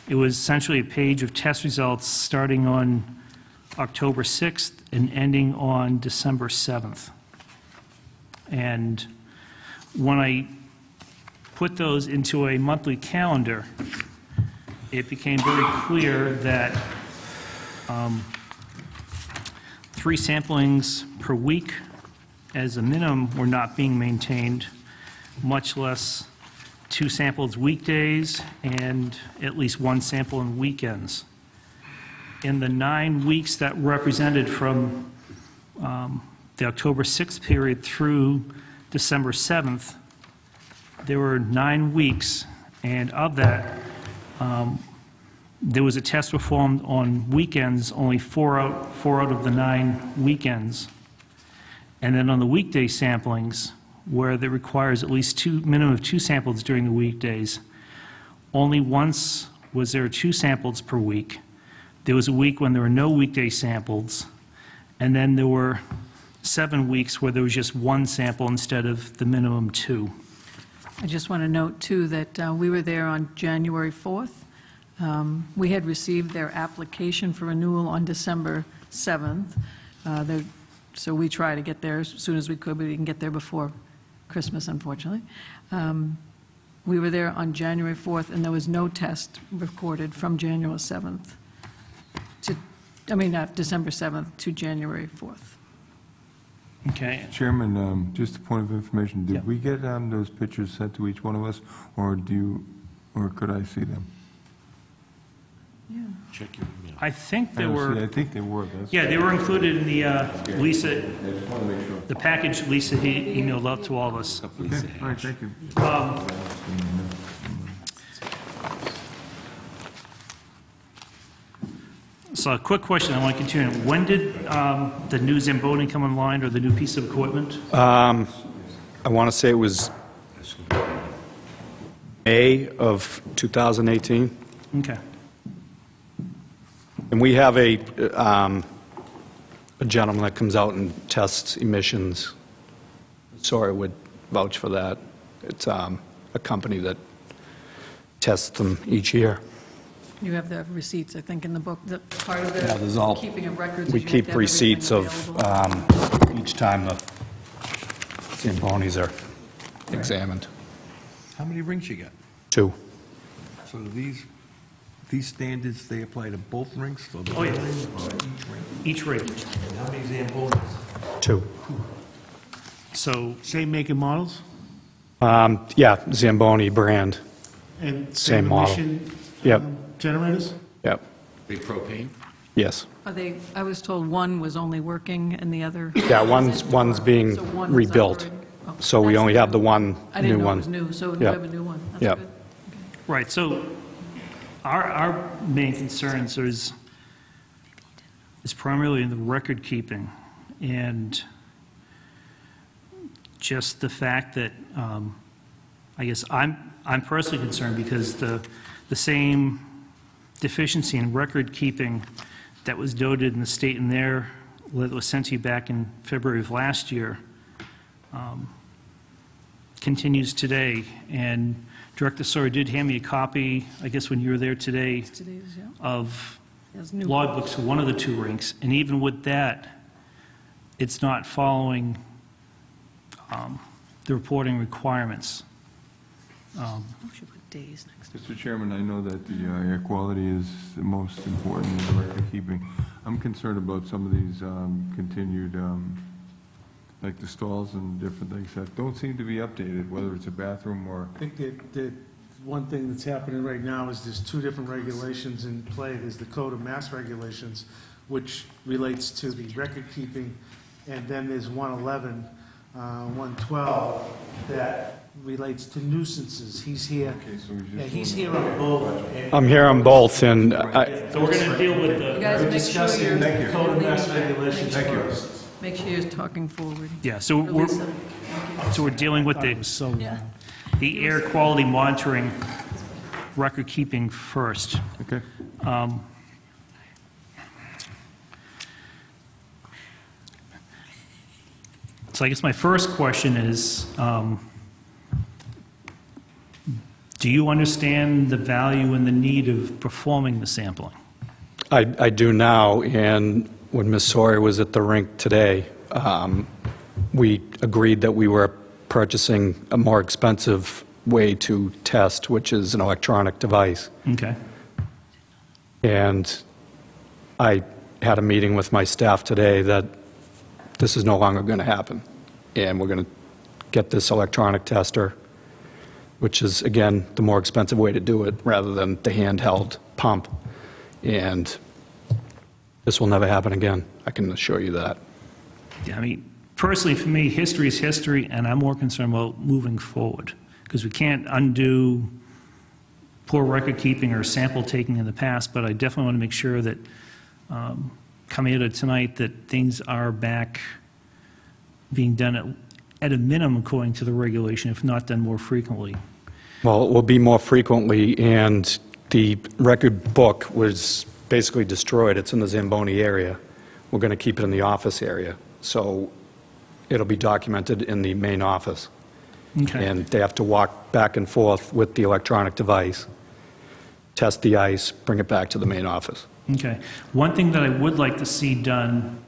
it was essentially a page of test results starting on October 6th and ending on December 7th. And when I put those into a monthly calendar, it became very clear that 3 samplings per week as a minimum were not being maintained, much less 2 samples weekdays and at least 1 sample on weekends. In the 9 weeks that represented from the October 6th period through December 7th, there were 9 weeks, and of that, there was a test performed on weekends, only 4 out of the 9 weekends. And then on the weekday samplings, where that requires at least minimum of 2 samples during the weekdays, only once was there 2 samples per week. There was a week when there were no weekday samples, and then there were 7 weeks where there was just 1 sample instead of the minimum 2. I just want to note, too, that we were there on January 4th. We had received their application for renewal on December 7th. So we try to get there as soon as we could, but we didn't get there before Christmas, unfortunately. We were there on January 4th, and there was no test recorded from January 7th to, December 7th to January 4th. Okay. Chairman, just a point of information, did we get those pictures sent to each one of us, or could I see them? Check your email. I think there were... I think they were. Yeah, they were included in the the package Lisa emailed out to all of us. Okay, all right, thank you. So a quick question, I want to continue. When did the new Zamboni come online, or the new piece of equipment? I want to say it was May of 2018. Okay. And we have a gentleman that comes out and tests emissions. Sorry, would vouch for that. It's a company that tests them each year. You have the receipts, I think, in the book. The part of Yeah, there's all, the keeping of records. we is you have to keep have receipts of everything each time the Zambonis are examined. How many rings you got? 2. So these standards, they apply to both rings? So the Oh, yeah. ring or Each rig. And how many Zambonis? 2. So... Same make and models? Yeah, Zamboni brand. And Same model. emission, Yep. Generators? Yep. Big propane? Yes. Are they, I was told one was only working and the other... Yeah, one's being So one was rebuilt. operating. Oh, So we that's only the have the new one I new didn't know it one. was new, so we Yep. have a new one. That's Yep. good. Right, so our main concerns is primarily in the record keeping, and just the fact that, I guess I'm personally concerned because the same deficiency in record keeping that was noted in the state in there, that was sent to you back in February of last year, continues today. And Director Sawyer did hand me a copy, I guess when you were there today, Today's, yeah. of There's new- logbooks for one of the 2 rinks, and even with that, it's not following the reporting requirements. We should put days next to Mr. Chairman, I know that the air quality is the most important in the record keeping. I'm concerned about some of these continued, like the stalls and different things that don't seem to be updated, whether it's a bathroom or... I think that one thing that's happening right now is there's 2 different regulations in play. There's the Code of Mass Regulations, which relates to the record keeping, and then there's 111, 112, that relates to nuisances. He's here, yeah, he's here on both. I'm here on both, and So we're going to deal with You the... guys We're make sure discussing you're... the Code of Mass Regulations first. Make sure you're talking forward. Yeah, so we're dealing with the air quality monitoring record keeping first. Okay. So I guess my first question is, do you understand the value and the need of performing the sampling? I do now, and when Ms. Sawyer was at the rink today, we agreed that we were purchasing a more expensive way to test, which is an electronic device. Okay. And I had a meeting with my staff today that this is no longer going to happen. And we're going to get this electronic tester, which is, again, the more expensive way to do it rather than the handheld pump. And this will never happen again. I can assure you that. Yeah, I mean, personally, for me, history is history, and I'm more concerned about moving forward, because we can't undo poor record keeping or sample taking in the past, but I definitely want to make sure that coming out of tonight that things are back being done at a minimum according to the regulation, if not done more frequently. Well, it will be more frequently, and the record book was basically destroyed. It's in the Zamboni area. We're going to keep it in the office area. So it'll be documented in the main office. Okay. And they have to walk back and forth with the electronic device, test the ice, bring it back to the main office. Okay. One thing that I would like to see done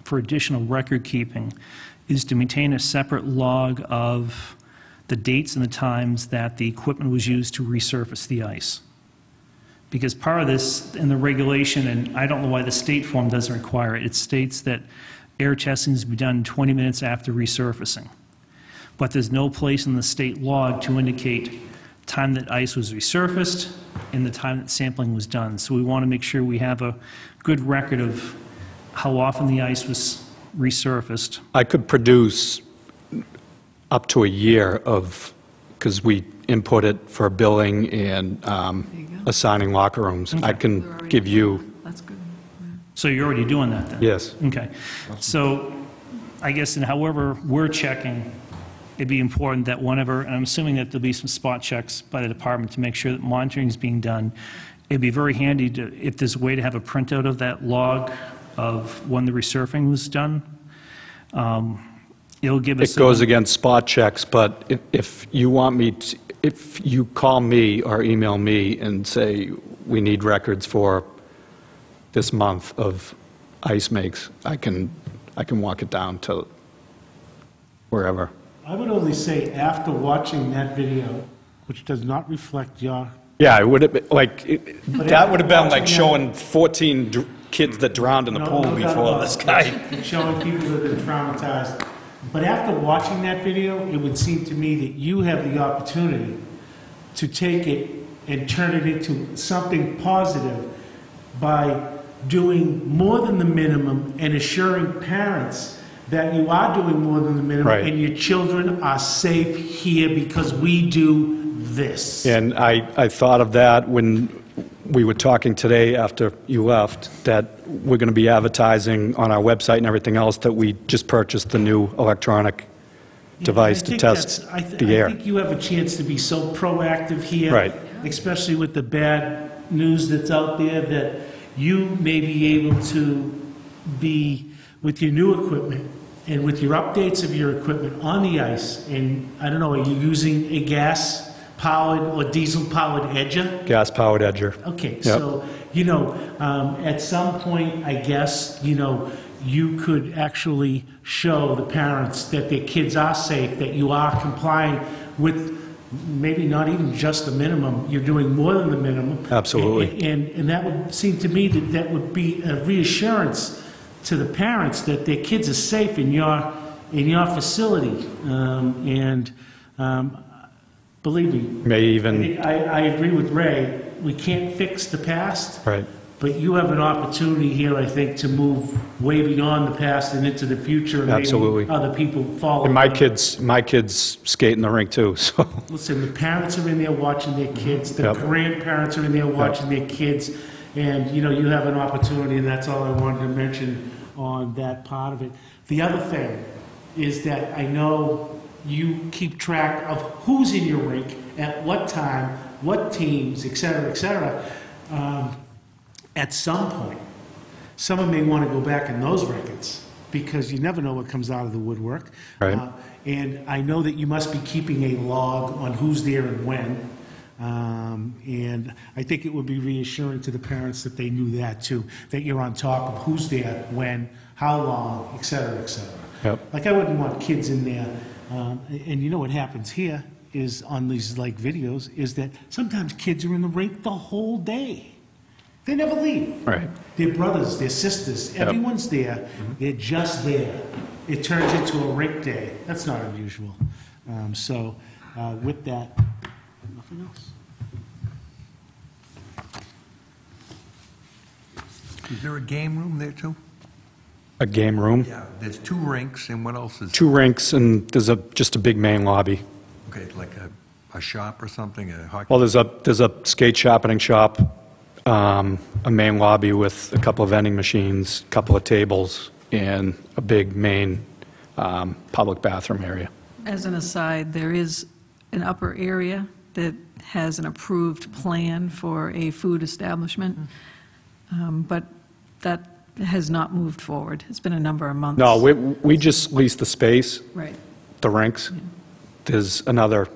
for additional record keeping is to maintain a separate log of the dates and the times that the equipment was used to resurface the ice. Because part of this in the regulation, and I don't know why the state form doesn't require it, it states that air testing is to be done 20 minutes after resurfacing. But there's no place in the state log to indicate time that ice was resurfaced and the time that sampling was done. So we want to make sure we have a good record of how often the ice was resurfaced. I could produce up to a year of, because we input it for billing and assigning locker rooms. Okay. I can give you. That's good. So you're already doing that then? Yes. Okay. So I guess in however we're checking, it'd be important that whenever, and I'm assuming that there'll be some spot checks by the department to make sure that monitoring is being done. It'd be very handy to, if there's a way to have a printout of that log of when the resurfacing was done. It'll give us. It goes against spot checks, but if you want me to, if you call me or email me and say, we need records for this month of ice makes, I can walk it down to wherever. I would only say after watching that video, which does not reflect your... Yeah, it would have been, like, But that after would have been like watching showing 14 kids that drowned in the pool No doubt before about this it. guy. Showing people that have been traumatized. But after watching that video, it would seem to me that you have the opportunity to take it and turn it into something positive by doing more than the minimum and assuring parents that you are doing more than the minimum, Right. and your children are safe here because we do this. And I thought of that when we were talking today after you left, that we're going to be advertising on our website and everything else that we just purchased the new electronic device to test the air. I think you have a chance to be so proactive here. Right. Especially with the bad news that's out there, that you may be able to be, with your new equipment and with your updates of your equipment on the ice, and I don't know, are you using a gas-powered or diesel-powered edger? Gas-powered edger. Okay, Yep. so, at some point, I guess, you could actually show the parents that their kids are safe, that you are complying with maybe not even just the minimum, you're doing more than the minimum. Absolutely. And that would seem to me that that would be a reassurance to the parents that their kids are safe in your facility. Believe me. May even. I agree with Ray, we can't fix the past. Right. But you have an opportunity here, I think, to move way beyond the past and into the future. And Absolutely. maybe other people follow. And my kids skate in the rink too, so. Listen, the parents are in there watching their kids, the Yep. grandparents are in there watching their kids, and, you have an opportunity, and that's all I wanted to mention on that part of it. The other thing is that I know you keep track of who's in your rink, at what time, what teams, et cetera, et cetera. At some point, someone may want to go back in those records, because you never know what comes out of the woodwork. Right. And I know that you must be keeping a log on who's there and when. And I think it would be reassuring to the parents that they knew that too, that you're on top of who's there, when, how long, et cetera, et cetera. Yep. Like, I wouldn't want kids in there. And you know what happens here is on these videos is that sometimes kids are in the rink the whole day. They never leave. Right. Their brothers, their sisters, Yep. everyone's there. They're just there. It turns into a rink day. That's not unusual. So with that, nothing else. Is there a game room there too? A game room, Yeah, there's 2 rinks, and what else is? 2 rinks, and there's just a big main lobby. Okay, like a shop or something, a hockey? Well, there's a skate sharpening shop, a main lobby with a couple of vending machines, a couple of tables, and a big main public bathroom area. As an aside, there is an upper area that has an approved plan for a food establishment, but that has not moved forward. It's been a number of months. No, we just leased the space, Right. the rinks. There's another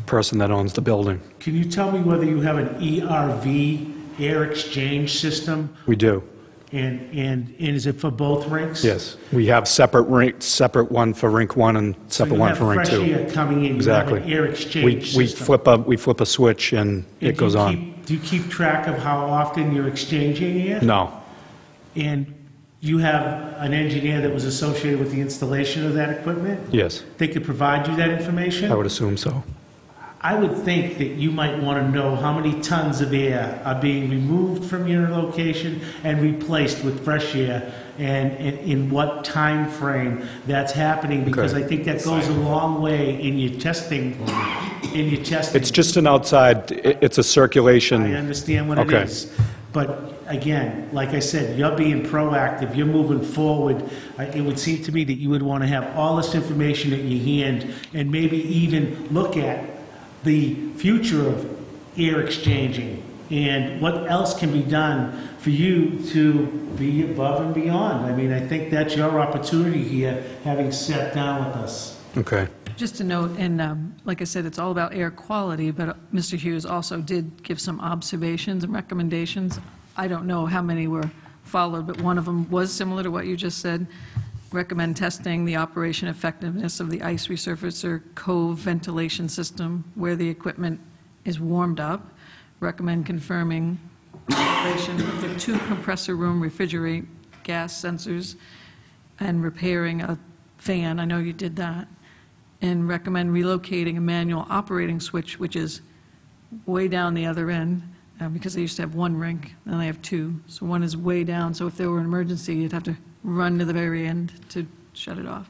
person that owns the building. Can you tell me whether you have an ERV, air exchange system? We do. And is it for both rinks? Yes. We have separate rinks, separate one for rink 1 and separate one for rink 2. So you have fresh air coming in, you have an Exactly. air exchange We system. we flip a switch and And it goes do you on. Do you keep track of how often you're exchanging air? No. And you have an engineer that was associated with the installation of that equipment? Yes, They could provide you that information? I would assume so. I would think that you might want to know how many tons of air are being removed from your location and replaced with fresh air, and in what time frame that's happening, because I think that goes a long way in your testing, It's just an outside, it's a circulation. I understand what it Okay. is. But again, like I said, you're being proactive, you're moving forward. It would seem to me that you would want to have all this information at your hand and maybe even look at the future of air exchanging and what else can be done for you to be above and beyond. I mean, I think that's your opportunity here, having sat down with us. Okay. Just a note, and like I said, it's all about air quality, but Mr. Hughes also did give some observations and recommendations. I don't know how many were followed, but one of them was similar to what you just said. Recommend testing the operation effectiveness of the ice resurfacer cove ventilation system where the equipment is warmed up. Recommend confirming operation of the 2 compressor room refrigerate gas sensors and repairing a fan. I know you did that. And recommend relocating a manual operating switch, which is way down the other end, because they used to have 1 rink, and they have 2. So one is way down, so if there were an emergency, you'd have to run to the very end to shut it off.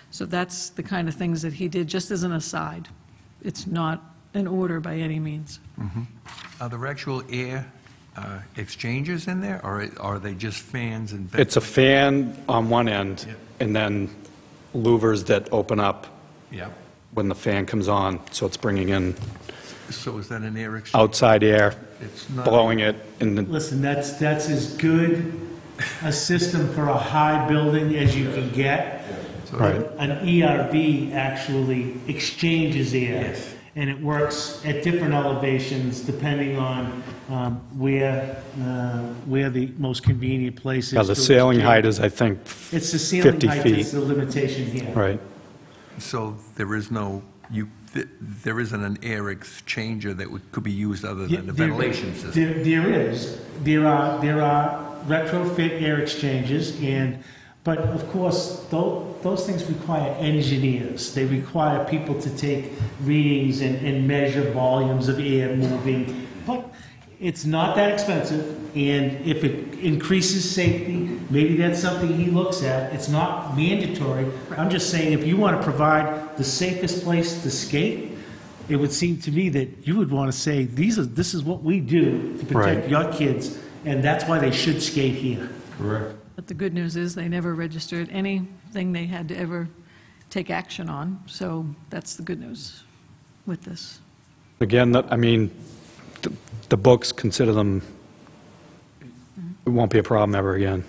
So that's the kind of things that he did, just as an aside. It's not an order by any means. Are there actual air exchangers in there, or are they just fans and? It's a fan on one end, and then louvers that open up Yeah. when the fan comes on, so it's bringing in So is that an air exchange? outside air, It's not- blowing it, and then Listen, that's as good a system for a high building as you can get. Right. An ERV actually exchanges air. Yes. And it works at different elevations depending on where the most convenient place is. yeah, the to ceiling exchange. height is, I think, It's the ceiling 50 height feet. that's the limitation here. Right. So there is no, there isn't an air exchanger that could be used other Yeah, than the ventilation system? There is. There are retrofit air exchanges, but of course, those things require engineers. They require people to take readings and measure volumes of air moving. But it's not that expensive, and if it increases safety, maybe that's something he looks at. It's not mandatory. I'm just saying, if you want to provide the safest place to skate, it would seem to me that you would want to say, this is what we do to protect Right. your kids, and that's why they should skate here. Correct. But the good news is they never registered anything they had to ever take action on, so that's the good news with this. Again, I mean, the books consider them, it won't be a problem ever again.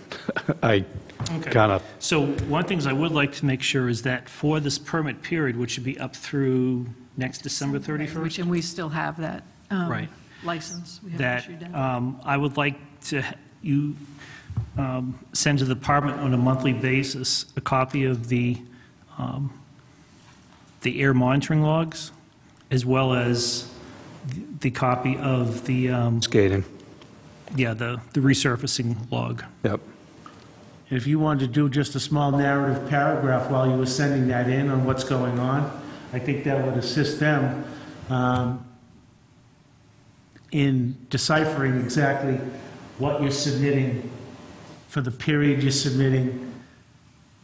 I Okay. kind of, So one of the things I would like to make sure is that for this permit period, which should be up through next December 31st, And we still have that Right. license. We haven't that issued that. I would like to, you send to the department on a monthly basis a copy of the air monitoring logs, as well as the copy of the skating. Yeah, the resurfacing log. Yep. If you wanted to do just a small narrative paragraph while you were sending that in on what's going on, I think that would assist them in deciphering exactly what you're submitting for the period you're submitting,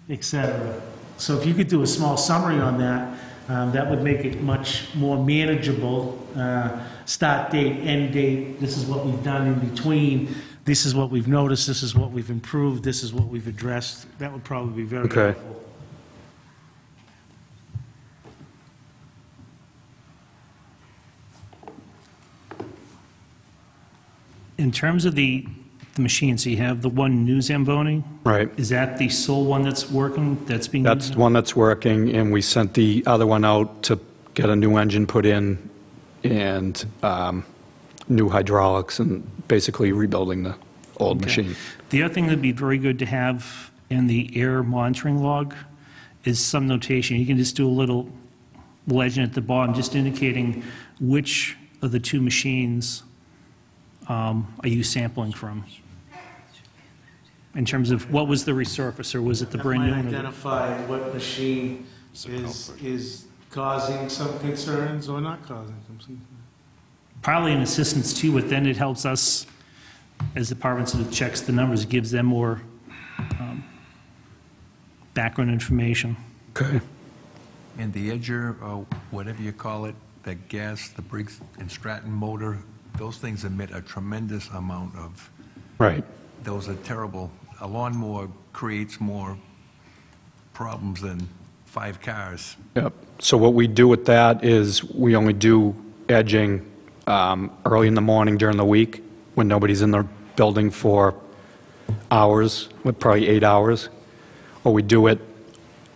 et cetera. So if you could do a small summary on that, that would make it much more manageable. Start date, end date, this is what we've done in between, this is what we've noticed, this is what we've improved, this is what we've addressed. That would probably be very Okay. helpful. In terms of the machine, so you have the one new Zamboni? Right. Is that the sole one that's working, that's being That's used? the one that's working, and we sent the other one out to get a new engine put in and new hydraulics and basically rebuilding the old Okay. machine. The other thing that'd be very good to have in the air monitoring log is some notation. You can just do a little legend at the bottom, just indicating which of the two machines are you sampling from? In terms of what was the resurfacer? Was it the That brand might new one? identify what machine is causing some concerns or not causing some concerns. Probably an assistance too, but then it helps us as departments that checks the numbers, gives them more background information. Okay. And the Edger, whatever you call it, that gas, the Briggs and Stratton motor, those things emit a tremendous amount of, Right. those are terrible. A lawnmower creates more problems than 5 cars. Yep. So what we do with that is we only do edging early in the morning during the week when nobody's in the building for hours, with probably 8 hours, or we do it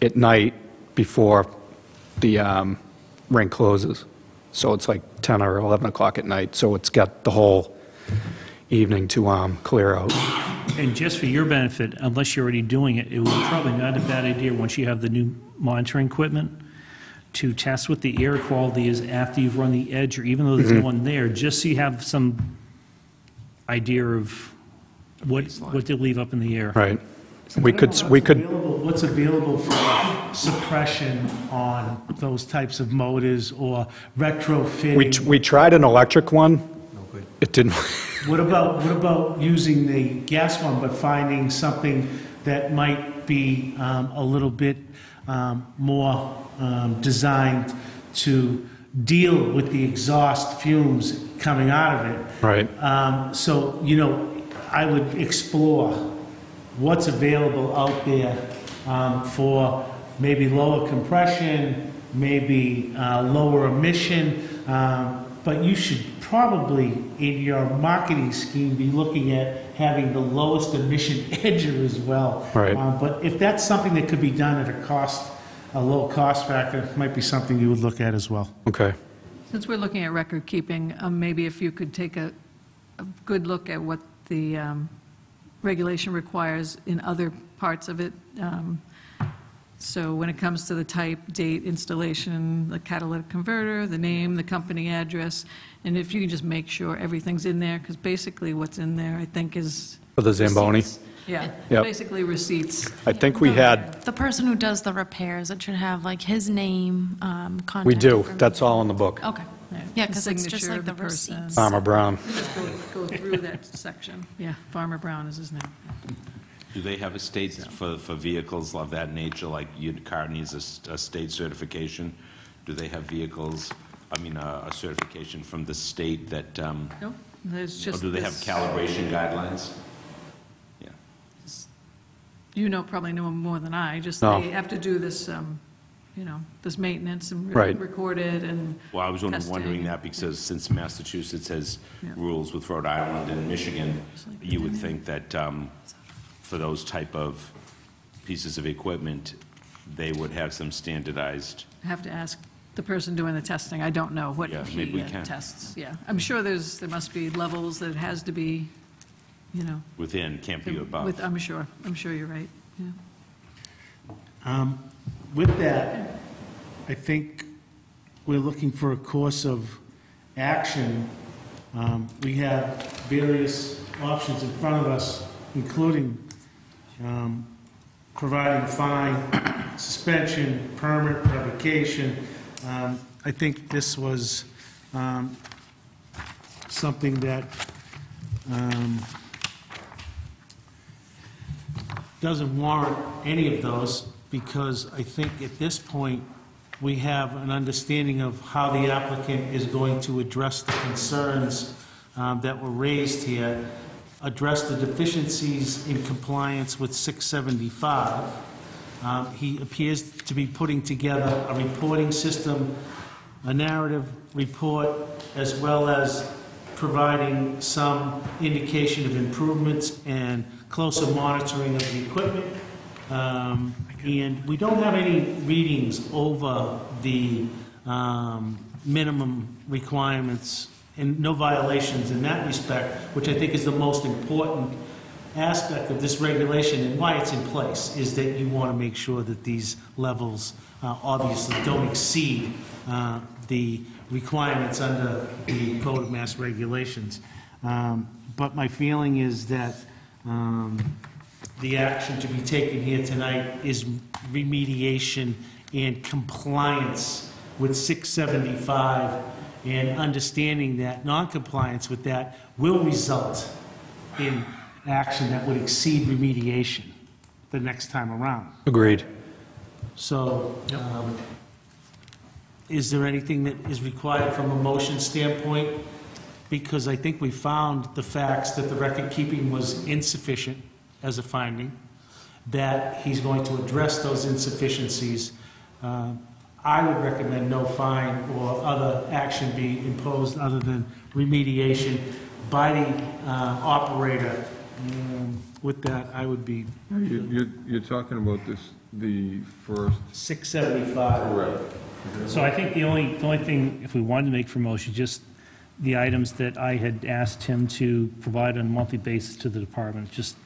at night before the rink closes. So it's like 10 or 11 o'clock at night, so it's got the whole evening to clear out. And just for your benefit, unless you're already doing it, it would probably not a bad idea, once you have the new monitoring equipment, to test what the air quality is after you've run the edge, or even though there's no one there, just so you have some idea of what they leave up in the air. Right. What's available for suppression on those types of motors or retrofitting? We tried an electric one. It didn't. What about using the gas one, but finding something that might be a little bit more designed to deal with the exhaust fumes coming out of it? Right. So, I would explore what's available out there for maybe lower compression, maybe lower emission, but you should probably, in your marketing scheme, be looking at having the lowest emission edger as well. Right. But if that's something that could be done at a low cost factor, it might be something you would look at as well. Okay. Since we're looking at record keeping, maybe if you could take a good look at what the regulation requires in other parts of it. So when it comes to the type, date, installation, the catalytic converter, the name, the company address, and if you can just make sure everything's in there, because basically what's in there, I think, is... For the Zamboni? receipts. Yeah, Yep. basically receipts. I think we had, The person who does the repairs, it should have like his name, contact. we do. information. That's all in the book. Okay. Yeah, The because it's just signature like of the the person. receipts. Farmer Brown. Just go through that section. Yeah, Farmer Brown is his name. Do they have a state for vehicles of that nature, like your car needs a state certification? Do they have vehicles, a certification from the state that, No, there's just... or do they have this- calibration guidelines? Yeah. You probably know more than I, just No. they have to do this, this maintenance and Right. record it and Well, I was only testing. wondering that because since Massachusetts has Yeah. rules with Rhode Island and Michigan, you would think that for those type of pieces of equipment, they would have some standardized. I have to ask the person doing the testing. I don't know what Yeah, he maybe we can. tests. Yeah, I'm sure there must be levels that it has to be, Within, can't be above. I'm sure you're right, yeah. With that, I think we're looking for a course of action We have various options in front of us, including providing fine, suspension, permit, revocation. I think this was something that doesn't warrant any of those, because I think at this point, we have an understanding of how the applicant is going to address the concerns that were raised here, address the deficiencies in compliance with 675. He appears to be putting together a reporting system, a narrative report, as well as providing some indication of improvements and closer monitoring of the equipment. And we don't have any readings over the minimum requirements and no violations in that respect, which I think is the most important aspect of this regulation and why it's in place, is that you want to make sure that these levels obviously don't exceed the requirements under the Code of Mass Regulations. But my feeling is that the action to be taken here tonight is remediation and compliance with 675, and understanding that non-compliance with that will result in action that would exceed remediation the next time around. Agreed. So, is there anything that is required from a motion standpoint? Because I think we found the facts that the record keeping was insufficient as a finding, that he's going to address those insufficiencies. I would recommend no fine or other action be imposed other than remediation by the operator. With that, I would be... You're talking about this, the first... 675. Correct. So I think the only thing, if we wanted to make for motion, just the items that I had asked him to provide on a monthly basis to the department, just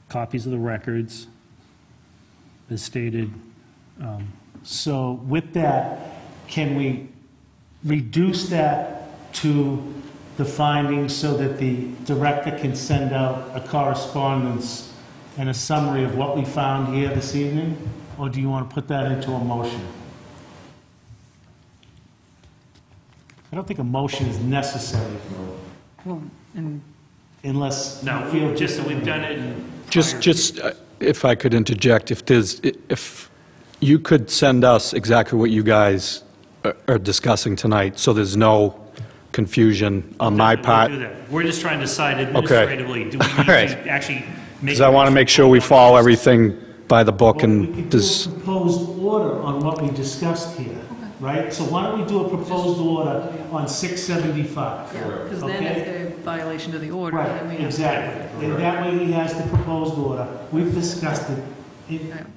copies of the records, as stated. So with that, can we reduce that to the findings so that the director can send out a correspondence and a summary of what we found here this evening? Or do you want to put that into a motion? I don't think a motion is necessary. Well, and unless you No, feel... just that we've done it. Just if I could interject, if you could send us exactly what you guys are discussing tonight, so there's no confusion on my part. We'll do that. We're just trying to decide administratively, do we need to actually make... Because I want to make sure we follow everything by the book, We and could do this... a proposed order on what we discussed here, right? So why don't we do a proposed order on 675? because then if they're in violation of the order, then we Right, have... exactly. And that way he has the proposed order. We've discussed it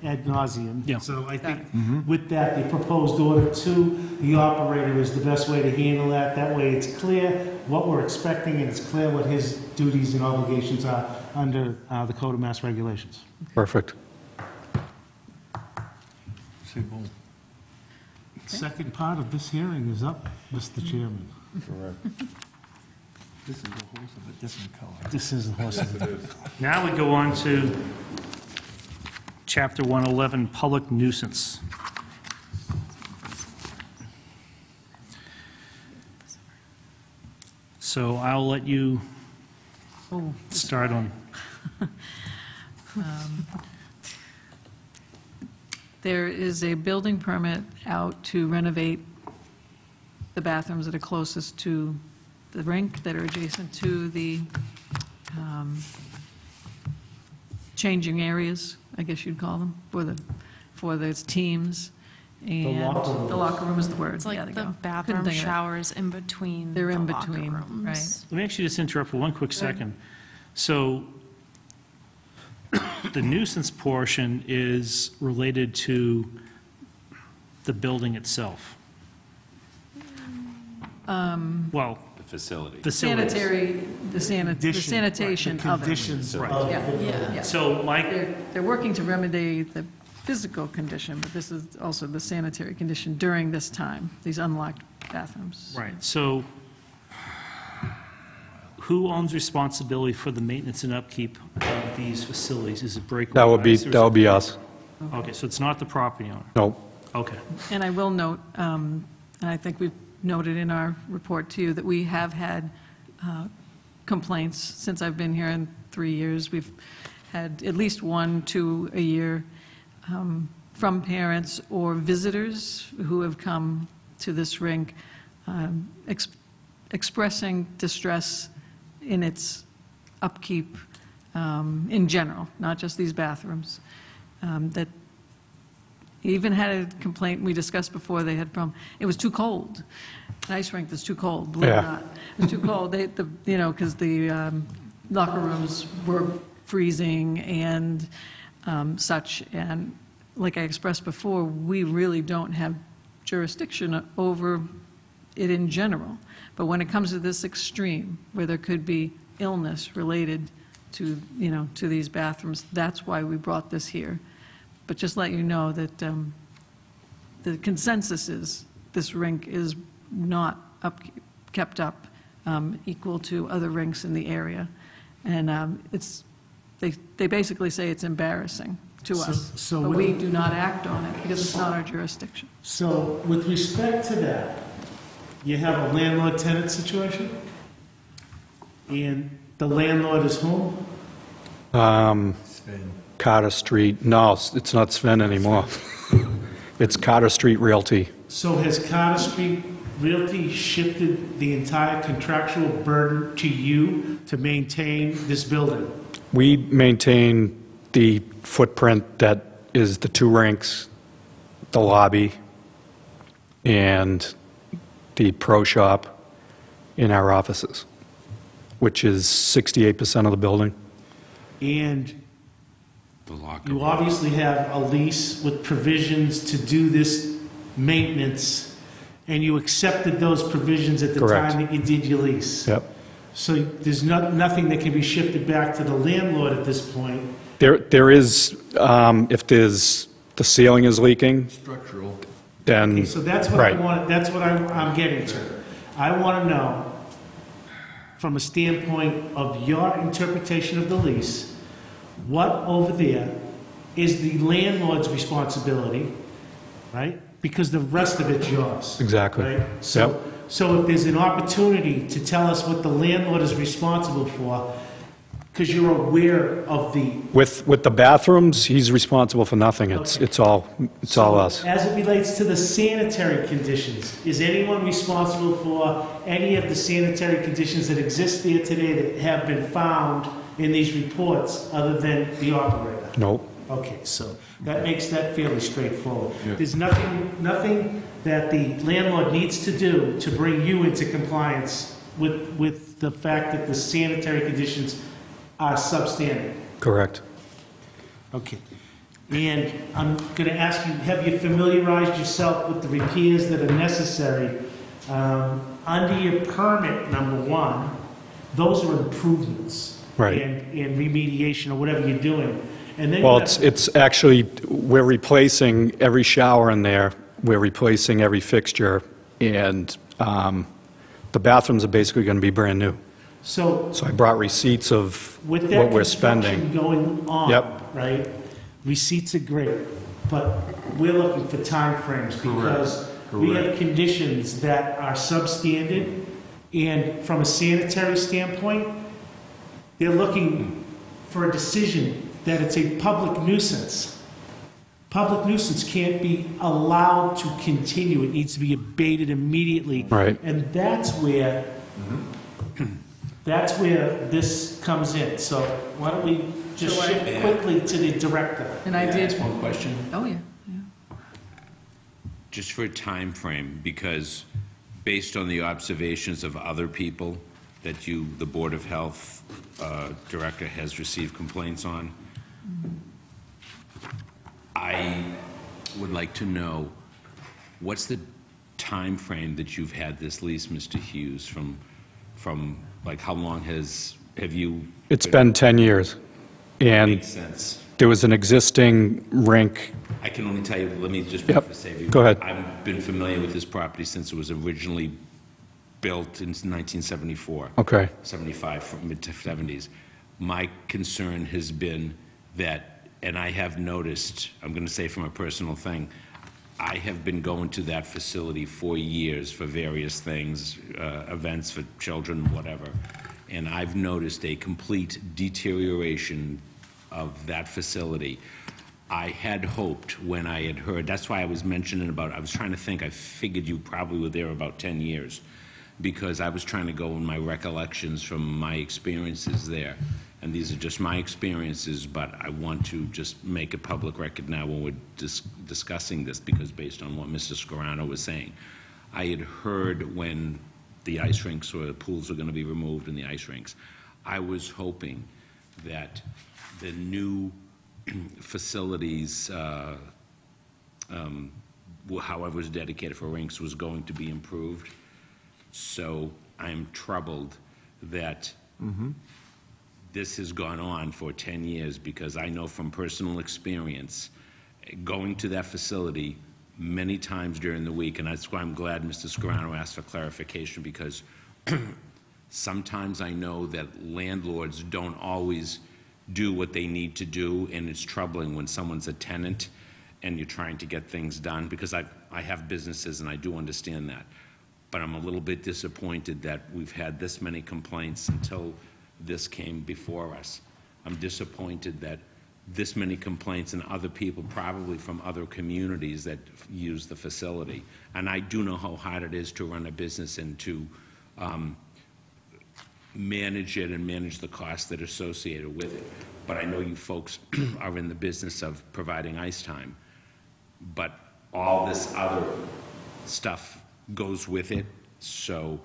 ad nauseum. Yeah. So I think with that, the proposed order to the operator is the best way to handle that. That way it's clear what we're expecting, and it's clear what his duties and obligations are under the Code of Mass Regulations. Perfect. Second part of this hearing is up, Mr. Chairman. Correct. This is a horse of a different color. This is the horse of the... Now we go on to Chapter 111, Public Nuisance. So I'll let you start on... There is a building permit out to renovate the bathrooms that are closest to the rink, that are adjacent to the changing areas, I guess you'd call them, for the teams. And locker rooms. the locker room is the word. It's Yeah, like there the you go. Couldn't bathroom think of it. showers in between They're in the locker between, rooms. right. Let me actually just interrupt for one quick second. So the nuisance portion is related to the building itself. Well, The facility. facilities. The sanitation of it. Conditions Right. of Yeah, the yeah. So Mike, They're working to remedy the physical condition, but this is also the sanitary condition during this time, these unlocked bathrooms. right, so who owns responsibility for the maintenance and upkeep of these facilities? Is it Breakaway Ice? or is That would it- be us. Okay, so it's not the property owner? No. Okay. And I will note, and I think we've noted in our report to you, that we have had complaints since I've been here in 3 years. We've had at least 1, 2 a year from parents or visitors who have come to this rink expressing distress in its upkeep in general, not just these bathrooms. That even had a complaint we discussed before, they had from, it was too cold. An ice rink that's too cold, believe it or Yeah. not. It was too cold, because the locker rooms were freezing and such. And like I expressed before, we really don't have jurisdiction over it in general. But when it comes to this extreme, where there could be illness related to, to these bathrooms, that's why we brought this here. But just let you know that the consensus is this rink is not kept up equal to other rinks in the area. And they basically say it's embarrassing to us, but we do not act on it because it's not our jurisdiction. So with respect to that, you have a landlord-tenant situation? And the landlord is whom? Carter Street, no, it's not Sven anymore. It's Carter Street Realty. So has Carter Street Realty shifted the entire contractual burden to you to maintain this building? We maintain the footprint that is the 2 rinks, the lobby, and the pro shop in our offices, which is 68% of the building. And you obviously have a lease with provisions to do this maintenance, and you accepted those provisions at the Correct. time that you did your lease. Yep. So there's nothing that can be shifted back to the landlord at this point. There is, if there's, the ceiling is leaking, Structural. then, Okay, so that's what I right. want, that's what I'm getting to. I want to know, from a standpoint of your interpretation of the lease, what over there is the landlord's responsibility, right? Because the rest of it's yours. Exactly. Right? So if there's an opportunity to tell us what the landlord is responsible for, because you're aware of the... With the bathrooms, he's responsible for nothing. It's all us. As it relates to the sanitary conditions, is anyone responsible for any of the sanitary conditions that exist there today that have been found in these reports other than the operator? Nope. Okay, so that makes that fairly straightforward. There's nothing that the landlord needs to do to bring you into compliance with the fact that the sanitary conditions are substandard. Correct. Okay. And I'm going to ask you, have you familiarized yourself with the repairs that are necessary? Under your permit, number 1, those are improvements. Right. And remediation or whatever you're doing. And then Well, you have- it's actually, we're replacing every shower in there, we're replacing every fixture, and the bathrooms are basically going to be brand new. So I brought receipts of with that what we're construction spending. going on, Yep. right? Receipts are great, but we're looking for timeframes because we have conditions that are substandard, and from a sanitary standpoint, they're looking for a decision that it's a public nuisance. Public nuisance can't be allowed to continue. It needs to be abated immediately. Right. And that's where this comes in. So why don't we just So I- shift quickly to the director? And I did. Ask one question? Oh, yeah. Just for a time frame, because based on the observations of other people that the Board of Health Director has received complaints on, I would like to know, what's the time frame that you've had this lease, Mr. Hughes, from like, how long have you? It's been 10 years, and Makes sense. there was an existing rink. I can only tell you, let me just Yep. save you. Go ahead. I've been familiar with this property since it was originally built in 1974. Okay. 75, from mid to 70s. My concern has been that, and I have noticed, I'm going to say from a personal thing, I have been going to that facility for years for various things, events for children, whatever, and I've noticed a complete deterioration of that facility. I had hoped when I had heard, that's why I was mentioning about, I was trying to think, I figured you probably were there about 10 years, because I was trying to go in my recollections from my experiences there. And these are just my experiences, but I want to just make a public record now when we're discussing this, because based on what Mr. Scarano was saying, I had heard when the ice rinks or the pools were going to be removed in the ice rinks, I was hoping that the new facilities, however was dedicated for rinks, was going to be improved. So I'm troubled that this has gone on for 10 years, because I know from personal experience, going to that facility many times during the week, and that's why I'm glad Mr. Scarano asked for clarification, because sometimes I know that landlords don't always do what they need to do, and it's troubling when someone's a tenant and you're trying to get things done, because I have businesses and I do understand that. But I'm a little bit disappointed that we've had this many complaints until this came before us. I'm disappointed that this many complaints and other people, probably from other communities that use the facility. And I do know how hard it is to run a business and to manage it and manage the costs that are associated with it. But I know you folks are in the business of providing ice time. But all this other stuff goes with it, so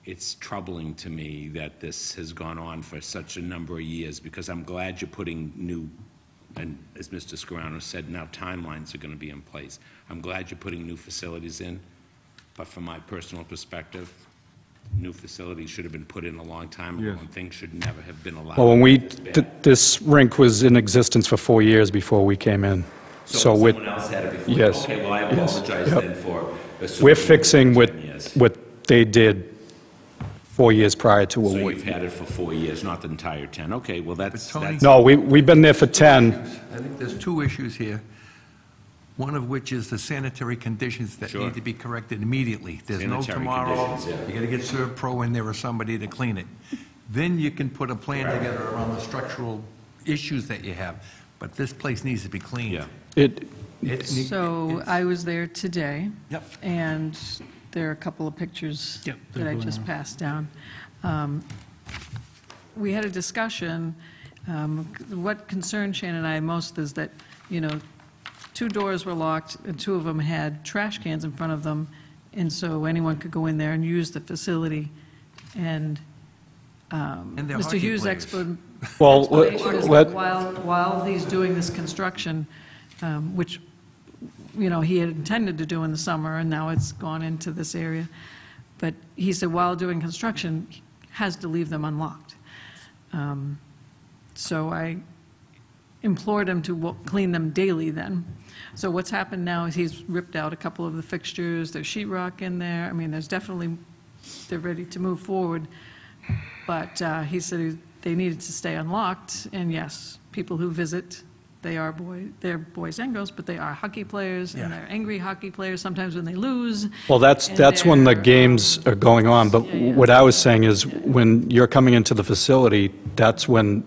it's troubling to me that this has gone on for such a number of years, because I'm glad you're putting new, and as Mr. Scarano said, now timelines are going to be in place. I'm glad you're putting new facilities in, but from my personal perspective, new facilities should have been put in a long time ago, and things should never have been allowed. Well, when this bad. this rink was in existence for 4 years before we came in. So someone else had it before? Yes. Okay, well, I apologize Yep. then for assuming. We're fixing it was 10 years. what they did 4 years prior to So what you've had it for 4 years, not the entire 10. Okay, well, that's... No, we've been there for 10. I think there's two issues here, one of which is the sanitary conditions that Sure. need to be corrected immediately. There's no Sanitary tomorrow. conditions, yeah. You got to get Serve Pro in there or somebody to clean it. Then you can put a plan together around the structural issues that you have. But this place needs to be cleaned. Yeah. So I was there today. Yep. And there are a couple of pictures that I just passed down. We had a discussion. What concerned Shannon and I most is that, 2 doors were locked, and 2 of them had trash cans in front of them, and so anyone could go in there and use the facility. And they're Mr. hockey Hughes' players. explanation is that while he's doing this construction, which, he had intended to do in the summer, and now it's gone into this area, but he said while doing construction, he has to leave them unlocked. So I implored him to clean them daily then. So what's happened now is he's ripped out a couple of the fixtures, there's sheetrock in there, I mean, there's definitely, they're ready to move forward. But he said they needed to stay unlocked, and yes, people who visit, they're boys and girls, but they are hockey players, and they're angry hockey players sometimes when they lose. Well, that's when the games are going on, but what I was saying is, when you're coming into the facility, that's when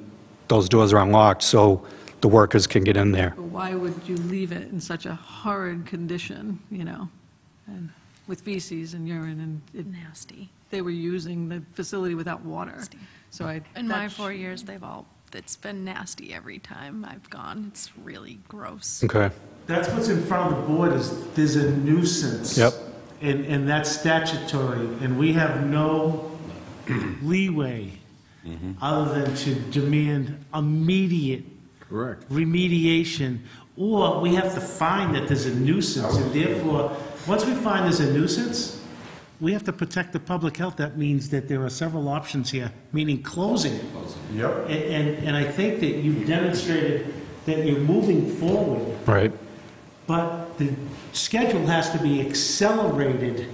those doors are unlocked, so the workers can get in there. But why would you leave it in such a horrid condition, and with feces and urine and Nasty. They were using the facility without water. So In my 4 years, it's been nasty every time I've gone. It's really gross. Okay. That's what's in front of the board, is there's a nuisance. Yep. And that's statutory, and we have no leeway other than to demand immediate remediation, or we have to find that there's a nuisance, and therefore, once we find there's a nuisance, we have to protect the public health. That means that there are several options here, meaning closing. Yep. And I think that you've demonstrated that you're moving forward, Right. but the schedule has to be accelerated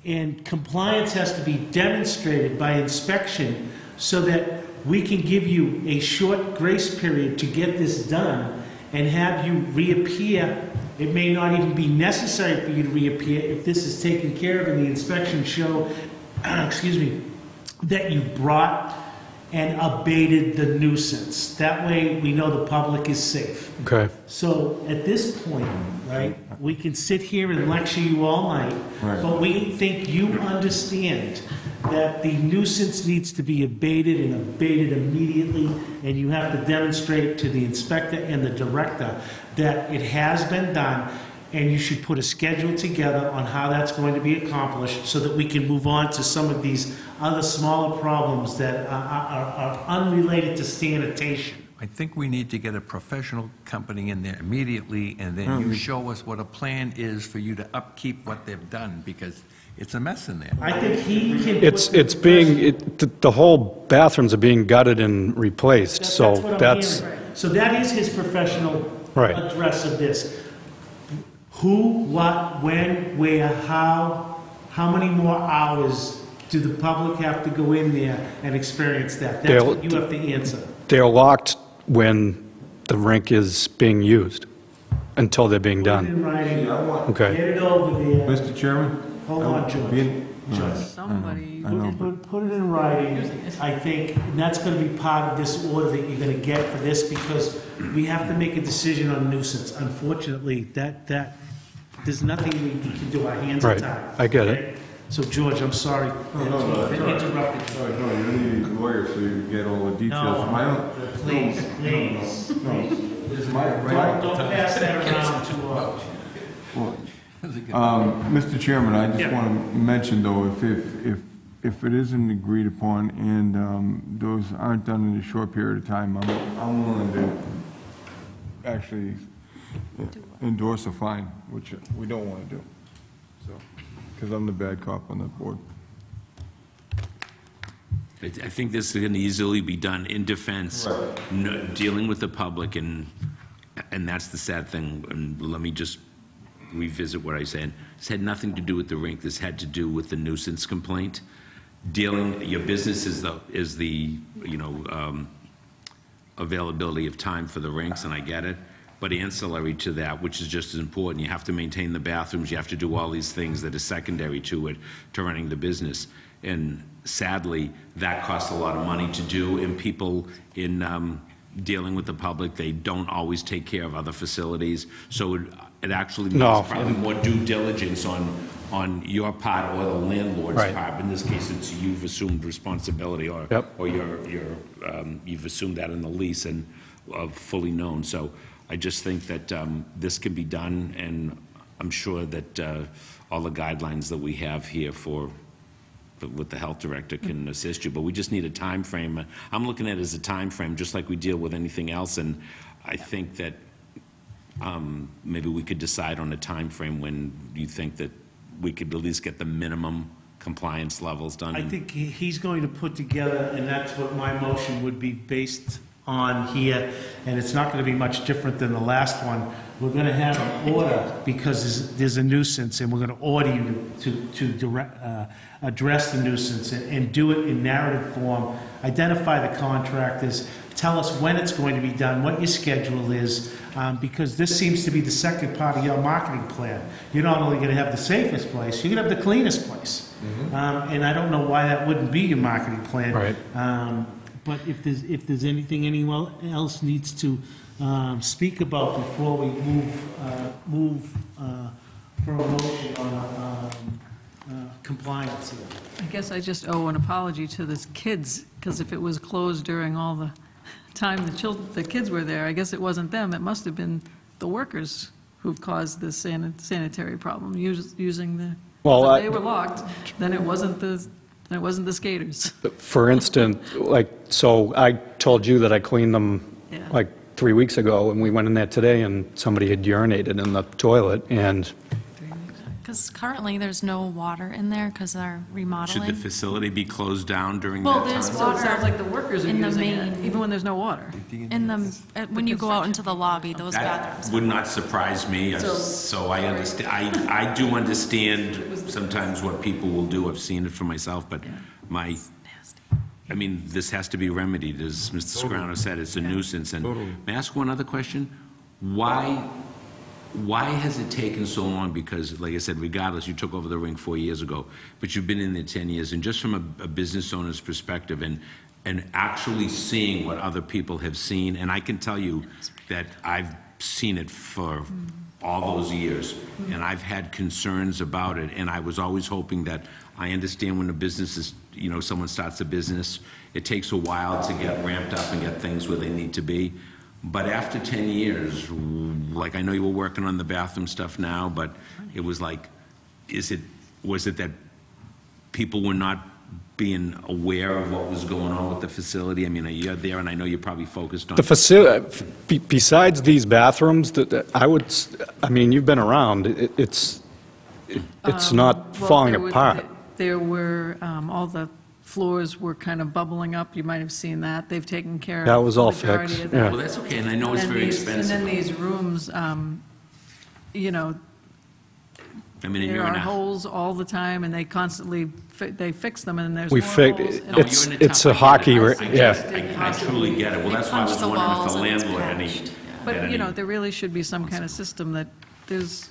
And compliance has to be demonstrated by inspection so that we can give you a short grace period to get this done and have you reappear. It may not even be necessary for you to reappear if this is taken care of and the inspections show, excuse me, that you've brought and abated the nuisance. That way, we know the public is safe. Okay. So at this point, right, we can sit here and lecture you all night, Right. but we think you understand that the nuisance needs to be abated and abated immediately, and you have to demonstrate to the inspector and the director that it has been done, and you should put a schedule together on how that's going to be accomplished so that we can move on to some of these other smaller problems that are unrelated to sanitation. I think we need to get a professional company in there immediately, and then you show us what a plan is for you to upkeep what they've done, because it's a mess in there. I think he can. It's being, the whole bathrooms are being gutted and replaced, so That's what I'm that's, hearing. So that is his professional Right. address of this. Who, what, when, where, how many more hours do the public have to go in there and experience that? That's what you have to answer. they're locked when the rink is being used, until they're being Put it in done. writing. Okay. Get it over there. Mr. Chairman? Hold on, George. Somebody. Put it in writing, I think, and that's gonna be part of this order that you're gonna get for this, because we have to make a decision on nuisance. Unfortunately, there's nothing we can do, our hands are Right. tied. I get it. okay? So, George, I'm sorry to that's all right. interrupt you. Sorry, no, you need a lawyer so you get all the details. Please. Don't pass that around too often. Mr. Chairman, I just Yeah. want to mention, though, if it isn't agreed upon and those aren't done in a short period of time, I'm willing to actually endorse a fine, which we don't want to do, so, because I'm the bad cop on that board. I think this can easily be done in defense, dealing with the public, and that's the sad thing. And let me just revisit what I said. This had nothing to do with the rink. This had to do with the nuisance complaint. Your business is the availability of time for the rinks, and I get it. But ancillary to that, which is just as important, you have to maintain the bathrooms, you have to do all these things that are secondary to it, to running the business. And sadly, that costs a lot of money to do, and people in dealing with the public, they don't always take care of other facilities. So it actually means probably more due diligence on your part or the landlord's Right. part. In this case, it's you've assumed responsibility, or you've assumed that in the lease and fully known. So I just think that this can be done, and I'm sure that all the guidelines that we have here with the health director can assist you, but we just need a time frame. I'm looking at it as a time frame, just like we deal with anything else, and I think that maybe we could decide on a time frame when you think that we could at least get the minimum compliance levels done. I think he's going to put together, and that's what my motion would be based on here, and it's not going to be much different than the last one. We're going to have an order because there's a nuisance, and we're going to order you to address the nuisance and do it in narrative form, identify the contractors, tell us when it's going to be done, what your schedule is, because this seems to be the second part of your marketing plan. You're not only going to have the safest place, you're going to have the cleanest place. And I don't know why that wouldn't be your marketing plan. Right. But if there's anything anyone else needs to speak about before we move for a motion on compliance here. I guess I just owe an apology to the kids, because if it was closed during all the time the kids were there, I guess it wasn't them. It must have been the workers who've caused this sanitary problem, using the, Well, if they were locked, then it wasn't the skaters. For instance, so I told you that I cleaned them Yeah. 3 weeks ago, and we went in there today, and somebody had urinated in the toilet, and Because currently, there's no water in there because they're Should remodeling. the facility be closed down during Well, that there's time? So it sounds like the workers are in the using it, main- even when there's no water. In the, when you go out into the lobby, those That bathrooms. would not surprise me, So- so I understand, I do understand sometimes what people will do. I've seen it for myself, but I mean, this has to be remedied, as Mr. Scarano said, it's a nuisance. And may I ask one other question? Why has it taken so long? Because, like I said, regardless, you took over the rink 4 years ago, but you've been in there 10 years, and just from a business owner's perspective, and actually seeing what other people have seen, and I can tell you that I've seen it for all those years, and I've had concerns about it, and I was always hoping that, I understand when a business is, you know, someone starts a business, it takes a while to get ramped up and get things where they need to be. But after 10 years, like I know you were working on the bathroom stuff now, but it was like, was it that people were not being aware of what was going on with the facility? I mean, you're there, and I know you're probably focused on... The facility, besides these bathrooms, I mean, you've been around, it's not Well, falling there were- apart. There were, all the floors were kind of bubbling up. You might have seen that. They've taken care of That was all the majority fixed, of yeah. that. Well, that's okay, and I know it's And very these- expensive. And then these rooms, you know, I mean, and there you're in are a... holes all the time, and they constantly, they fix them, and there's We more fixed, holes. and- No, you're it's in it's a tough- I get hockey, it. yeah. I truly get it. Well, They that's why I was punch the wondering if walls the and it's landlord had any... patched, had But, you know, any- there really should be some kind of system that there's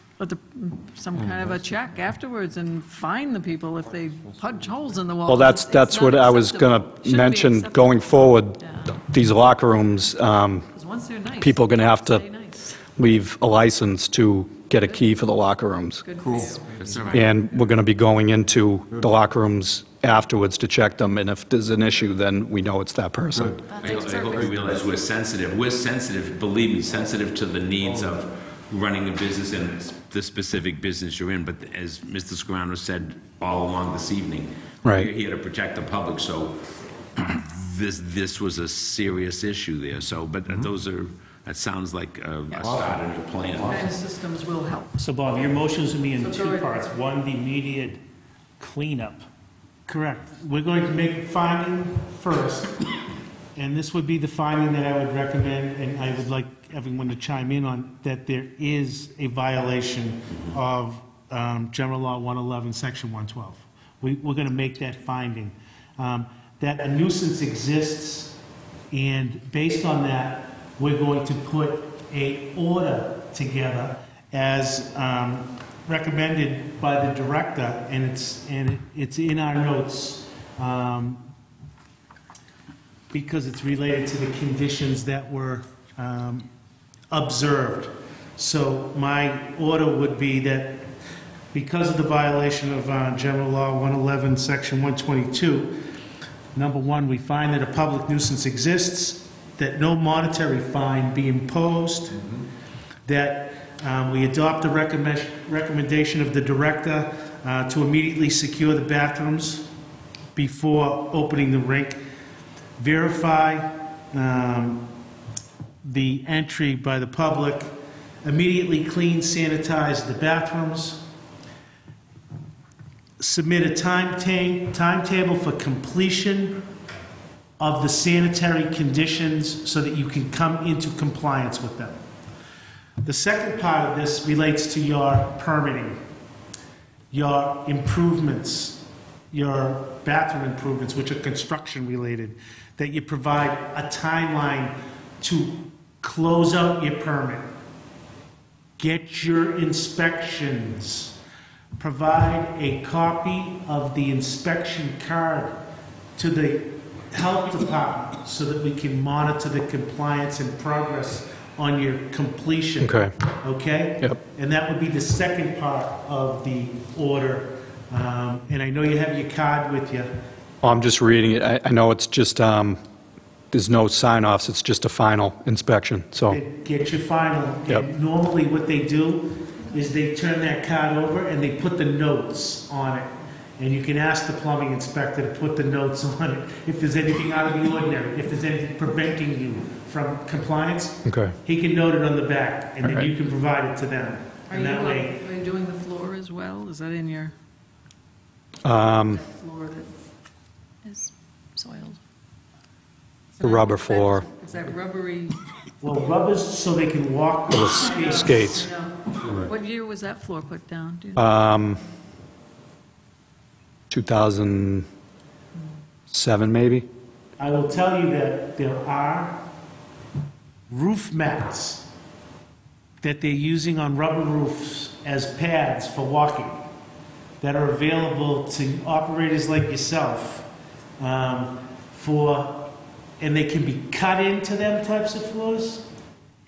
some kind of a check afterwards and fine the people if they punch holes in the walls. Well, It's that's not what I was acceptable. going Shouldn't to be mention, acceptable. going forward, these locker rooms, 'Cause once they're nice, people are going to have to stay nice. leave a license to get a key for the locker rooms. Good for you. That's all right. And we're going to be going into the locker rooms afterwards to check them, and if there's an issue, then we know it's that person. I hope you realize we're sensitive. We're sensitive, believe me, sensitive to the needs of running a business and the specific business you're in. But as Mr. Scarano said all along this evening, Right. we're here to protect the public, so this was a serious issue there. So, but that sounds like a start in your plan. Kind of systems will help. So Bob, your motion's going to be in So two go ahead. parts. One, the immediate cleanup. Correct. We're going to make a finding first, and this would be the finding that I would recommend, and I would like everyone to chime in on, that there is a violation of General Law 111, Section 112. We're going to make that finding. That a nuisance exists, and based on that, we're going to put a order together as recommended by the director, and it's in our notes, because it's related to the conditions that were observed. So my order would be that because of the violation of General Law 111, Section 122, number one, we find that a public nuisance exists, that no monetary fine be imposed, that we adopt the recommendation of the director to immediately secure the bathrooms before opening the rink, verify the entry by the public, immediately clean, sanitize the bathrooms, submit a timetable for completion of the sanitary conditions so that you can come into compliance with them. The second part of this relates to your permitting, your improvements, your bathroom improvements, which are construction related, that you provide a timeline to close out your permit, get your inspections, provide a copy of the inspection card to the health department so that we can monitor the compliance and progress on your completion. Okay. Okay? Yep. And that would be the second part of the order. And I know you have your card with you. Well, I'm just reading it. I know it's just, there's no sign-offs, it's just a final inspection, so, Get your final. Yep. And normally what they do is they turn that card over and they put the notes on it. And you can ask the plumbing inspector to put the notes on it if there's anything out of the ordinary, if there's anything preventing you from compliance. okay. He can note it on the back, and then All right. you can provide it to them. Are And you that way, doing the floor as as well? Is that in your Um, floor that Is soiled. The rubber floor. Is that rubbery? Well, rubbers so they can walk. The skates. No. What year was that floor put down? Do you know? 2007, maybe? I will tell you that there are roof mats that they're using on rubber roofs as pads for walking that are available to operators like yourself and they can be cut into them types of floors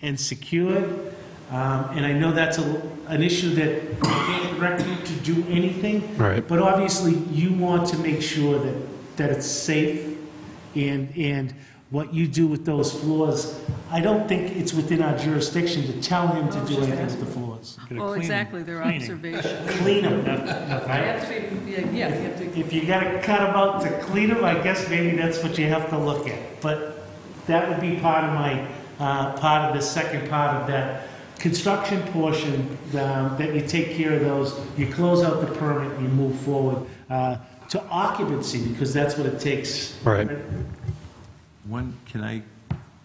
and secured. And I know that's an issue that I can't direct you to do anything. Right. But obviously, you want to make sure that it's safe and what you do with those floors. I don't think it's within our jurisdiction to tell him to do anything with the floors. Well, exactly, their observation. Clean them. I have to be, yeah, you have to. If you gotta cut them out to clean them, I guess maybe that's what you have to look at. But that would be part of my, part of the second part of that construction portion, that you take care of those, you close out the permit, you move forward to occupancy, because that's what it takes. Right. Can I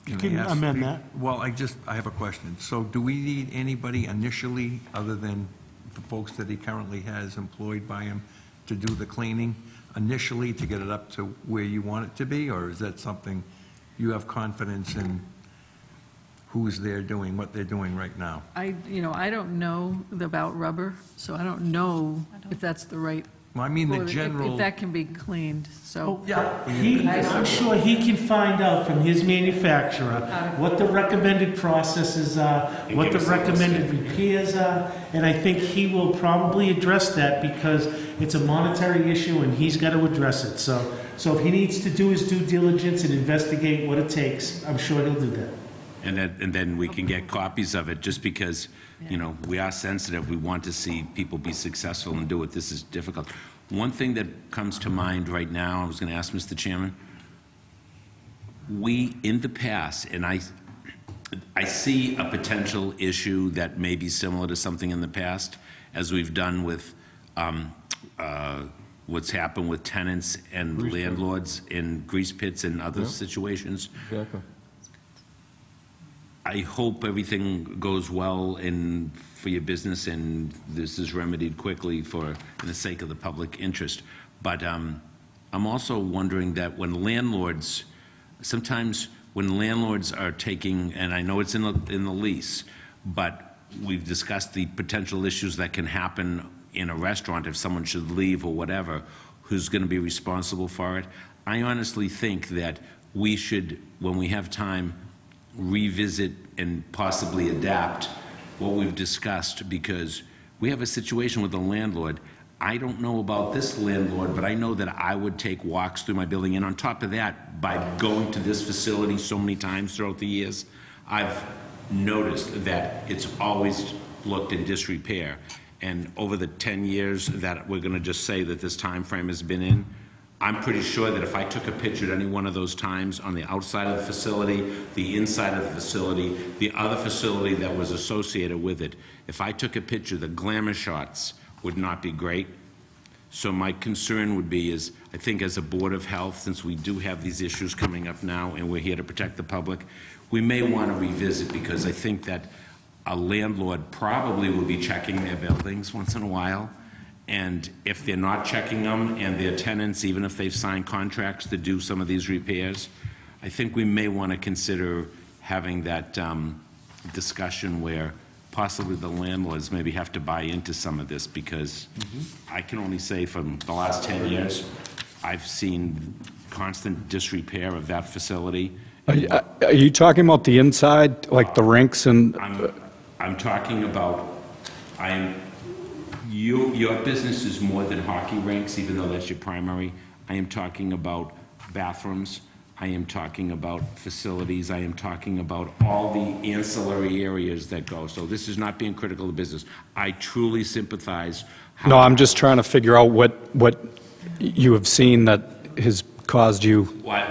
ask- amend that. Well, I have a question. So do we need anybody initially, other than the folks that he currently has employed by him, to do the cleaning initially to get it up to where you want it to be? Or is that something you have confidence in who's there doing what they're doing right now? I don't know about rubber, so I don't know if that's the right. Well, I mean the or if general. that can be cleaned, so. I'm sure he can find out from his manufacturer what the recommended processes are, what the recommended repairs are, and I think he will probably address that because it's a monetary issue and he's got to address it. So if he needs to do his due diligence and investigate what it takes, I'm sure he'll do that. And then we can get copies of it, just because, we are sensitive. We want to see people be successful and do it. This is difficult. One thing that comes to mind right now, I was going to ask Mr. Chairman, we, in the past, and I see a potential issue that may be similar to something in the past, as we've done with what's happened with tenants and landlords in grease pits and other situations. Exactly. I hope everything goes well for your business and this is remedied quickly for the sake of the public interest. But I'm also wondering that sometimes when landlords are taking, and I know it's in the lease, but we've discussed the potential issues that can happen in a restaurant if someone should leave or whatever, who's going to be responsible for it. I honestly think that we should, when we have time, revisit and possibly adapt what we've discussed, because we have a situation with the landlord. I don't know about this landlord, but I know that I would take walks through my building, and on top of that, by going to this facility so many times throughout the years, I've noticed that it's always looked in disrepair. And over the 10 years that we're going to just say that this time frame has been in, I'm pretty sure that if I took a picture at any one of those times on the outside of the facility, the inside of the facility, the other facility that was associated with it, if I took a picture, the glamour shots would not be great. So my concern would be is, I think as a Board of Health, since we do have these issues coming up now and we're here to protect the public, we may want to revisit, because I think that a landlord probably will be checking their buildings once in a while. And if they're not checking them, and their tenants, even if they've signed contracts to do some of these repairs, I think we may want to consider having that discussion where possibly the landlords maybe have to buy into some of this, because I can only say from the last 10 years, I've seen constant disrepair of that facility. Are you talking about the inside, like the rinks and? I'm talking about, your business is more than hockey rinks, even though that's your primary. I am talking about bathrooms. I am talking about facilities. I am talking about all the ancillary areas that go. So this is not being critical of business. I truly sympathize. No, I'm just trying to figure out what you have seen that has caused you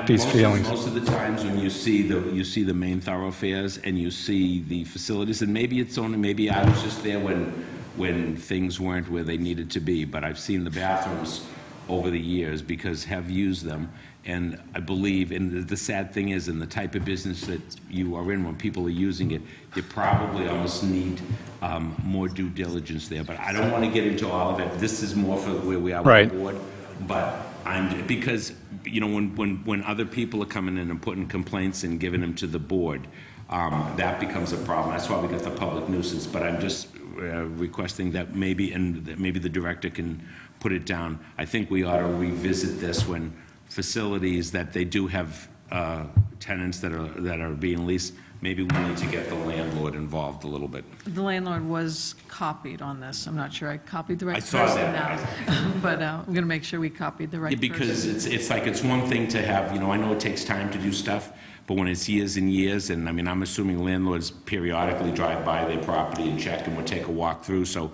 these feelings. Most of the times when you see the main thoroughfares and you see the facilities, and maybe it's only, maybe I was just there when when things weren't where they needed to be, but I've seen the bathrooms over the years because have used them. And I believe, and the sad thing is, in the type of business that you are in, when people are using it, you probably almost need more due diligence there. But I don't want to get into all of it. This is more for where we are Right. with the board. But because, you know, when other people are coming in and putting complaints and giving them to the board, that becomes a problem. That's why we got the public nuisance. But I'm just requesting that maybe, and that maybe the director can put it down. I think we ought to revisit this when facilities that they do have tenants that are being leased, maybe we need to get the landlord involved a little bit. The landlord was copied on this. I'm not sure I copied the right I saw person that. now. But I'm going to make sure we copied the right person. Because it's like, it's one thing to have, you know, I know it takes time to do stuff, but when it's years and years, and I mean, I'm assuming landlords periodically drive by their property and check and would take a walk through, so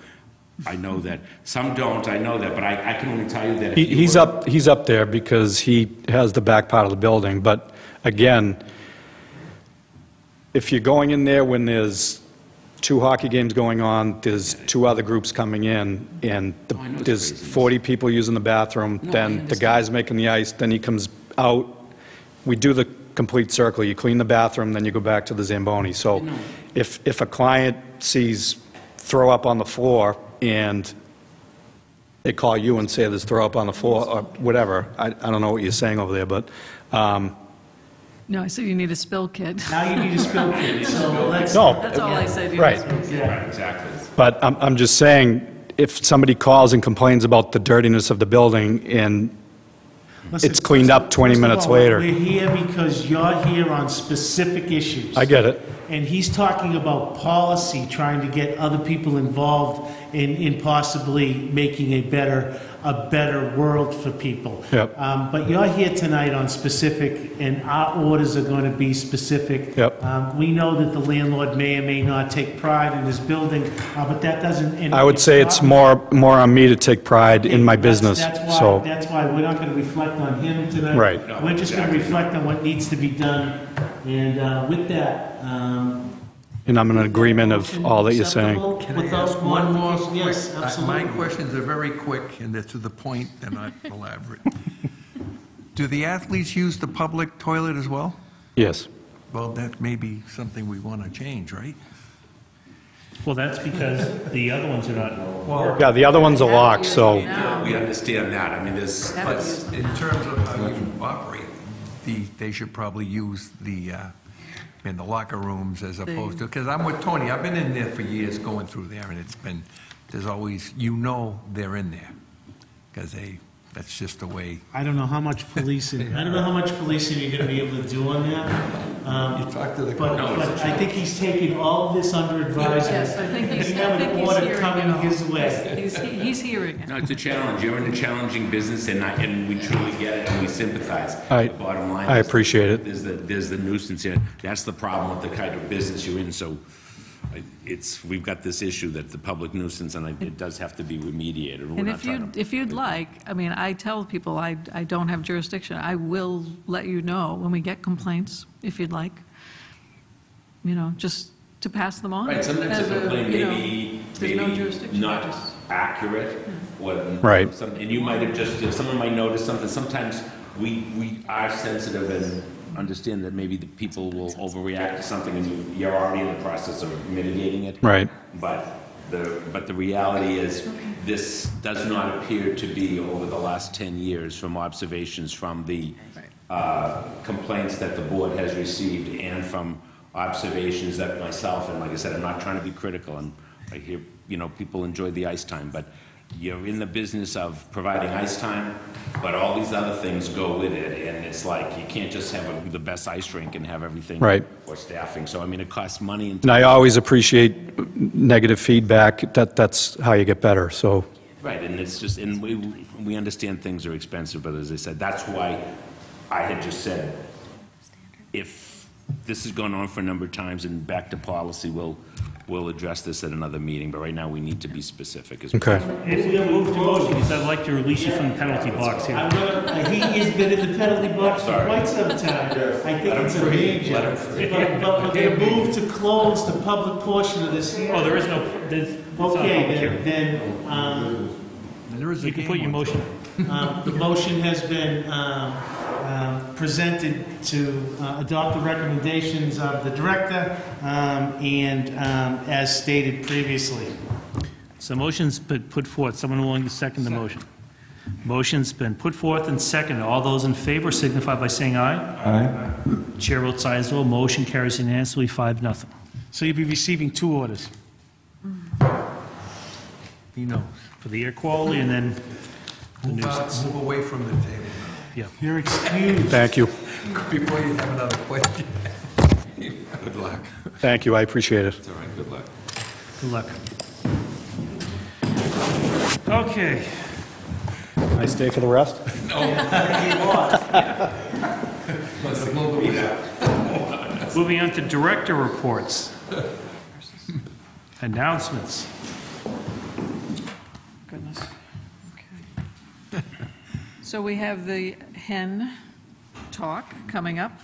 I know that. Some don't, I know that, but I can only tell you that if you were- He's up there because he has the back part of the building, but again, if you're going in there when there's 2 hockey games going on, there's 2 other groups coming in, and there's 40 people using the bathroom, then the guy's making the ice, then he comes out, we do the complete circle, you clean the bathroom, then you go back to the Zamboni. So if a client sees throw up on the floor and they call you and say there's throw up on the floor, or whatever, I don't know what you're saying over there, but No, I said you need a spill kit. Now you need a spill kit, so let's... No. That's all I said. You Right. need a spill kit. Right, exactly. But I'm just saying, if somebody calls and complains about the dirtiness of the building and Listen, it's cleaned up 20 first of minutes all, later. We're here because you're here on specific issues. I get it. And he's talking about policy, trying to get other people involved in possibly making a better world for people. Yep. But you're here tonight on specific, and our orders are going to be specific. Yep. We know that the landlord may or may not take pride in his building, but that doesn't... and I would say it's more on me to take pride in my business, so. That's why we're not going to reflect on him tonight. Right. No, We're just going to exactly. reflect on what needs to be done. And with that... And I'm in agreement of all that you're saying. acceptable Can I without ask one more modification? Yes, quick- absolutely. My questions are very quick, and they're to the point, they're not elaborate. Do the athletes use the public toilet as well? Yes. Well, that may be something we want to change, right? Well, that's because the other ones are not. Yeah, the other one's a lock, so. We understand that. I mean, there's, But in terms of how you operate, they should probably use in the locker rooms as opposed to, because I'm with Tony, I've been in there for years going through there, and there's always, they're in there, because that's just the way. I don't know how much policing, you're going to be able to do on that. You talk to the But coach. I think he's taking all of this under advisement. Yes, I think he's We have an order hearing coming it all. his way. He's hearing it. no, it's a challenge. You're in a challenging business, and we truly get it, and we sympathize. I- The bottom line I is appreciate it. There's the nuisance here. That's the problem with the kind of business you're in, so we've got this issue that the public nuisance, and it does have to be remediated. We're And not trying to- if you'd like, I mean, I tell people I don't have jurisdiction. I will let you know when we get complaints, if you'd like. Just to pass them on. Right, sometimes as a complaint you know, may there's no be jurisdiction, not just- accurate. Right. And you might have just, someone might notice something. Sometimes we are sensitive and understand that maybe the people will overreact to something, and you're already in the process of mitigating it. Right. But the reality is, this does not appear to be, over the last 10 years, from observations from the complaints that the board has received, and from observations that myself, and like I said, I'm not trying to be critical, and I hear, people enjoy the ice time, but you're in the business of providing ice time, but all these other things go with it, and it's like, you can't just have the best ice rink and have everything. Right. Or staffing, so I mean, it costs money and. And I always appreciate negative feedback. That's how you get better, so. Right, and it's just, and we understand things are expensive, but as I said, that's why I had just said, if this has gone on for a number of times and back to policy, we'll we'll address this at another meeting, but right now we need to be specific. Okay. If we move to motion, because I'd like to release you from the penalty box here. He has been in the penalty box for quite some time. I think it's a danger. But we're going to move to close the public portion of this hearing. Oh, there is no, it's not a public Okay, hearing. then, There is a You can game put your one. motion. the motion has been presented to adopt the recommendations of the director and as stated previously. So motion's been put forth. Someone willing to second the motion? Motion's been put forth and seconded. All those in favor signify by saying aye. Aye. Chair votes aye as well. Motion carries unanimously, 5-0. So you'll be receiving 2 orders. He knows. For the air quality and then the Move nuisance. move away from the table Yeah. You're excused. Thank you. before you have another question. Good luck. Thank you, I appreciate it. All right, good luck. Good luck. Okay. Can I stay for the rest? Moving on to director reports. Announcements. Goodness. Okay. So we have the hen talk coming up.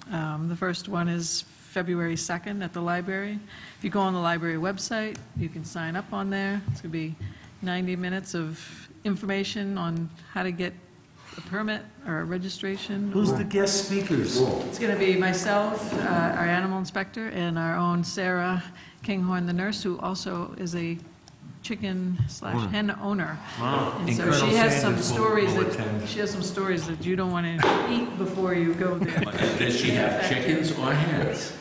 The first one is February 2nd at the library. If you go on the library website, you can sign up on there. It's going to be 90 minutes of information on how to get a permit or a registration. Who's the guest speakers? It's going to be myself, our animal inspector, and our own Sarah Kinghorn, the nurse, who also is a chicken/hen owner. And so she has some stories that you don't want to eat before you go there. Does she have chickens or hens?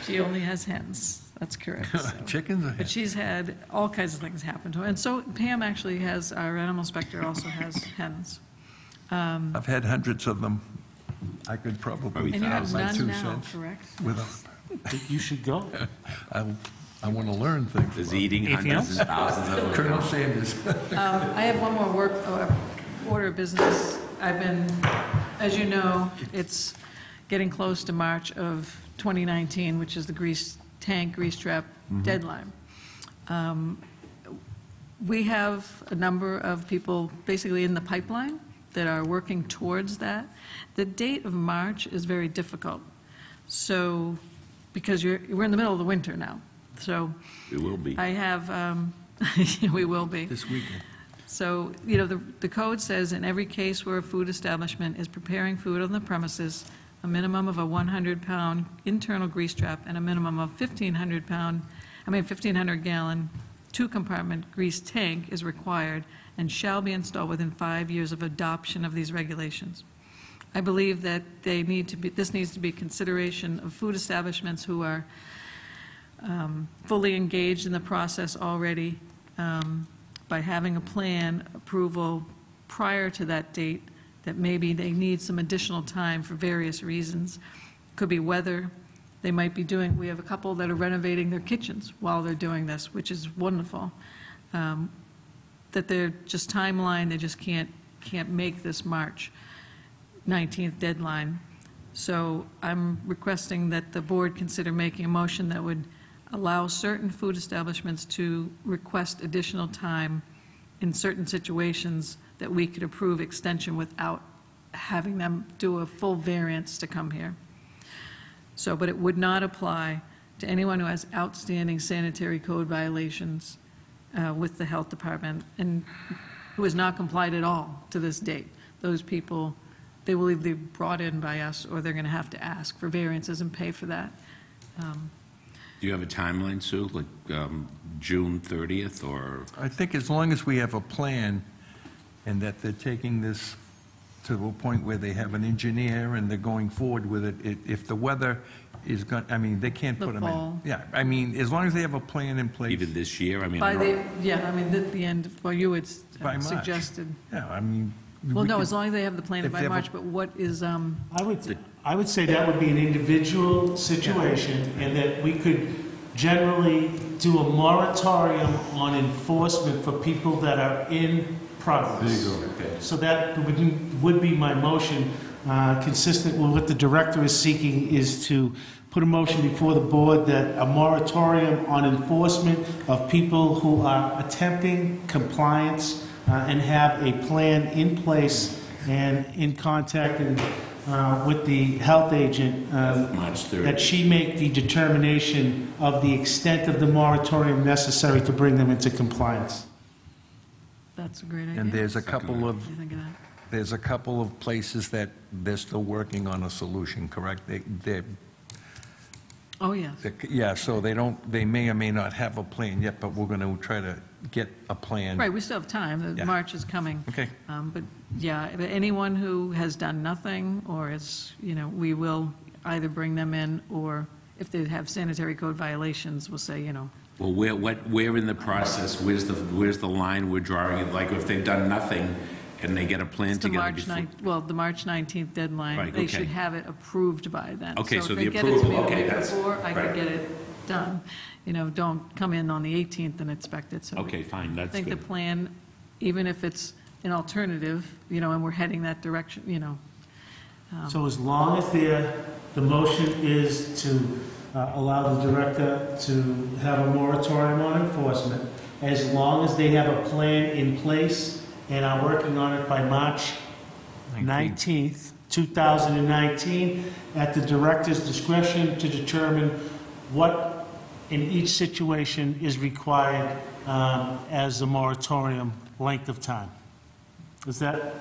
She only has hens. That's correct. So. Chickens or But hens? she's had all kinds of things happen to her. And so Pam actually has, our animal inspector also has hens. I've had hundreds of them. I could probably And you have my none 2 now, cents. correct? You should go. I want to learn things. Is eating Anything hundreds and thousands of them? Colonel Sanders. I have one more order of business. I've been, as you know, it's getting close to March of 2019, which is the grease trap deadline. We have a number of people basically in the pipeline that are working towards that. The date of March is very difficult. So, because we're in the middle of the winter now. So It will be. I have, we will be. This weekend. So, you know, the code says in every case where a food establishment is preparing food on the premises, a minimum of a 100-pound internal grease trap and a minimum of 1,500-gallon 2-compartment grease tank is required and shall be installed within 5 years of adoption of these regulations. I believe that this needs to be consideration of food establishments who are fully engaged in the process already by having a plan approval prior to that date, that maybe they need some additional time for various reasons. Could be weather. They might be doing, we have a couple that are renovating their kitchens while they're doing this, which is wonderful. That they're just timeline, they just can't make this March 19th deadline. So I'm requesting that the board consider making a motion that would allow certain food establishments to request additional time in certain situations that we could approve extension without having them do a full variance to come here. So, but it would not apply to anyone who has outstanding sanitary code violations with the health department and who has not complied at all to this date. Those people, they will either be brought in by us or they're going to have to ask for variances and pay for that. Do you have a timeline, Sue, like June 30th or? I think as long as we have a plan and that they're taking this to a point where they have an engineer and they're going forward with it, if the weather is going, I mean, they can't The put them fall. in. Yeah, I mean, as long as they have a plan in place. Even this year? I mean, By the, yeah, I mean, at the end, well, you had By March. suggested. Yeah, I mean. Well, we no, could- as long as they have the plan if by they have a- March, but what is, I would say that would be an individual situation, and that we could generally do a moratorium on enforcement for people that are in progress. So that would be my motion, consistent with what the director is seeking, is to put a motion before the board that a moratorium on enforcement of people who are attempting compliance and have a plan in place and in contact with the health agent, March 3rd. that she make the determination of the extent of the moratorium necessary to bring them into compliance. That's a great idea. And there's a couple of, What do you think of that? there's a couple of places that they're still working on a solution, correct? They're Oh, yes. Yeah, so they may or may not have a plan yet, but we're going to try to get a plan. Right, we still have time. Yeah. March is coming. Okay. But yeah, but anyone who has done nothing or is, we will either bring them in, or if they have sanitary code violations, we'll say, Well, where in the process, where's the line we're drawing? Like, if they've done nothing and they get a plan it's the together March before? 9th, well, the March 19th deadline. Right, They okay. should have it approved by then. Okay, so if the they get it to approval, me the okay, week that's- before, I right. could get it done. Don't come in on the 18th and expect it, so. Okay, fine, that's I think good. the plan, even if it's an alternative, and we're heading that direction, So as long as the motion is to allow the director to have a moratorium on enforcement, as long as they have a plan in place and are working on it by March 19th, 2019, at the director's discretion to determine what in each situation is required as the moratorium length of time. Is that?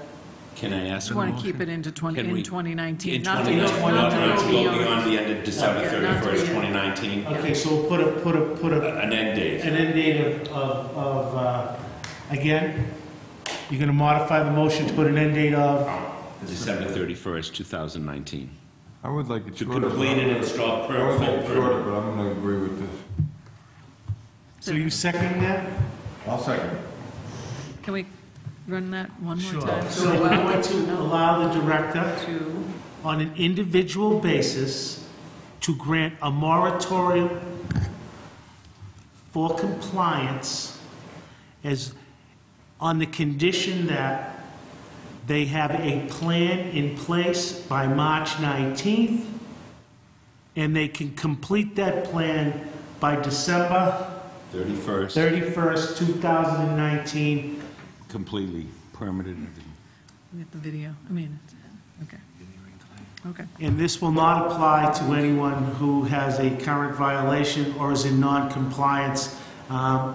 Can I ask? You want to keep it into Can we- 2019, In not to 2019, go not to go beyond. beyond the end of December Yeah, not to 31st, be- 2019? Okay, so we'll put An end date. an end date again, you're going to modify the motion to put an end date of? December 31st, 2019. I would like it To shorter. complete and install I would like it per. shorter, but I'm going to agree with this. So you seconding that? I'll second. Can we run that one more Sure. time? So we're going to allow the director To, on an individual basis to grant a moratorium for compliance as, on the condition that they have a plan in place by March 19th, and they can complete that plan by December 31st, 31st, 2019. completely permitted. we get the video, okay. Okay. And this will not apply to anyone who has a current violation or is in non-compliance.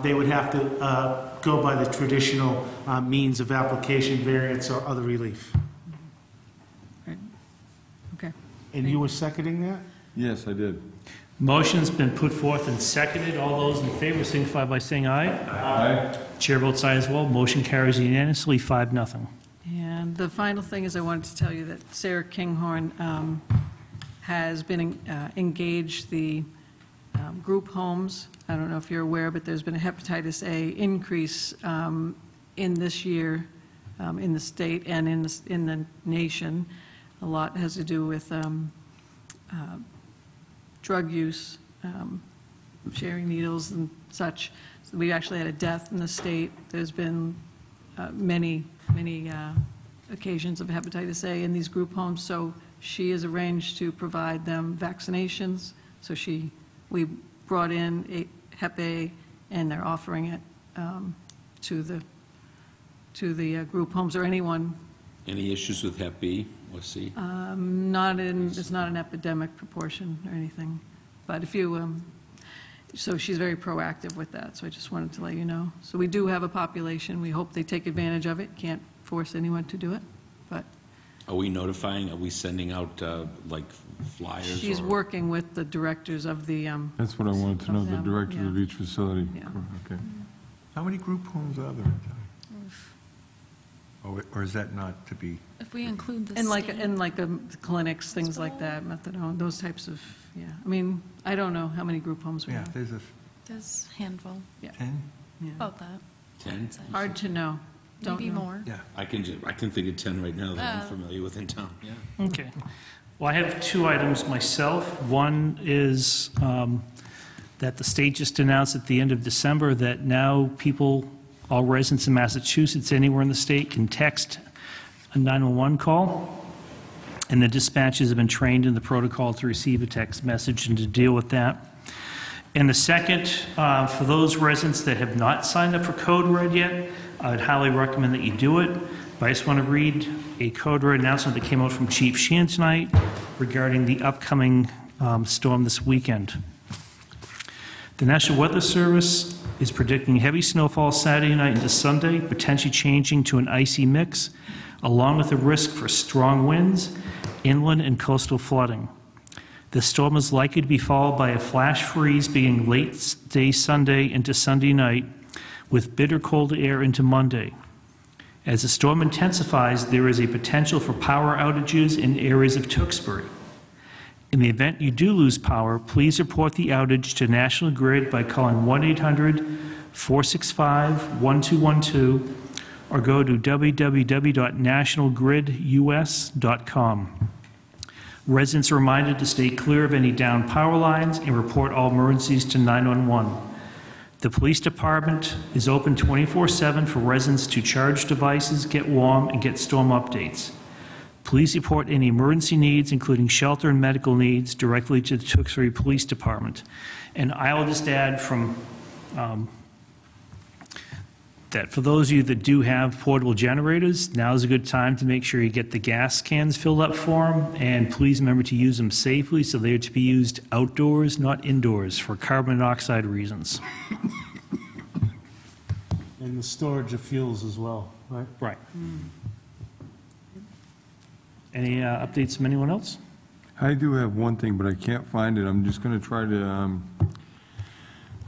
They would have to go by the traditional means of application, variance, or other relief. Right. Okay. And you were seconding that? Yes, I did. Motion's been put forth and seconded. All those in favor signify by saying aye. Aye. Chair votes aye as well. Motion carries unanimously, 5-0. And the final thing is I wanted to tell you that Sarah Kinghorn has been engaged the group homes. I don't know if you're aware, but there's been a hepatitis A increase in this year in the state and in the nation. A lot has to do with drug use, sharing needles and such. So we actually had a death in the state. There's been many occasions of hepatitis A in these group homes, so she has arranged to provide them vaccinations. So we brought in a Hep A, and they're offering it to the group homes or anyone. Any issues with Hep B or C? It's not an epidemic proportion or anything, but if you, so she's very proactive with that, so I just wanted to let you know. So we do have a population, we hope they take advantage of it, can't force anyone to do it, but Are we notifying, are we sending out, like, flyers? she's or- working with the directors of the, That's what I wanted to know, the Of them, director of yeah. each facility. Yeah. Okay. How many group homes are there in town? Or is that not to be? If we include the and state. like clinics, things like that, methadone, those types of, yeah. I mean, I don't know how many group homes we Yeah, have. there's a There's a handful, 10? Yeah. about that. 10? Hard to know. Don't Maybe know. more. Yeah. I can think of 10 right now that I'm Uh, familiar with in town, yeah. Okay. Well, I have two items myself. One is that the state just announced at the end of December that now people, all residents in Massachusetts, anywhere in the state, can text a 911 call. and the dispatchers have been trained in the protocol to receive a text message and to deal with that. And the second, for those residents that have not signed up for Code Red yet, I would highly recommend that you do it. But I just want to read a Code Red announcement that came out from Chief Sheehan tonight regarding the upcoming storm this weekend. The National Weather Service is predicting heavy snowfall Saturday night into Sunday, potentially changing to an icy mix, along with the risk for strong winds, inland and coastal flooding. The storm is likely to be followed by a flash freeze beginning late day Sunday into Sunday night, with bitter cold air into Monday. As the storm intensifies, there is a potential for power outages in areas of Tewksbury. In the event you do lose power, please report the outage to National Grid by calling 1-800-465-1212 or go to www.nationalgridus.com. Residents are reminded to stay clear of any downed power lines and report all emergencies to 911. The police department is open 24/7 for residents to charge devices, get warm, and get storm updates. Please report any emergency needs, including shelter and medical needs, directly to the Tewksbury Police Department. And I will just add from that for those of you that do have portable generators, now is a good time to make sure you get the gas cans filled up for them, and please remember to use them safely, so they are to be used outdoors, not indoors, for carbon monoxide reasons. And the storage of fuels as well, right? Right. Any updates from anyone else? I do have one thing, but I can't find it. I'm just going to try to,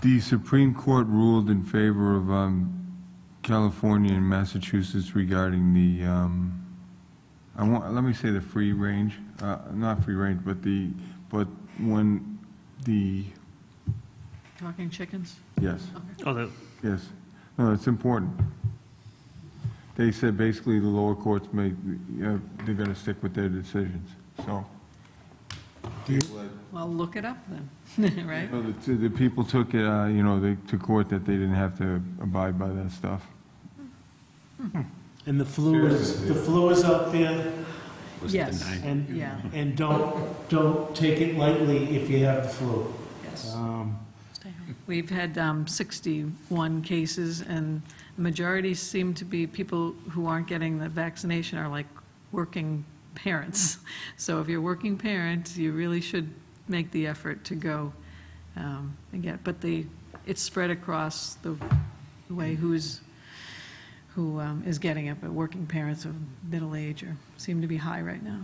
the Supreme Court ruled in favor of California and Massachusetts regarding the, let me say the free range, not free range, but when the, Talking chickens? yes. Oh, Yes. No, it's important. They said basically the lower courts they're going to stick with their decisions, so. Well, look it up then, right? Well, the people took it, they to court that they didn't have to abide by that stuff. And the flu is out there, Yes. and, Yeah. and don't take it lightly if you have the flu. Yes. We've had 61 cases, and the majority seem to be people who aren't getting the vaccination are like working parents. So if you're a working parent, you really should make the effort to go and get, but it's spread across the way who is getting it, but working parents of middle age seem to be high right now.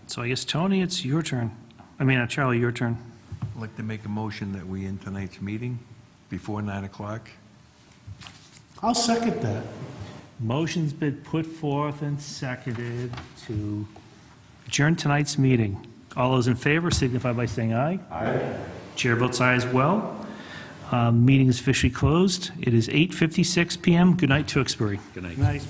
So I guess, Tony, it's your turn. Charlie, your turn. I'd like to make a motion that we end tonight's meeting before 9 o'clock. I'll second that. Motion's been put forth and seconded to adjourn tonight's meeting. All those in favor signify by saying aye. Aye. Chair votes aye as well. Meeting is officially closed. It is 8:56 p.m. Good night, Tewksbury. Good night. Nice.